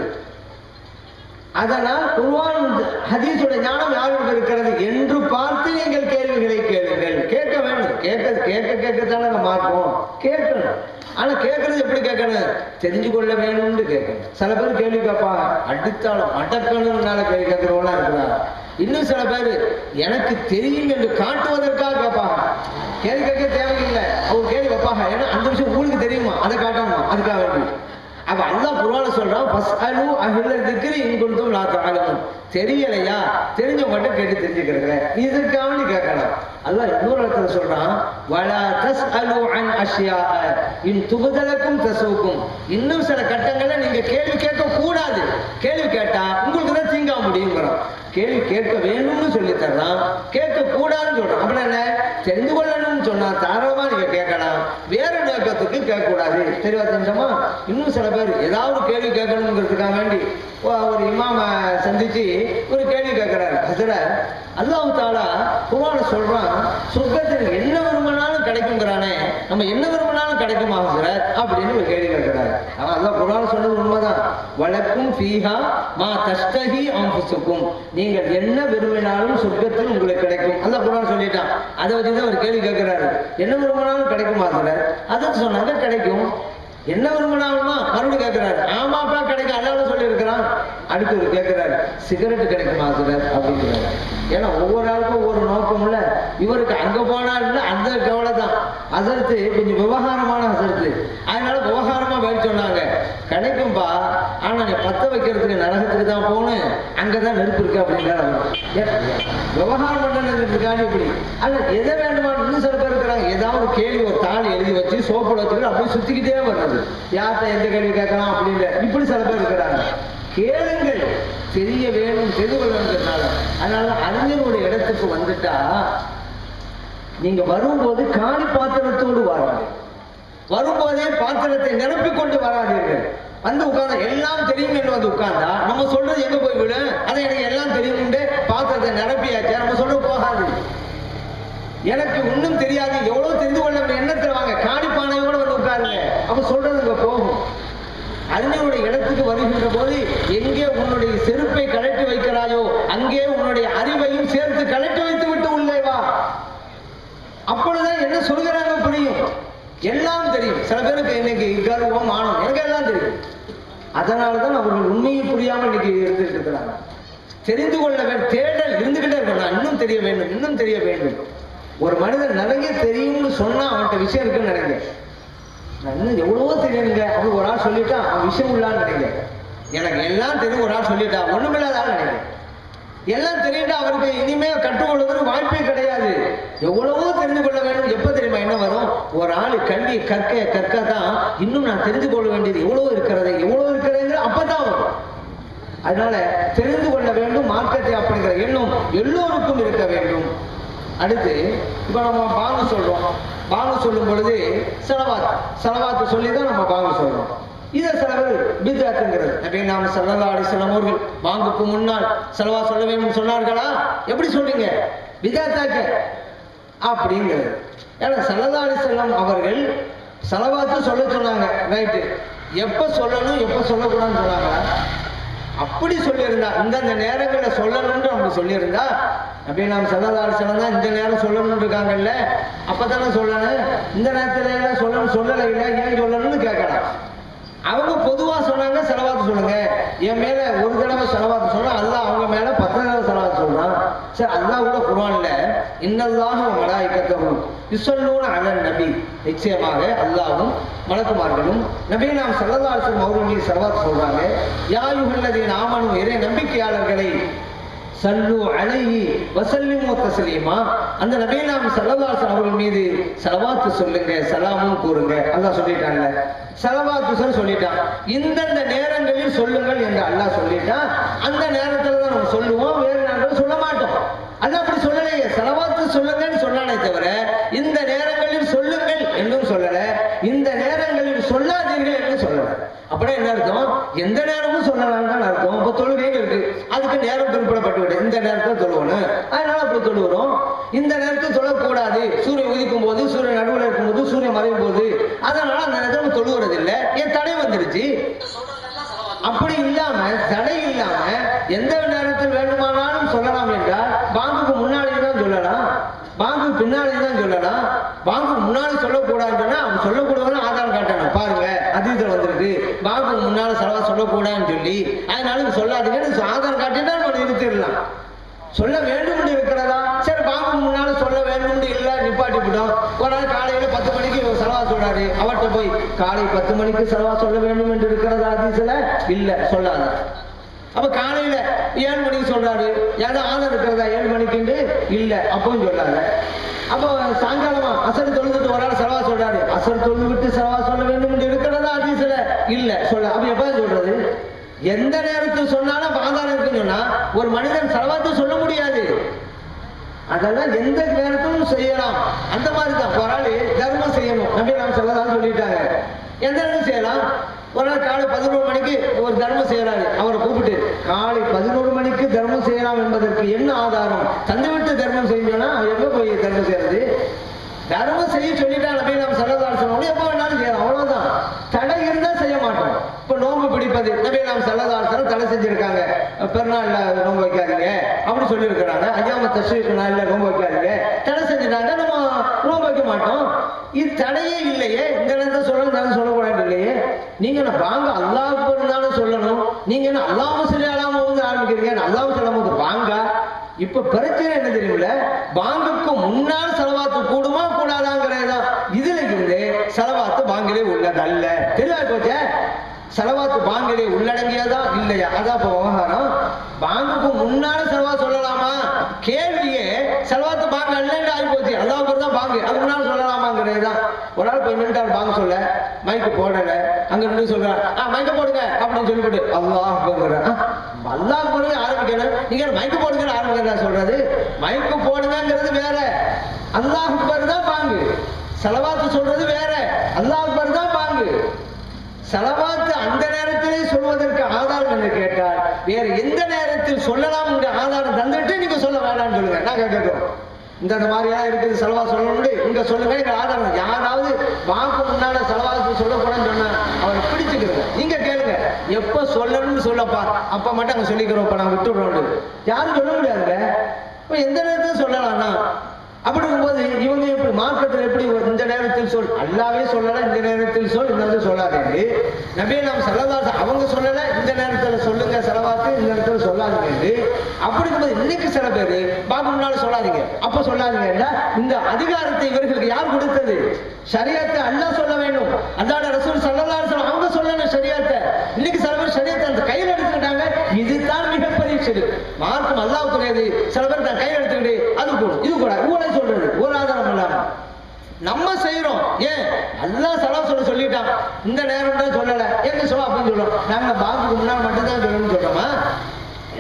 அதனால் குர்ஆன் ஹதீஸோட ஞானம் யாருக்கு இருக்கிறது என்று பார்த்து நீங்கள் கேள்விகளை கேளுங்கள். கேட்க வேண்டும். கேட்கத்தானே நம்ம மார்க்கும் கேட்கணும். ஆனா கேட்கறது எப்படி கேட்கணும்? தெரிஞ்சு கொள்ள வேணும்னு கேட்கணும். சில பேர் கேள்வி கேட்பாங்க, அடித்தாலும் அடக்கணும்னால கேள்வி கேட்கிறவங்களா இருக்கிறாங்க. இன்னும் சில பேர் எனக்கு தெரியும் என்று காட்டுவதற்காக கேட்பாங்க. கேள்வி கேட்க தேவையில்லை, அவங்க கேள்வி வைப்பாங்க. ஏன்னா அந்த விஷயம் உங்களுக்கு தெரியுமா, அதை காட்டணுமா, அதுக்காக வேண்டி. அப்ப அல்லாஹ் குர்ஆன்ல சொல்றான், ஃபஸ்அலு அஹ்ல ذிக்ரி இன் குன்தும் லா தஅலமூன். தெரியலையா, தெரிஞ்சவங்க கேட்டு தெரிஞ்சுக்கிறீங்க, இதுக்காக கேட்கலாம். அல்லாஹ் இன்னொரு இடத்துல சொல்றான், வலா தஸ்அலு அன் அஷ்யா இன் துபதலக்கும் தஸூக்கும். இன்னும் சில கட்டங்கள்ல நீங்க கேள்வி கேட்க கூடாது. கேள்வி கேட்டா உங்களுக்கு தான் தீங்கா முடியுங்கிறான். கேள்வி கேட்க வேணும்னு சொல்லி தர்றான், கேட்க கூடாதுன்னு சொல்றான். அப்படி என்ன? தெரிந்து கொள்ளணும்னு சொன்னா தாராளமா நீங்க கேட்கலாம், வேற நோக்கத்துக்கு கேட்க கூடாது. தெளிவா தெரிஞ்சோமா? இன்னும் சில பேர் ஏதாவது கேள்வி கேட்கணுங்கிறதுக்காக வேண்டி ஒரு இமாம சந்திச்சு ஒரு கேள்வி கேட்கிறாரு. ஹஸரத், அல்லாஹ் தஆலா குர்ஆன்ல சொல்றான், சொர்க்கத்தில் என்ன விரும்பினாலும் கிடைக்குங்கிறானே, நம்ம என்ன விரும்பினாலும் கிடைக்குமா ஹஸரத் அப்படின்னு ஒரு கேள்வி கேட்கிறாரு. ஆனா அல்லாஹ் குர்ஆன்ல சொன்னது உண்மைதான். வலக்கும் ஃபீஹா மா தஷ்தஹி அன்ஃபுசுக்கும். நீங்கள் என்ன விரும்பினாலும் சொர்க்கத்தில் உங்களுக்கு கிடைக்கும். அல்லாஹ் குர்ஆன் சொல்லிட்டான். அதை வச்சுதான் ஒரு கேள்வி கேட்கிறாரு, என்ன விரும்பினாலும் கிடைக்குமா ஹஸரத்? அதை சொன்னாங்க கிடைக்கும். என்ன விரும்பினாலுமா? மறுபடியும் கேட்கிறாரு, ஆமாப்பா கிடைக்கும், அல்லாஹ் சொல்லி இருக்கிறான். அடுத்து ஒரு கேட்கிறாரு, சிகரெட் கிடைக்குமா ஹஸரத் அப்படிங்கிறாரு. ஏன்னா ஒவ்வொரு ஆளுக்கும் ஒவ்வொரு நோக்கம் இல்ல. இவருக்கு அங்க போனால் அந்த கவலை தான். ஹஸரத் கொஞ்சம் விவகாரமான ஹஸரத், அதனால விவகாரமா வேலை சொன்னாங்க. கிடைக்கும்பா, ஆனா நீ பத்த வைக்கிறதுக்கு நரகத்துக்கு தான் போகணும், அங்கதான் நெருப்பு இருக்கு அப்படிங்கிறாரு. விவகாரம் பண்றதுக்காண்டி இப்படி அல்ல, எதை வேண்டுமா? இன்னும் சில பேர் இருக்கிறாங்க, ஏதாவது கேள்வி ஒரு தாள் எழுதி வச்சு சோப்பு வச்சுக்கிட்டு அப்படியே சுத்திக்கிட்டே வர்றது, யார்கிட்ட எந்த கேள்வி கேட்கலாம் அப்படின்னு. இப்படி சில பேர் இருக்கிறாங்க. கேளுங்கள், தெரிய வேணும், தெரிந்து கொள்ள வேண்டியதுனால. அதனால அறிஞருடைய இடத்துக்கு வந்துட்டா நீங்க வரும்போது காலி பாத்திரத்தோடு வராது, வரும்போதே பாத்திரத்தை நிரப்பிக் கொண்டு வராதீர்கள். வந்து உட்கார்ந்து எல்லாம் தெரியும் என்று வந்து உட்கார்ந்தா நம்ம சொல்றது எங்க போய் விட, அதை எனக்கு எல்லாம் தெரியும் பாத்திரத்தை நிரப்பியாச்சா நம்ம சொல்ல போகாது. எனக்கு ஒன்றும் தெரியாது, எவ்வளவு தெரிந்து கொள்ள எண்ணத்துல வாங்க, காணிப்பானையோட வந்து உட்காருங்க, அப்ப சொல்றது போகும். அறிஞருடைய இடத்துக்கு வருகின்ற போது எங்கே உன்னுடைய செருப்பை கழட்டி வைக்கிறாயோ அங்கே உன்னுடைய அறிவையும் சேர்த்து கழட்டி வைத்து விட்டு உள்ளே வா. அப்பொழுதுதான் என்ன சொல்கிறாங்க புரியும். எல்லாம் தெரியும். சில பேருக்கு இன்னைக்கு கர்வம் ஆணம் எனக்கு எல்லாம் தெரியும். அதனாலதான் அவர்கள் உண்மையை புரியாமல் இன்னைக்கு இருந்துட்டு இருக்கிறாங்க. தெரிந்து கொள்ள வேண்டும், தேடல் இருந்துகிட்டே இருக்கணும். இன்னும் தெரிய வேண்டும், இன்னும் தெரிய வேண்டும். ஒரு மனிதன் நிறைய தெரியும்னு சொன்னா அவன்கிட்ட விஷயம் இருக்குன்னு நினைங்க. நான் இன்னும் எவ்வளவோ தெரியுங்க அப்படின்னு ஒரு ஆள் சொல்லிட்டா அவன் விஷயம் உள்ளான்னு நினைங்க. எனக்கு எல்லாம் தெரியும் ஒரு ஆள் சொல்லிட்டா ஒண்ணுமில்லாதான்னு நினைங்க. எல்லாம் தெரியுண்டா அவருக்கு இனிமே கற்றுக்கொள்வதற்கு வாய்ப்பே கிடையாது. எவ்வளவோ தெரிந்து கொள்ள வேண்டும். எப்ப தெரியுமா என்ன வரும்? ஒரு ஆளு கல்வி கற்க தான் இன்னும் நான் தெரிந்து கொள்ள வேண்டியது எவ்வளவு இருக்கிறது அப்பதான் வரும். அதனால தெரிந்து கொள்ள வேண்டும் மார்க்கத்தை அப்படிங்கிற எண்ணம் எல்லோருக்கும் இருக்க வேண்டும். அடுத்து இப்ப நம்ம பாங்கு சொல்றோம். பாங்கு சொல்லும் பொழுது செலவாத்து சொல்லிதான் நம்ம பாங்கு சொல்றோம். இதை சில பேர் பித்அத்துங்கிறது. நபி நாம ஸல்லல்லாஹு அலைஹி வஸல்லம் அவர்கள் பாங்குக்கு முன்னால் செலவா சொல்ல வேண்டும் சொன்னார்களா? எப்படி சொல்றீங்க? பித்அத்தாக்க அப்படிங்கிறது. ஏன்னா ஸல்லல்லாஹு அலைஹி வஸல்லம் அவர்கள் ஸலவாத்து சொல்ல சொன்னாங்க, ரைட்டு. எப்ப சொல்லணும் எப்ப சொல்லக்கூடாதுன்னு சொன்னாங்க. அப்படி சொல்லியிருந்தா, இந்தந்த நேரங்களில் சொல்லணும்னு நமக்கு சொல்லியிருந்தா, அப்படி நாம் ஸல்லல்லாஹு அலைஹி வஸல்லம் தான் இந்த நேரம் சொல்லணும்னு இருக்காங்கல்ல, அப்பதானே சொல்லணும். இந்த நேரத்துல எல்லாம் சொல்லணும் சொல்லலை இல்லை, ஏன் சொல்லணும்னு கேட்கலாம். அவங்க பொதுவா சொன்னாங்க ஸலவாத்து சொல்லுங்க. என் மேல ஒரு தடவை ஸலவாத்து சொல்றான், அல்லாஹ் அவங்க மேல 10 தடவை ஸலவாத்து சொல்றான். சரி, அல்லாஹ் கூட குர்ஆன்ல இன்னல்லாஹ வ மலாயிகத்தஹு யுஸல்லூன அலன் நபி, நிச்சயமாக அல்லாஹ்வும் மலக்குமார்களும் நபி நாம் ஸல்லல்லாஹு அலைஹி வஸல்லம் அவர்கள் மீது ஸலவாத்து சொல்றாங்க. யா அய்யுஹல்லதீன ஆமனூ, இறை நம்பிக்கையாளர்களை, சல்லு அலைஹி வஸல்லிமு தஸ்லீமா, அந்த நபி நாம் ஸல்லல்லாஹு அலைஹி வஸல்லம் அவர்கள் மீது ஸலவாத்து சொல்லுங்க, சலாமும் கூறுங்க. அல்லாஹ் சொல்லிட்டான்ல, ஸலவாத்து சொல்லிட்டான். இந்தந்த நேரங்களில் சொல்லுங்கள் என்று அல்லாஹ் சொல்லிட்டான். அந்த நேரத்துல தான் நம்ம சொல்லுவோம், வேறு நேரத்தில் சொல்ல மாட்டோம். அல்லாஹ் அப்படி சொல்லலையே, ஸலவாத்து சொல்லுங்கன்னு சொன்னானே தவிர இந்த நேரங்களில் சொல்லுங்கள் என்றும் சொல்லல, இந்த நேரங்களில் சொல்லாதீர்கள் என்று சொல்லல. அப்படியே என்ன அர்த்தம்? எந்த நேரமும் சொல்லலாம் தான் அர்த்தம். இப்ப தொழுகைன்னு இருக்கு, அதுக்கு நேரம் குறிப்பிடப்பட்டு விடு, இந்த நேரத்தில் தொழுவணும், அதனால அப்படி தொழுகிறோம். இந்த நேரத்தில் தொழக்கூடாது, சூரியன் உதிக்கும் போது, சூரியன் நடுவில் இருக்கும் போது, சூரியன் மறையும் போது, அதனால அந்த நேரத்தில் தொழுகிறது இல்லை, ஏன் தடை வந்துருச்சு. அப்படி இல்லாம தடை இல்லாம எந்த நேரத்தில் வேண்டுமானாலும் சொல்லலாம் என்றால், பாங்குக்கு முன்னாடி தான் சொல்லலாம், பாங்கு பின்னாடி தான் சொல்லலாம். பாங்கு முன்னாடி சொல்லக்கூடாதுன்னா அவன் சொல்லக்கூடாதுன்னு ஆதாரம் காட்டணும். பாருங்க அதீதத்தில் வந்திருக்கு, பாங்கு முன்னால ஸலவாத் சொல்லக்கூடாதுன்னு சொல்லி, அதனால சொல்லாதீங்கன்னு ஆதாரம் காட்டினா நம்ம நிறுத்திடலாம். சொல்ல வேண்டும் என்று இருக்கிறதா, சரி பாங்கு முன்னால சொல்ல வேண்டும் இல்ல, நிப்பாட்டி விட்டோம். ஒரு நாள் காலையில 10 மணிக்கு ஸலவாத் சொல்றாரு, அவர்கிட்ட போய் காலை 10 மணிக்கு ஸலவாத் சொல்ல வேண்டும் என்று இருக்கிறதா ஹதீஸ்ல? இல்ல, சொல்லாத. அப்ப காலையில 7 மணிக்கு சொல்றாரு, ஏதாவது ஆதாரம் இருக்கிறதா 7 மணிக்கு? இல்ல, அப்பவும் சொல்லாத. அப்போ சாயங்காலமா அசர் தொழுதுட்டு ஒரு ஆள் ஸலவாத் சொல்றாரு, அசர் தொழுதுவிட்டு ஸலவாத் சொல்ல வேண்டும் என்று இருக்கிறதா ஹதீஸ்ல? இல்ல, சொல்ல. அப்ப எப்ப சொல்றது? எந்த நேரத்தில் சொன்னாலும் ஆதாரம் இருக்குன்னு சொன்னா ஒரு மனிதன் ஸலவாத்து சொல்ல முடியாது. அதெல்லாம் எந்த நேரத்திலும் செய்யலாம். அந்த மாதிரி தான் ஒரு ஆள் தர்மம் செய்யணும், நபி நாம் ஸல்லல்லாஹு சொல்லிட்டாங்க. எந்த நேரத்தில் செய்யலாம்? ஒரு நாள் காலை 11 மணிக்கு ஒரு தர்மம் செய்யறாரு, அவரை கூப்பிட்டு காலை 11 மணிக்கு தர்மம் செய்யலாம் என்பதற்கு என்ன ஆதாரம்? தந்துவிட்டு தர்மம் செஞ்சோம்னா எப்ப போய் தர்மம் செய்யறது? தர்மம் செய்ய சொல்லிட்டா நபி நாம் ஸல்லல்லாஹு அலைஹி வஸல்லம் எப்ப வேணாலும் செய்யலாம், அவ்வளவுதான். தடை இருந்தா செய்ய மாட்டோம். இப்ப நோன்பு பிடிப்பது நபி நாம் ஸல்லல்லாஹு அலைஹி வஸல்லம் தடை செஞ்சிருக்காங்க, பெருநாள்ல நோன்பு வைக்காதீங்க அப்படி சொல்லி இருக்கிறாங்க. அய்யாம தஷ்ரீக் நாள்ல நோன்பு வைக்காதீங்க தடை செஞ்சிட்டாங்க, நம்ம நோன்பு வைக்க மாட்டோம். இது தடையே இல்லையே, இந்த நேரத்தை சொல்லணும் சொல்லக்கூடாது இல்லையே. நீங்க வாங்க அல்லாஹ் அக்பர் தானே சொல்லணும், நீங்க என்ன அல்லாஹ் சொல்லி அல்லாம வந்து ஆரம்பிக்கிறீங்க, அல்லாஹ் சொல்லும் போது வாங்க. இப்ப பிரச்சனை என்ன தெரியுமில்ல, பாங்குக்கு முன்னால் ஸலவாத்து கூடுமா கூடாதாங்கிறதா. இதுல இருந்து ஸலவாத்து பாங்கிலே உள்ளதல்ல. தெளிவா போச்சே, ஸலவாத்து பாங்கிலே உள்ளடங்கியதா இல்லையா? அதான் இப்ப விவகாரம். பாங்குக்கு முன்னால ஸலவாத் சொல்லலாமா? கேள்வியே ஸலவாத்து பாங்கு அல்லன்னு ஆகி போச்சு. அல்லாஹ் அக்பர் தான் பாங்கு, அது முன்னால சொல்லலாமாங்கிறதுதான். ஒரு ஆள் போய் நின்றுட்டார், பாங்கு சொல்ல மைக்கு போடல, அங்க நின்று சொல்றாரு, மைக்க போடுங்க அப்படின்னு சொல்லிவிட்டு அல்லாஹ் அக்பர், அல்லாஹ் அக்பர் ஆரம்பிக்கணும், நீங்க மைக்கு போடுங்கன்னு ஆரம்பிக்கிறதா சொல்றது? மைக்கு போடுங்கிறது வேற, அல்லாஹ் அக்பர் தான் பாங்கு. ஸலவாத்து சொல்றது வேற, அல்லாஹ் அக்பர் தான் பாங்கு. ஸலவாத்து அந்த நேரத்திலே சொல்வதற்கு ஆதாரம் என்று கேட்டால் வேற எந்த நேரத்தில் சொல்லலாம் என்ற ஆதாரம் தந்துட்டு நீங்க சொல்ல வேண்டாம்னு சொல்லுங்க. நாங்க கேட்கிறோம், இந்த மாதிரியா இருக்குது ஸலவாத் சொல்லணும், இங்க சொல்லுங்க, எங்க ஆதாரம். யாராவது பாங்கு முன்னால ஸலவாத் சொல்லக்கூடாதுன்னு சொன்னா அவரை பிடிச்சுக்கிறோம். நீங்க கேளுங்க, எப்ப சொல்லணும்னு சொல்லப்பா, அப்ப மட்டும் அங்க சொல்லிக்கிறோம், இப்ப நாங்க விட்டுடுறோம். யாரும் சொல்ல முடியாதுங்க. இப்ப எந்த நேரத்தில் சொல்லலாம்னா அப்படி இருக்கும்போது இவங்க எப்படி மார்க்கத்தில் எப்படி இந்த நேரத்தில் சொல், அல்லாவே சொல்லல இந்த நேரத்தில் சொல், இந்த நேரத்தில் சொல்லாதே. நபி நாம் ஸல்லல்லாஹு அவங்க சொல்லல இந்த நேரத்தில் சொல்லுங்க ஸலவாத்து, இந்த நேரத்தில் சொல்லாதீங்க. அப்படி இருக்கும்போது இன்னைக்கு சில பேர் பாக்கு முன்னால சொல்லாதீங்க அப்ப சொல்லாதீங்க. இந்த அதிகாரத்தை இவர்களுக்கு யார் கொடுத்தது? ஷரியத்தை அல்லாஹ் சொல்ல வேண்டும், அல்லாஹ் ரசூல் ஸல்லல்லாஹு அலைஹி வஸல்லம் அவங்க சொல்லணும் ஷரியத்தை. இன்னைக்கு சில பேர் ஷரியத்தை அந்த கையில் எடுத்துக்கிட்டாங்க. இதுதான் மிகப்பெரிய சிறுக்கு. மார்க்கம் அல்லாஹ்வுக்குரியது, சில பேர் தான் கையில் எடுத்துக்கிட்டு அது கூட இது கூட ஊழல் சொல்றது ஒரு ஆதாரம் இல்லாம நம்ம செய்யறோம். ஏன் அல்லாஹ் ஸலவாத் சொல்ல சொல்லிட்டான், இந்த நேரம் தான் சொல்லல எங்க சொல்ல அப்படின்னு சொல்றோம். நாங்க பாங்குக்கு முன்னாள் மட்டும்தான் சொல்லணும்னு சொல்றோமா?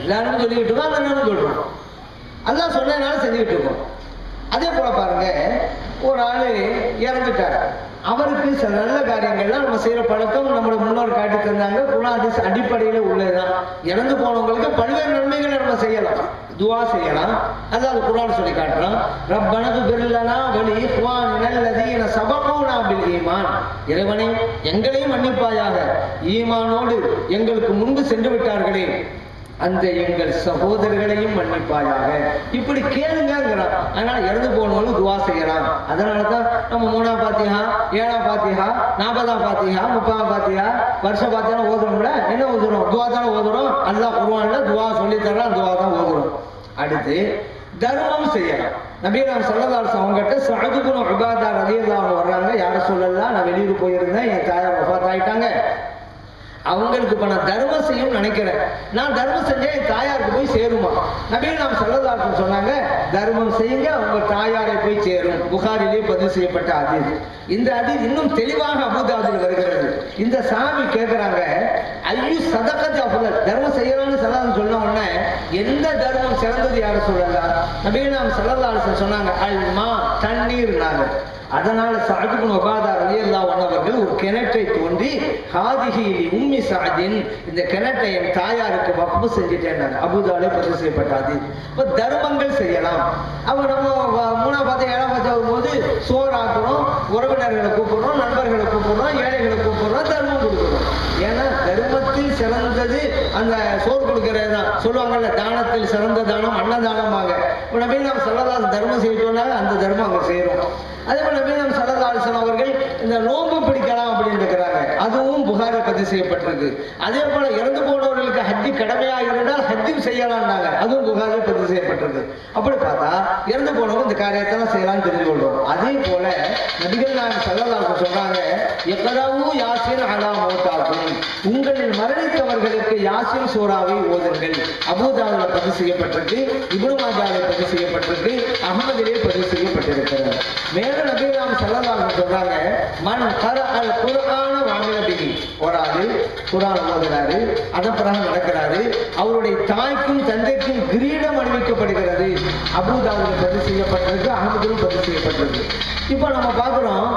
எல்லாரும் சொல்லிக்கிட்டு இருக்கோம், அந்த நேரம் சொல்றோம். அல்லாஹ் சொன்னதுனால செஞ்சுக்கிட்டு இருக்கோம். அதே போல பாருங்க, ஒரு ஆளு இறந்துட்டாரு, அவருக்கு சில நல்ல காரியங்கள்லாம் நம்ம செய்யற பழக்கம் நம்முடைய முன்னோர் காட்டி தந்தாங்க. குர்ஆன் ஹதீஸ் அடிப்படையில உள்ளதுதான். இறந்து போனவங்களுக்கு பல்வேறு நன்மைகளை நம்ம செய்யலாம், துஆ செய்யலாம். அதாவது குர்ஆன் சொல்லி காட்டுறோம், ரப்பனா ஃபிர் லனா வ லி இக்வானினல் லதீன சபகூனா பில் ஈமான். இறைவனே எங்களையும் மன்னிப்பாயாக, ஈமானோடு எங்களுக்கு முன்பு சென்று விட்டார்களே அந்த எங்கள் சகோதரர்களையும் மன்னிப்பாயாக. இப்படி கேளுங்கிறான். அதனால இறந்து போனவங்களும் துவா செய்யலாம். அதனாலதான் நம்ம 3ஆம் பாத்திஹா, 7ஆம் பாத்திஹா, 40ஆம் பாத்திஹா, 30ஆம் பாத்திஹா, வருஷ பாத்தியா ஓதுறோம்ல. என்ன ஓதுறோம்? துவா தானே ஓதுறோம். அல்லாஹ் குர்ஆன்ல துவா சொல்லி தர்றான், துவா தான் ஓதுறோம். அடுத்து தர்மம் செய்யலாம். நபிகள் ஸல்லல்லாஹு அலைஹி வஸல்லம் அவங்ககிட்ட ஸஅத் இப்னு உபாதா ரலியல்லாஹு அன்ஹு வர்றாங்க. யார சொல்லலாம், நான் வெளியூர் போயிருந்தேன், என் தாயார் வஃபாத் ஆயிட்டாங்க, அவங்களுக்கு இப்ப நான் தர்மம் செய்யும் நினைக்கிறேன், நான் தர்மம் செஞ்சா என் தாயாருக்கு போய் சேருமா? நபிகள் ஸல்லல்லாஹு அலைஹி வஸல்லம் சொன்னாங்க, தர்மம் செய்யுங்க, உங்க தாயாரை போய் சேரும். புகாரிலே பதிவு செய்யப்பட்ட ஹதீஸ். இந்த ஹதீஸ் இன்னும் தெளிவாக அபூதாவுதில் வருகிறது. இந்த சாமி கேட்கிறாங்க, ஐயு சதகத் அஃதல், தர்மம் செய்யலாம்னு ஸல்லல்லாஹு சொன்ன உடனே எந்த தர்மம் சிறந்தது யார சொல்லலாம்? நபிகள் ஸல்லல்லாஹு அலைஹி வஸல்லம் சொன்னாங்க, அல் மா, தண்ணீர்னாங்க. அதனால ஸஅத் இப்னு உபாதா ரலியல்லாஹு அன்ஹு அவர்கள் ஒரு கிணற்றை தோண்டி, ஹாதிஹி லி உம்மி ஸஅதின், இந்த கிணற்றை என் தாயாருக்கு வக்ஃப் செஞ்சிட்டேன். அபூதாவிலே பதிவு செய்யப்பட்டது. இப்ப தர்மங்கள் செய்யலாம். அப்ப நம்ம 3ஆம் பாத்தி 7ஆம் பாத்தி வரும்போது சோறு ஆக்குறோம், உறவினர்களை கூப்பிடுறோம், நண்பர்களை கூப்பிடுறோம், ஏழைகளை கூப்பிடுறோம், தர்மம் கொடுக்குறோம். ஏன்னா தர்மத்தில் சிறந்தது அந்த சோறு கொடுக்கிறது தான். சொல்லுவாங்கல்ல, தானத்தில் சிறந்த தானம் அன்னதானமாக. நபிகள் ஸல்லல்லாஹு அலைஹி வஸல்லம் தர்மம் செய்யணும்னா அந்த தர்மம் அங்க செய்யறோம். அதே போல நபிகள் ஸல்லல்லாஹு அலைஹி வஸல்லம் அவர்கள் இந்த நோன்பு பிடிக்கலாம் அப்படின்னு இருக்கிறாங்க. அதுவும் புகாரி பதிவு செய்யப்பட்டிருக்கு. அதே போல இறந்து போனவர்களுக்கு ஹஜ்ஜி கடமையாக இருந்தால் ஹஜ்ஜும் செய்யலாம்னாங்க. அதுவும் புகாரி பதிவு செய்யப்பட்டிருக்கு. அப்படி பார்த்தா இறந்து போனவங்க இந்த காரியத்தெல்லாம் செய்யலாம்னு தெரிஞ்சு கொள்றோம். அதே போல நபிகள் நாயகம் ஸல்லல்லாஹு அலைஹி வஸல்லம் சொல்றாங்க, இக்ராஉ யாஸின் அலா மௌதாக்கும், உங்களில் மரணித்தவர்களுக்கு யாஸின் சூராவை ஓதுங்கள். அபூதாவுல பதிவு செய்யப்பட்டிருக்கு, இப்னு மாஜாஹ்ல பதிவு செய்யப்பட்டிருக்கு, அஹ்மதிலே பதிவு செய்யப்பட்டிருக்கிறது. மேலும் நபிகள் ஸல்லல்லாஹு அலைஹி வஸல்லம் சொல்றாங்க, மன் கரஅல் குர்ஆன வஅமில பிஹி, ஒரு ஆளு குர்ஆன் ஓதுறாரு, அதன் பிறகு நடக்கிறாரு, அவருடைய தாய்க்கும் தந்தைக்கும் கிரீடம் அணிவிக்கப்படுகிறது. அபூதாவுல பதிவு செய்யப்பட்டிருக்கு, அஹ்மதிலும் பதிவு செய்யப்பட்டிருக்கு. இப்ப நம்ம பாக்குறோம்,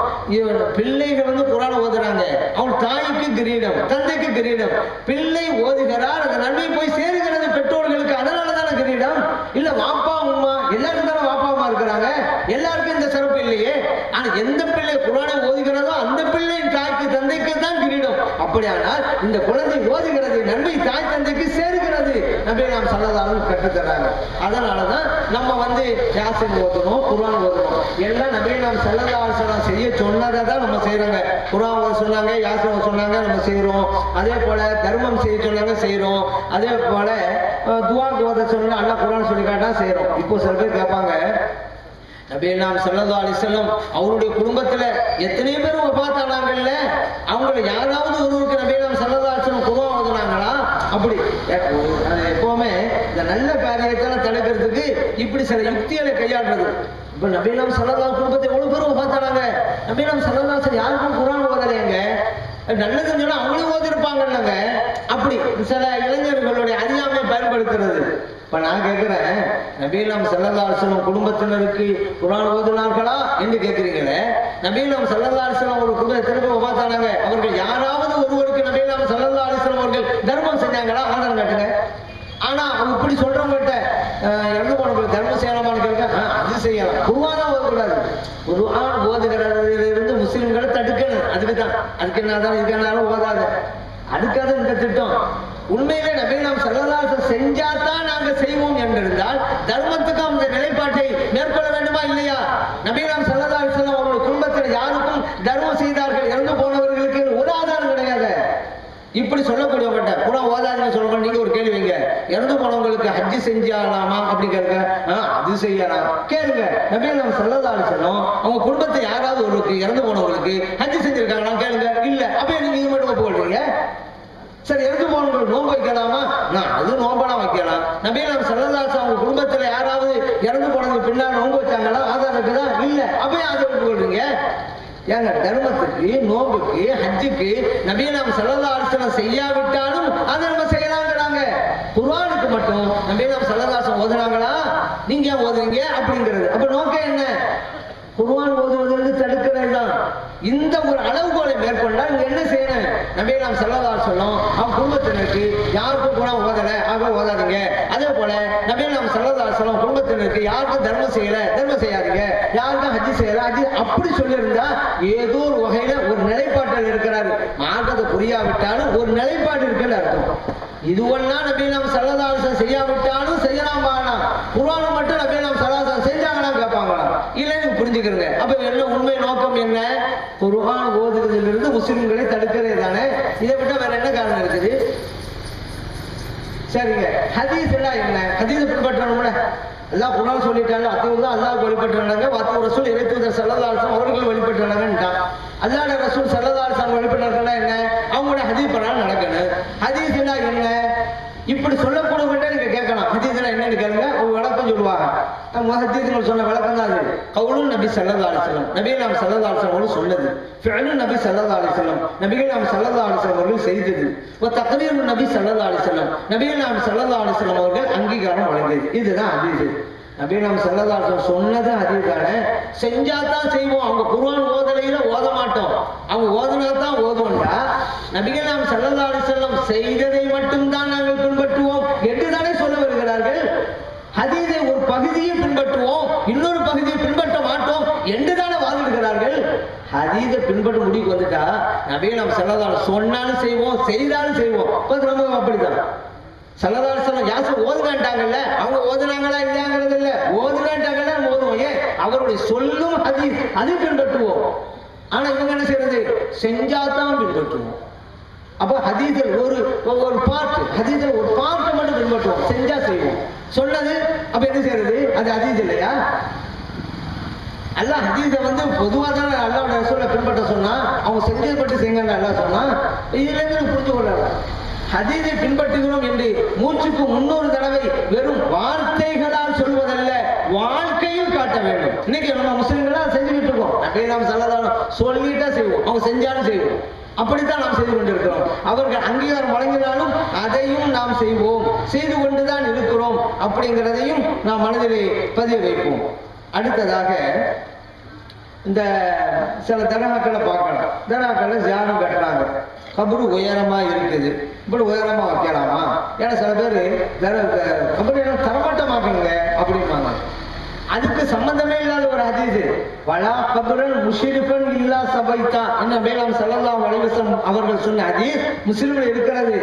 பிள்ளைகள் வந்து குர்ஆன் ஓதுறாங்க, அவன் தாய்க்கு கிரீடம், தந்தைக்கு கிரீடம். பிள்ளை ஓதுகிறார், அந்த நன்மை போய் சேருகிறது பெற்றோர்களுக்கு. அதனாலதான கிரீடம். இல்ல வாப்பா உம்மா எல்லாரும் தானே வாப்பா அம்மா இருக்கிறாங்க, எல்லாருக்கும் இந்த சிறப்பு இல்லையே. ஆனா எந்த பிள்ளை குர்ஆனை ஓதுகிறதோ அந்த பிள்ளையின் தாய்க்கு தந்தைக்கு தான் கிரீடம். அப்படியானால் இந்த குழந்தை ஓதுகிறது, நன்மை தாய் தந்தைக்கு சேருகிறது. நபிகள் ஸல்லல்லாஹு அலைஹி வஸல்லம் கற்றுத் தர்றாங்க. அதனாலதான் நம்ம வந்து யாசின் ஓதுறோம், குர்ஆன் ஓதுறோம். எல்லாம் நபிகள் ஸல்லல்லாஹு அலைஹி வஸல்லம் செய்ய சொன்னதை தான் நம்ம செய்யறோங்க. குர்ஆன் ஓத சொன்னாங்க, யாசின் சொன்னாங்க, நம்ம செய்யறோம். அதே போல தர்மம் செய்ய சொன்னாங்க, செய்யறோம். அதே போல துஆ ஓத சொன்னா அல்லாஹ் குர்ஆன் சொல்லி காட்டா செய்யறோம். இப்போ சில பேர் கேட்பாங்க, நபிகள் ஸல்லல்லாஹு அலைஹி வஸல்லம் அவருடைய குடும்பத்துல எத்தனை பேர் வஃபாத் ஆனாங்கல்ல, அவங்கள யாராவது ஒருவருக்கு நபிகள் ஸல்லல்லாஹு அலைஹி வஸல்லம் குர்ஆன் ஓதுனாங்களா? அப்படி எப்பவுமே இந்த நல்ல காரியத்தை தடுக்கிறதுக்கு இப்படி சில யுக்திகளை கையாடுறது. இப்ப நபிகள் ஸல்லல்லாஹு குடும்பத்தை எவ்வளவு பேர் வஃபாத் ஆனாங்க, நபிகள் ஸல்லல்லாஹு அலைஹி வஸல்லம் யாருக்கும் குர்ஆன் ஓதலைங்க. நல்லதுன்னு சொன்னா அவங்களும் ஓதிருப்பாங்கன்னாங்க. அப்படி சில இளைஞர்களுடைய அறியாமை பயன்படுத்துறது. இப்ப நான் கேட்கிறேன், நபிகள் ஸல்லல்லாஹு அலைஹி வஸல்லம் குடும்பத்தினருக்கு குர்ஆன் ஓதுனார்களா என்று கேட்கிறீங்களே. நபிகள் ஸல்லல்லாஹு அலைஹி வஸல்லம் ஒரு குடும்பத்திற்கு வஃபாத் ஆனாங்க, அவர்கள் யாராவது ஒருவருக்கு நபிகள் ஸல்லல்லாஹு அலைஹி வஸல்லம் அவர்கள் தர்மம் செஞ்சாங்களா? ஆதாரம் காட்டுங்க. ஆனா அவங்க இப்படி சொல்றவங்ககிட்ட இறந்து போனவங்களுக்கு தர்மம் செய்யலாமான்னு கேட்க, அது செய்யலாம், குர்ஆன் ஓதக்கூடாது. குர்ஆன் ஓதுகிறதிலிருந்து முஸ்லிம்களை தடுக்கணும். அதுக்கு என்னதான் இதுக்கானாலும் ஓதாத, அதுக்காக இந்த திட்டம். உண்மையிலே நபிகள் ஸல்லல்லாஹு அலைஹி வஸல்லம் செஞ்சாதான் நாங்க செய்வோம் என்றிருந்தால் தர்மத்துக்கு அந்த நிலைப்பாட்டை மேற்கொள்ள வேண்டுமா இல்லையா? நபிகள் ஸல்லல்லாஹு அலைஹி வஸல்லம் அவருடைய குடும்பத்தில் யாருக்கும் தர்மம் செய்தார்கள் இறந்து போனவர்களுக்கு ஒரு ஆதாரம் கிடையாது. இப்படி சொல்லக்கூடியவங்க குர்ஆன் ஓதாதுன்னு சொல்றோம். நீங்க ஒரு கேள்வி வைங்க, இறந்து போனவங்களுக்கு ஹஜ்ஜி செஞ்சாலாமா அப்படி கேட்க, அது செய்யலாம். கேளுங்க, நபிகள் ஸல்லல்லாஹு அலைஹி வஸல்லம் அவங்க குடும்பத்தை யாராவது ஒருவருக்கு இறந்து போனவங்களுக்கு ஹஜ்ஜி செஞ்சிருக்காங்களா? கேளுங்க. இல்ல. அப்ப நீங்க இது மட்டும் ஒப்புக்கொள்றீங்க. சரி, இறந்து போனவங்களுக்கு நோன்பு வைக்கலாமா? அது நோம்பெல்லாம் வைக்கலாம். நபிகள் ஸல்லல்லாஹு அலைஹி வஸல்லம் அவங்க குடும்பத்துல யாராவது இறந்து போனதுக்கு பின்னால் நோன்பு வச்சாங்களா? ஆதாரம் இருக்குதா? இல்ல. அப்ப அதை ஒப்புக்கொள்றீங்க. ஏங்க, தர்மத்துக்கு, நோம்புக்கு, ஹஜ்ஜுக்கு நபிகள் ஸல்லல்லாஹு அலைஹி வஸல்லம் செய்யாவிட்டாலும் அதை நம்ம செய்யலாங்கிறாங்க. குர்ஆனுக்கு மட்டும் நபிகள் ஸல்லல்லாஹு அலைஹி வஸல்லம் ஓதுனாங்களா, நீங்க ஓதுறீங்க அப்படிங்கிறது. அப்ப நோக்கம் என்ன? குர்ஆன் ஓதுவதிலிருந்து தடுக்கிறது தான். இந்த ஒரு அளவுகோலை மேற்கொண்டால் நீங்க என்ன செய்யணும்? நபிகள் நாயகம் ஸல்லல்லாஹு அலைஹி வஸல்லம் அவங்க குடும்பத்தினருக்கு யாருக்கும் குர்ஆன் ஓதல, ஆக ஓதாதீங்க. அதே போல நபிகள் நாயகம் ஸல்லல்லாஹு அலைஹி வஸல்லம் குடும்பத்தினருக்கு யாருக்கும் தர்மம் செய்யல, தர்மம் செய்யாதீங்க. யாருக்கும் ஹஜ் செய்யல, ஹஜ் அப்படி சொல்லியிருந்தா ஏதோ ஒரு வகையில ஒரு நிலைப்பாட்டில் இருக்கிறாரு. மார்க்கத்தை புரியாவிட்டாலும் ஒரு நிலைப்பாடு இருக்குன்னு அர்த்தம். இதுவெல்லாம் நபிகள் நாயகம் ஸல்லல்லாஹு அலைஹி வஸல்லம் செய்யாவிட்டாலும் செய்யலாம். குர்ஆனை மட்டும் நபிகள் நாயகம் ஸல்லல்லாஹு அலைஹி வஸல்லம் செஞ்சாங்களா கேட்பாங்களா? இல்லைன்னு புரிஞ்சுக்கிறங்க. அப்ப என்ன உண்மை நோக்கம் என்ன? குர்ஆன் ஓதுறதிலிருந்து முஸ்லிம்களை தடுக்கிறதே தானே. இதை விட்டா வேற என்ன காரணம் இருக்குது? சரிங்க, ஹதீஸ்னா என்ன? ஹதீஸ் பின்பற்றணும்ல. அல்லாஹ் குர்ஆன் சொல்லிட்டாங்க, அத்தீவுல்லாஹ் அல்லாஹ் வழிபட்டு நடங்க, வத்தீஉர் ரசூல் இறை தூதர் ஸல்லல்லாஹு அலைஹி வஸல்லம் அவர்கள் வழிபட்டு நடங்கன்றான். அல்லாஹ்வுடைய ரசூல் ஸல்லல்லாஹு அலைஹி வஸல்லம் வழிபட்டு நடக்கனா என்ன? அவங்களோட ஹதீஸ் பிரகாரம் நடக்கணும். ஹதீஸ்னா என்ன? இப்படி சொல்லக்கூடாதுன்னு நீங்க கேட்கலாம். ஹதீஸ்னா என்னன்னு கேளுங்க, ஒரு விளக்கம் சொல்லுவாங்க. முஹத்தீஸ்கள் சொன்ன விளக்கம் தான் அது. கவுலுன் நபி ஸல்லல்லாஹு அலைஹி வஸல்லம், நபிகள் நாயகம் ஸல்லல்லாஹு அலைஹி வஸல்லம் சொன்னது. ஃபிஅலுன் நபி ஸல்லல்லாஹு அலைஹி வஸல்லம், நபிகள் நாயகம் ஸல்லல்லாஹு அலைஹி வஸல்லம் அவர்கள் செய்தது. வ தக்ரீருன் நபி ஸல்லல்லாஹு அலைஹி வஸல்லம், நபிகள் நாயகம் ஸல்லல்லாஹு அலைஹி வஸல்லம் அவர்கள் அங்கீகாரம் வழங்கியது. இதுதான் ஹதீஸ். நபிகள் நாயகம் ஸல்லல்லாஹு அலைஹி வஸல்லம் சொன்னது ஹதீஸ் தானே. செஞ்சா தான் செய்வோம். அவங்க குர்ஆன் ஓதலையில ஓத மாட்டோம். அவங்க ஓதுனா தான் ஓதுவோம்டா. நபிகள் நாயகம் ஸல்லல்லாஹு அலைஹி வஸல்லம் செய்ததை மட்டும் தான் நாங்கள் பின்பற்றுவோம் என்று தானே சொல்ல வருகிறார்கள். ஹதீஸை ஒரு பகுதியை பின்பற்றுவோம், இன்னொரு பகுதியை பின்பற்ற மாட்டோம் என்று தானே வாதிடுகிறார்கள். ஹதீஸை பின்பற்ற முடிவுக்கு வந்துட்டா நபிகள் நாயகம் ஸல்லல்லாஹு அலைஹி வஸல்லம் சொன்னாலும் செய்வோம், செய்தாலும் செய்வோம். நம்ம அப்படிதான் ஸல்லல்லாஹு அலைஹி வஸல்லம் யாசர் ஓதுனான்ட்டாங்கல்ல, அவங்க ஓதுனாங்களா இல்லையாங்கிறது இல்ல, ஓதுனான்ட்டாங்கல்ல ஓதுவோம். ஏன்? அவருடைய சொல்லும் ஹதீஸ், அதை பின்பற்றுவோம். ஆனா இவங்க என்ன செய்யறது? செஞ்சாதான் பின்பற்றுவோம். அப்ப ஹதீஸில் ஒரு பார்ட், ஹதீஸில் ஒரு பார்ட்டை மட்டும் பின்பற்றுவோம், செஞ்சா செய்வோம். சொன்னது அப்ப என்ன செய்யறது? அது ஹதீஸ் இல்லையா? அல்லாஹ் ஹதீஸை பொதுவாக தான் அல்லாஹ்வுடைய ரசூலை பின்பற்ற சொன்னா, அவங்க செஞ்சதை பற்றி செய்யுங்க அல்லாஹ் சொன்னா. இதுல இருந்து புரிஞ்சு கொள்ளலாம். ஹதீஸை பின்பற்றுகிறோம் என்று மூச்சுக்கு 300 தடவை வெறும் வார்த்தைகளால் சொல்வதல்ல, வாழ்க்கையில் காட்ட வேண்டும். இன்னைக்கு நம்ம முஸ்லிம்களா செஞ்சுக்கிட்டு இருக்கோம். நபிகள் நாயகம் ஸல்லல்லாஹு அலைஹி வஸல்லம் சொல்லிட்டா செய்வோம், அவங்க செஞ்சாலும் செய்வோம். அப்படித்தான் நாம் செய்து கொண்டிருக்கிறோம். அவர்கள் அங்கீகாரம் வழங்கினாலும் அதையும் நாம் செய்வோம், செய்து கொண்டுதான் இருக்கிறோம் அப்படிங்கிறதையும் நாம் மனதிலே பதிவு வைப்போம். அடுத்ததாக இந்த சில தர்காக்களை பார்க்கலாம். தர்காக்களை தியானம் கட்டுறாங்க. கபரு உயரமா இருக்குது, இப்படி உயரமா வைக்கலாமா? ஏன்னா சில பேர் கபரு தரமாட்டமாக்குங்க அப்படிம்பாங்க. அதுக்கு சம்பந்தமே இல்லாத ஒரு ஹதீஸ். வலா கபரன் முஷ்ரிஃபன் இல்லா சபைத்தா என்ன மேலாம் ஸல்லல்லாஹு அலைஹி வஸல்லம் அவர்கள் சொன்ன ஹதீஸ் முஸ்லிம்ல இருக்கிறது.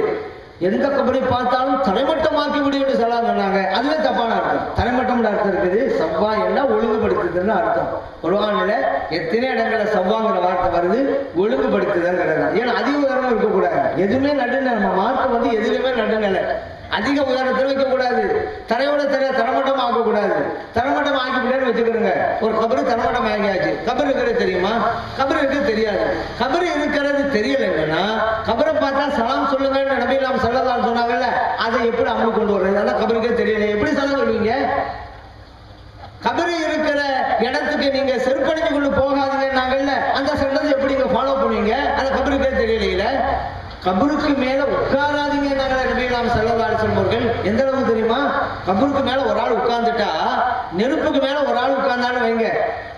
எந்த கபரை பார்த்தாலும் தரைமட்டமாக்கி விடும் என்று சொன்னாங்க. அதுவே தப்பான அர்த்தம். தரைமட்டம் அர்த்தம் இருக்குது, சவ்வா எல்லாம் ஒழுங்குபடுத்துதுன்னு அர்த்தம். குர்ஆன்ல எத்தனை இடங்கள்ல சவ்வாங்கிற வார்த்தை வருது, ஒழுங்குபடுத்துதுங்கிறது. ஏன்னா அதிக உயரம் இருக்கக்கூடாது. எதுவுமே நடுநிலை. நம்ம மார்க்கம் எதுவுமே நடுநிலை. அதிக உயரத்தில் வைக்க கூடாது, தரையோட தரமட்டம் ஆக்கக்கூடாது. தரமட்டம் ஆக்கிவிட்டேன்னு வச்சுக்கிறோங்க. ஒரு கபரு தரமட்டம் ஆகியாச்சு. கபர் இருக்கிறது தெரியுமா? கபர் இருக்கிறது தெரியாது. கபர் இருக்கிறது தெரியலைன்னா கபரை பார்த்தா சலாம் சொல்லுங்கன்னு நபிகள் நாயகம் ஸல்லல்லாஹு அலைஹி வஸல்லம் சொன்னாங்கல்ல, அதை எப்படி அமல் கொண்டு வர்றது? அதான் கபருக்கே தெரியல, எப்படி சலாம் சொல்லுவீங்க? கபரு இருக்கிற இடத்துக்கு நீங்க செருப்பணிஞ்சு கொண்டு போகாதீங்கன்னாங்கல்ல, அந்த சட்டத்தை எப்படி நீங்க ஃபாலோ பண்ணுவீங்க? அந்த கபருக்கே தெரியல. கபருக்கு மேல உட்காராதீங்க நபிகள் நாயகம் ஸல்லல்லாஹு அலைஹி வஸல்லம் அவர்கள். எந்த அளவுக்கு தெரியுமா? கபருக்கு மேல ஒரு ஆள் உட்கார்ந்துட்டா, நெருப்புக்கு மேல ஒரு ஆள் உட்கார்ந்தாலும் வைங்க,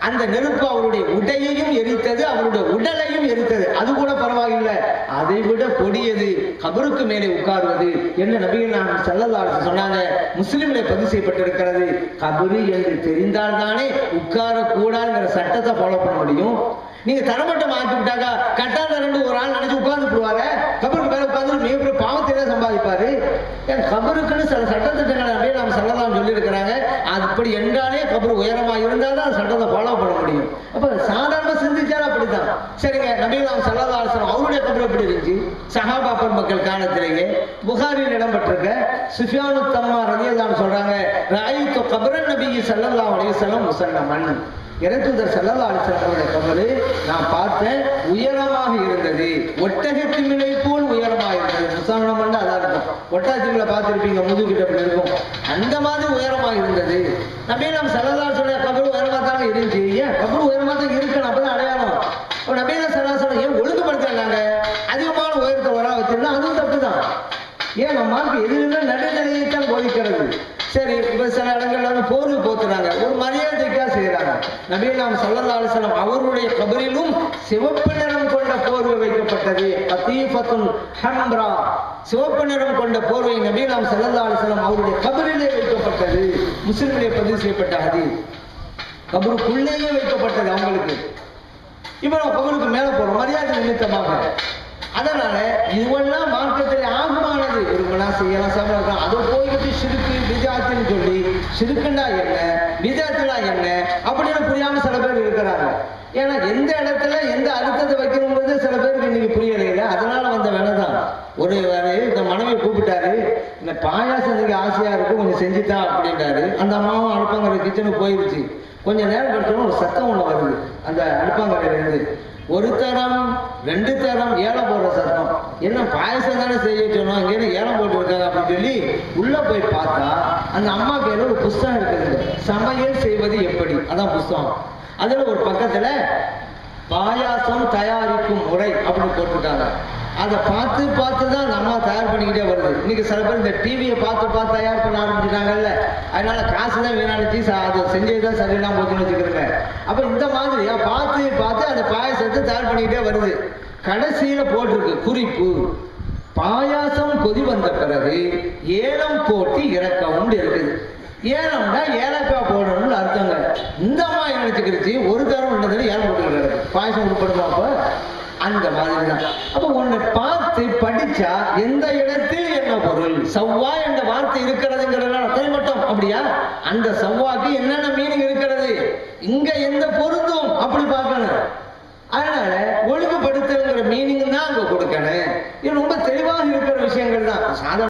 அந்த நெருப்பு அவருடைய உடையையும் எரித்தது, அவருடைய உடலையும் எரித்தது. அது கூட பரவாயில்லை, அதை விட கொடியது கபருக்கு மேலே உட்காருவது என்று நபிகள் நாயகம் ஸல்லல்லாஹு அலைஹி வஸல்லம் சொன்னாங்க. முஸ்லிம்ல பதிவு செய்யப்பட்டிருக்கிறது. கபரு என்று தெரிந்தால்தானே உட்காரக்கூடாதுங்கிற சட்டத்தை ஃபாலோ பண்ண முடியும். நீங்க தரமட்டம் ஆக்கி விட்டாக்கா கட்டாத ரெண்டு ஒரு ஆள் நினைச்சு உட்கார்ந்து போடுவாரு. கபருக்கு மேல உட்கார்ந்து மிகப்பெரிய பாவத்திலே சம்பாதிப்பாரு. கபருக்குன்னு சில சட்டத்திட்டங்களை அப்படியே நாம் சொல்லலாம் சொல்லி இருக்கிறாங்க. அப்படி என்றாலே கபரு உயரமா இருந்தால்தான் அந்த சட்டத்தை ஃபாலோ பண்ண முடியும். அப்ப சாதாரண சிந்திச்சாலும் அப்படித்தான். சரிங்க, நபிகள் நாயகம் ஸல்லல்லாஹு அலைஹி வஸல்லம் அவருடைய கபர் எப்படி இருந்துச்சு? சஹாபா பெருமக்கள் காலத்திலேயே புகாரில் இடம்பெற்றிருக்க சுஃபியானு தம்மா ரலியல்லாஹு அன்ஹு சொல்றாங்க, ரஅய்து கபரன் நபி ஸல்லல்லாஹு அலைஹி வஸல்லம் முஸல்லமன். இறைத்தூதர் ஸல்லல்லாஹு அலைஹி வஸல்லம் அவருடைய கபரு நான் பார்த்தேன், உயரமாக இருந்தது. ஒட்டகத்தின் நிலை போல் உயரமாக இருந்தது. முஸல்லமன் அதான் இருக்கும். ஒட்டகத்தின்ல பார்த்திருப்பீங்க, முதுகிட்ட அப்படி இருக்கும். அந்த மாதிரி உயரமாக இருந்தது. நபிகள் நாயகம் ஸல்லல்லாஹு அலைஹி வஸல்லம் கபரு உயரமா தான் இருந்துச்சு. ஏன் கபரு உயரமா தான் இருக்கணும்? அப்பதான் அடையாளம். நபிகள் நாயகம் ஸல்லல்லாஹு அலைஹி வஸல்லம் ஏன் ஒழுங்குபடுத்துறாங்க? அதிகமான உயரத்தை வர வச்சிருந்தா அதுவும் தப்பு தான். ஏன் நம்ம எதிரில் நடுநிலையைத்தான் போதிக்கிறது. சரி, இப்ப சில இடங்கள்ல வந்து போர்வை போத்துறாங்க, ஒரு மரியாதைக்கா செய்யறாங்க. நபிகள் ஸல்லல்லாஹு அலைஹி வஸல்லம் அவருடைய கபரிலும் சிவப்பு நிறம் கொண்ட போர்வை வைக்கப்பட்டது. கதீஃபத்துன் ஹம்ரா, சிவப்பு நிறம் கொண்ட போர்வை நபிகள் ஸல்லல்லாஹு அலைஹி வஸல்லம் அவருடைய கபரிலே வைக்கப்பட்டது. முஸ்லிமிலே பதிவு செய்யப்பட்ட ஹதீஸ். கபருக்குள்ளேயே வைக்கப்பட்டது அவங்களுக்கு. இப்ப நம்ம கபருக்கு மேல போறோம் மரியாதை நிமித்தமாக. அதனால இதுவெல்லாம் மார்க்கத்தில் ஆகுமானது. ஒருவனா செய்யலாம், சாப்பிடலாம். அதை போய்கிட்டு சிறுக்கு பிஜாத்துன்னு சொல்லி, சிறுக்குண்டா என்ன பிஜாத்துனா என்ன அப்படின்னு புரியாம சில பேர் இருக்கிறாங்க. ஏன்னா எந்த இடத்துல எந்த அர்த்தத்தை வைக்கணுங்கிறது சில பேருக்கு இன்னைக்கு புரியலையில. அதனால வந்த வேலைதான். ஒரு இந்த மனைவியை கூப்பிட்டாரு, இந்த பாயாசம் நீங்க ஆசையா இருக்கு, கொஞ்சம் செஞ்சுதான் அப்படின்றாரு. அந்த அம்மாவும் அடுப்பாங்கிற கிச்சனுக்கு போயிருச்சு. கொஞ்ச நேரம் கழிச்சோம் ஒரு சத்தம் ஒண்ணு வருது அந்த அடுப்பாங்கரையில இருந்து. ஒரு தரம், ரெண்டு தரம் ஏலம் போடுற சத்தம். என்ன பாயசம் தானே செய்ய சொன்னோம், இங்கே ஏலம் போட்டு இருக்காங்க அப்படின்னு சொல்லி உள்ள போய் பார்த்தா அந்த அம்மா கையில ஒரு புஸ்தகம் இருக்குது, சமையல் செய்வது எப்படி, அதான் புஸ்தகம். அதுல ஒரு பக்கத்துல பாயாசம் தயாரிக்கும் முறை அப்படின்னு போட்டிருக்காங்க. அதை பார்த்து பார்த்து தான் நம்ம தயார் பண்ணிக்கிட்டே வருது. இன்னைக்கு சில பேர் இந்த டிவியை பார்த்து தயார் பண்ண ஆரம்பிச்சுட்டாங்கல்ல, அதனால காசு தான் வீணாடிச்சு, அதை செஞ்சதுதான் சரியில்லாம போச்சுன்னு வச்சுக்கிறேங்க. அப்ப இந்த மாதிரியா பார்த்து அந்த பாயாசத்தை தயார் பண்ணிக்கிட்டே வருது. கடைசியில போட்டிருக்கு குறிப்பு, பாயாசம் கொதி வந்த பிறகு ஏலம் போட்டு இறக்கவும் இருக்குது. ஏலம்னா ஏலக்காய் போடணும்னு அர்த்தங்க. இந்த அம்மா என்ன நினைச்சுக்கிடுச்சு, ஒரு தரம் உள்ளதுன்னு ஏலம் போட்டுக்கிறாரு, பாயசம் உட்படுமா? அப்ப அந்த மாதிரி தான். அப்ப உன்னை பார்த்து படிச்சா எந்த இடத்தில் என்ன பொருள், சவ்வா என்ற வார்த்தை இருக்கிறதுங்கிறதுனால அத்தனை மட்டும் அப்படியா, அந்த சவ்வாக்கு என்னென்ன மீனிங் இருக்கிறது, இங்க எந்த பொருந்தும் அப்படி பார்க்கணும். அதனால ஒழுங்குபடுத்துங்கிற மீனிங் தான் அங்க கொடுக்கணும். இது ரொம்ப தெளிவாக இருக்கிற விஷயங்கள் தான். சாதாரண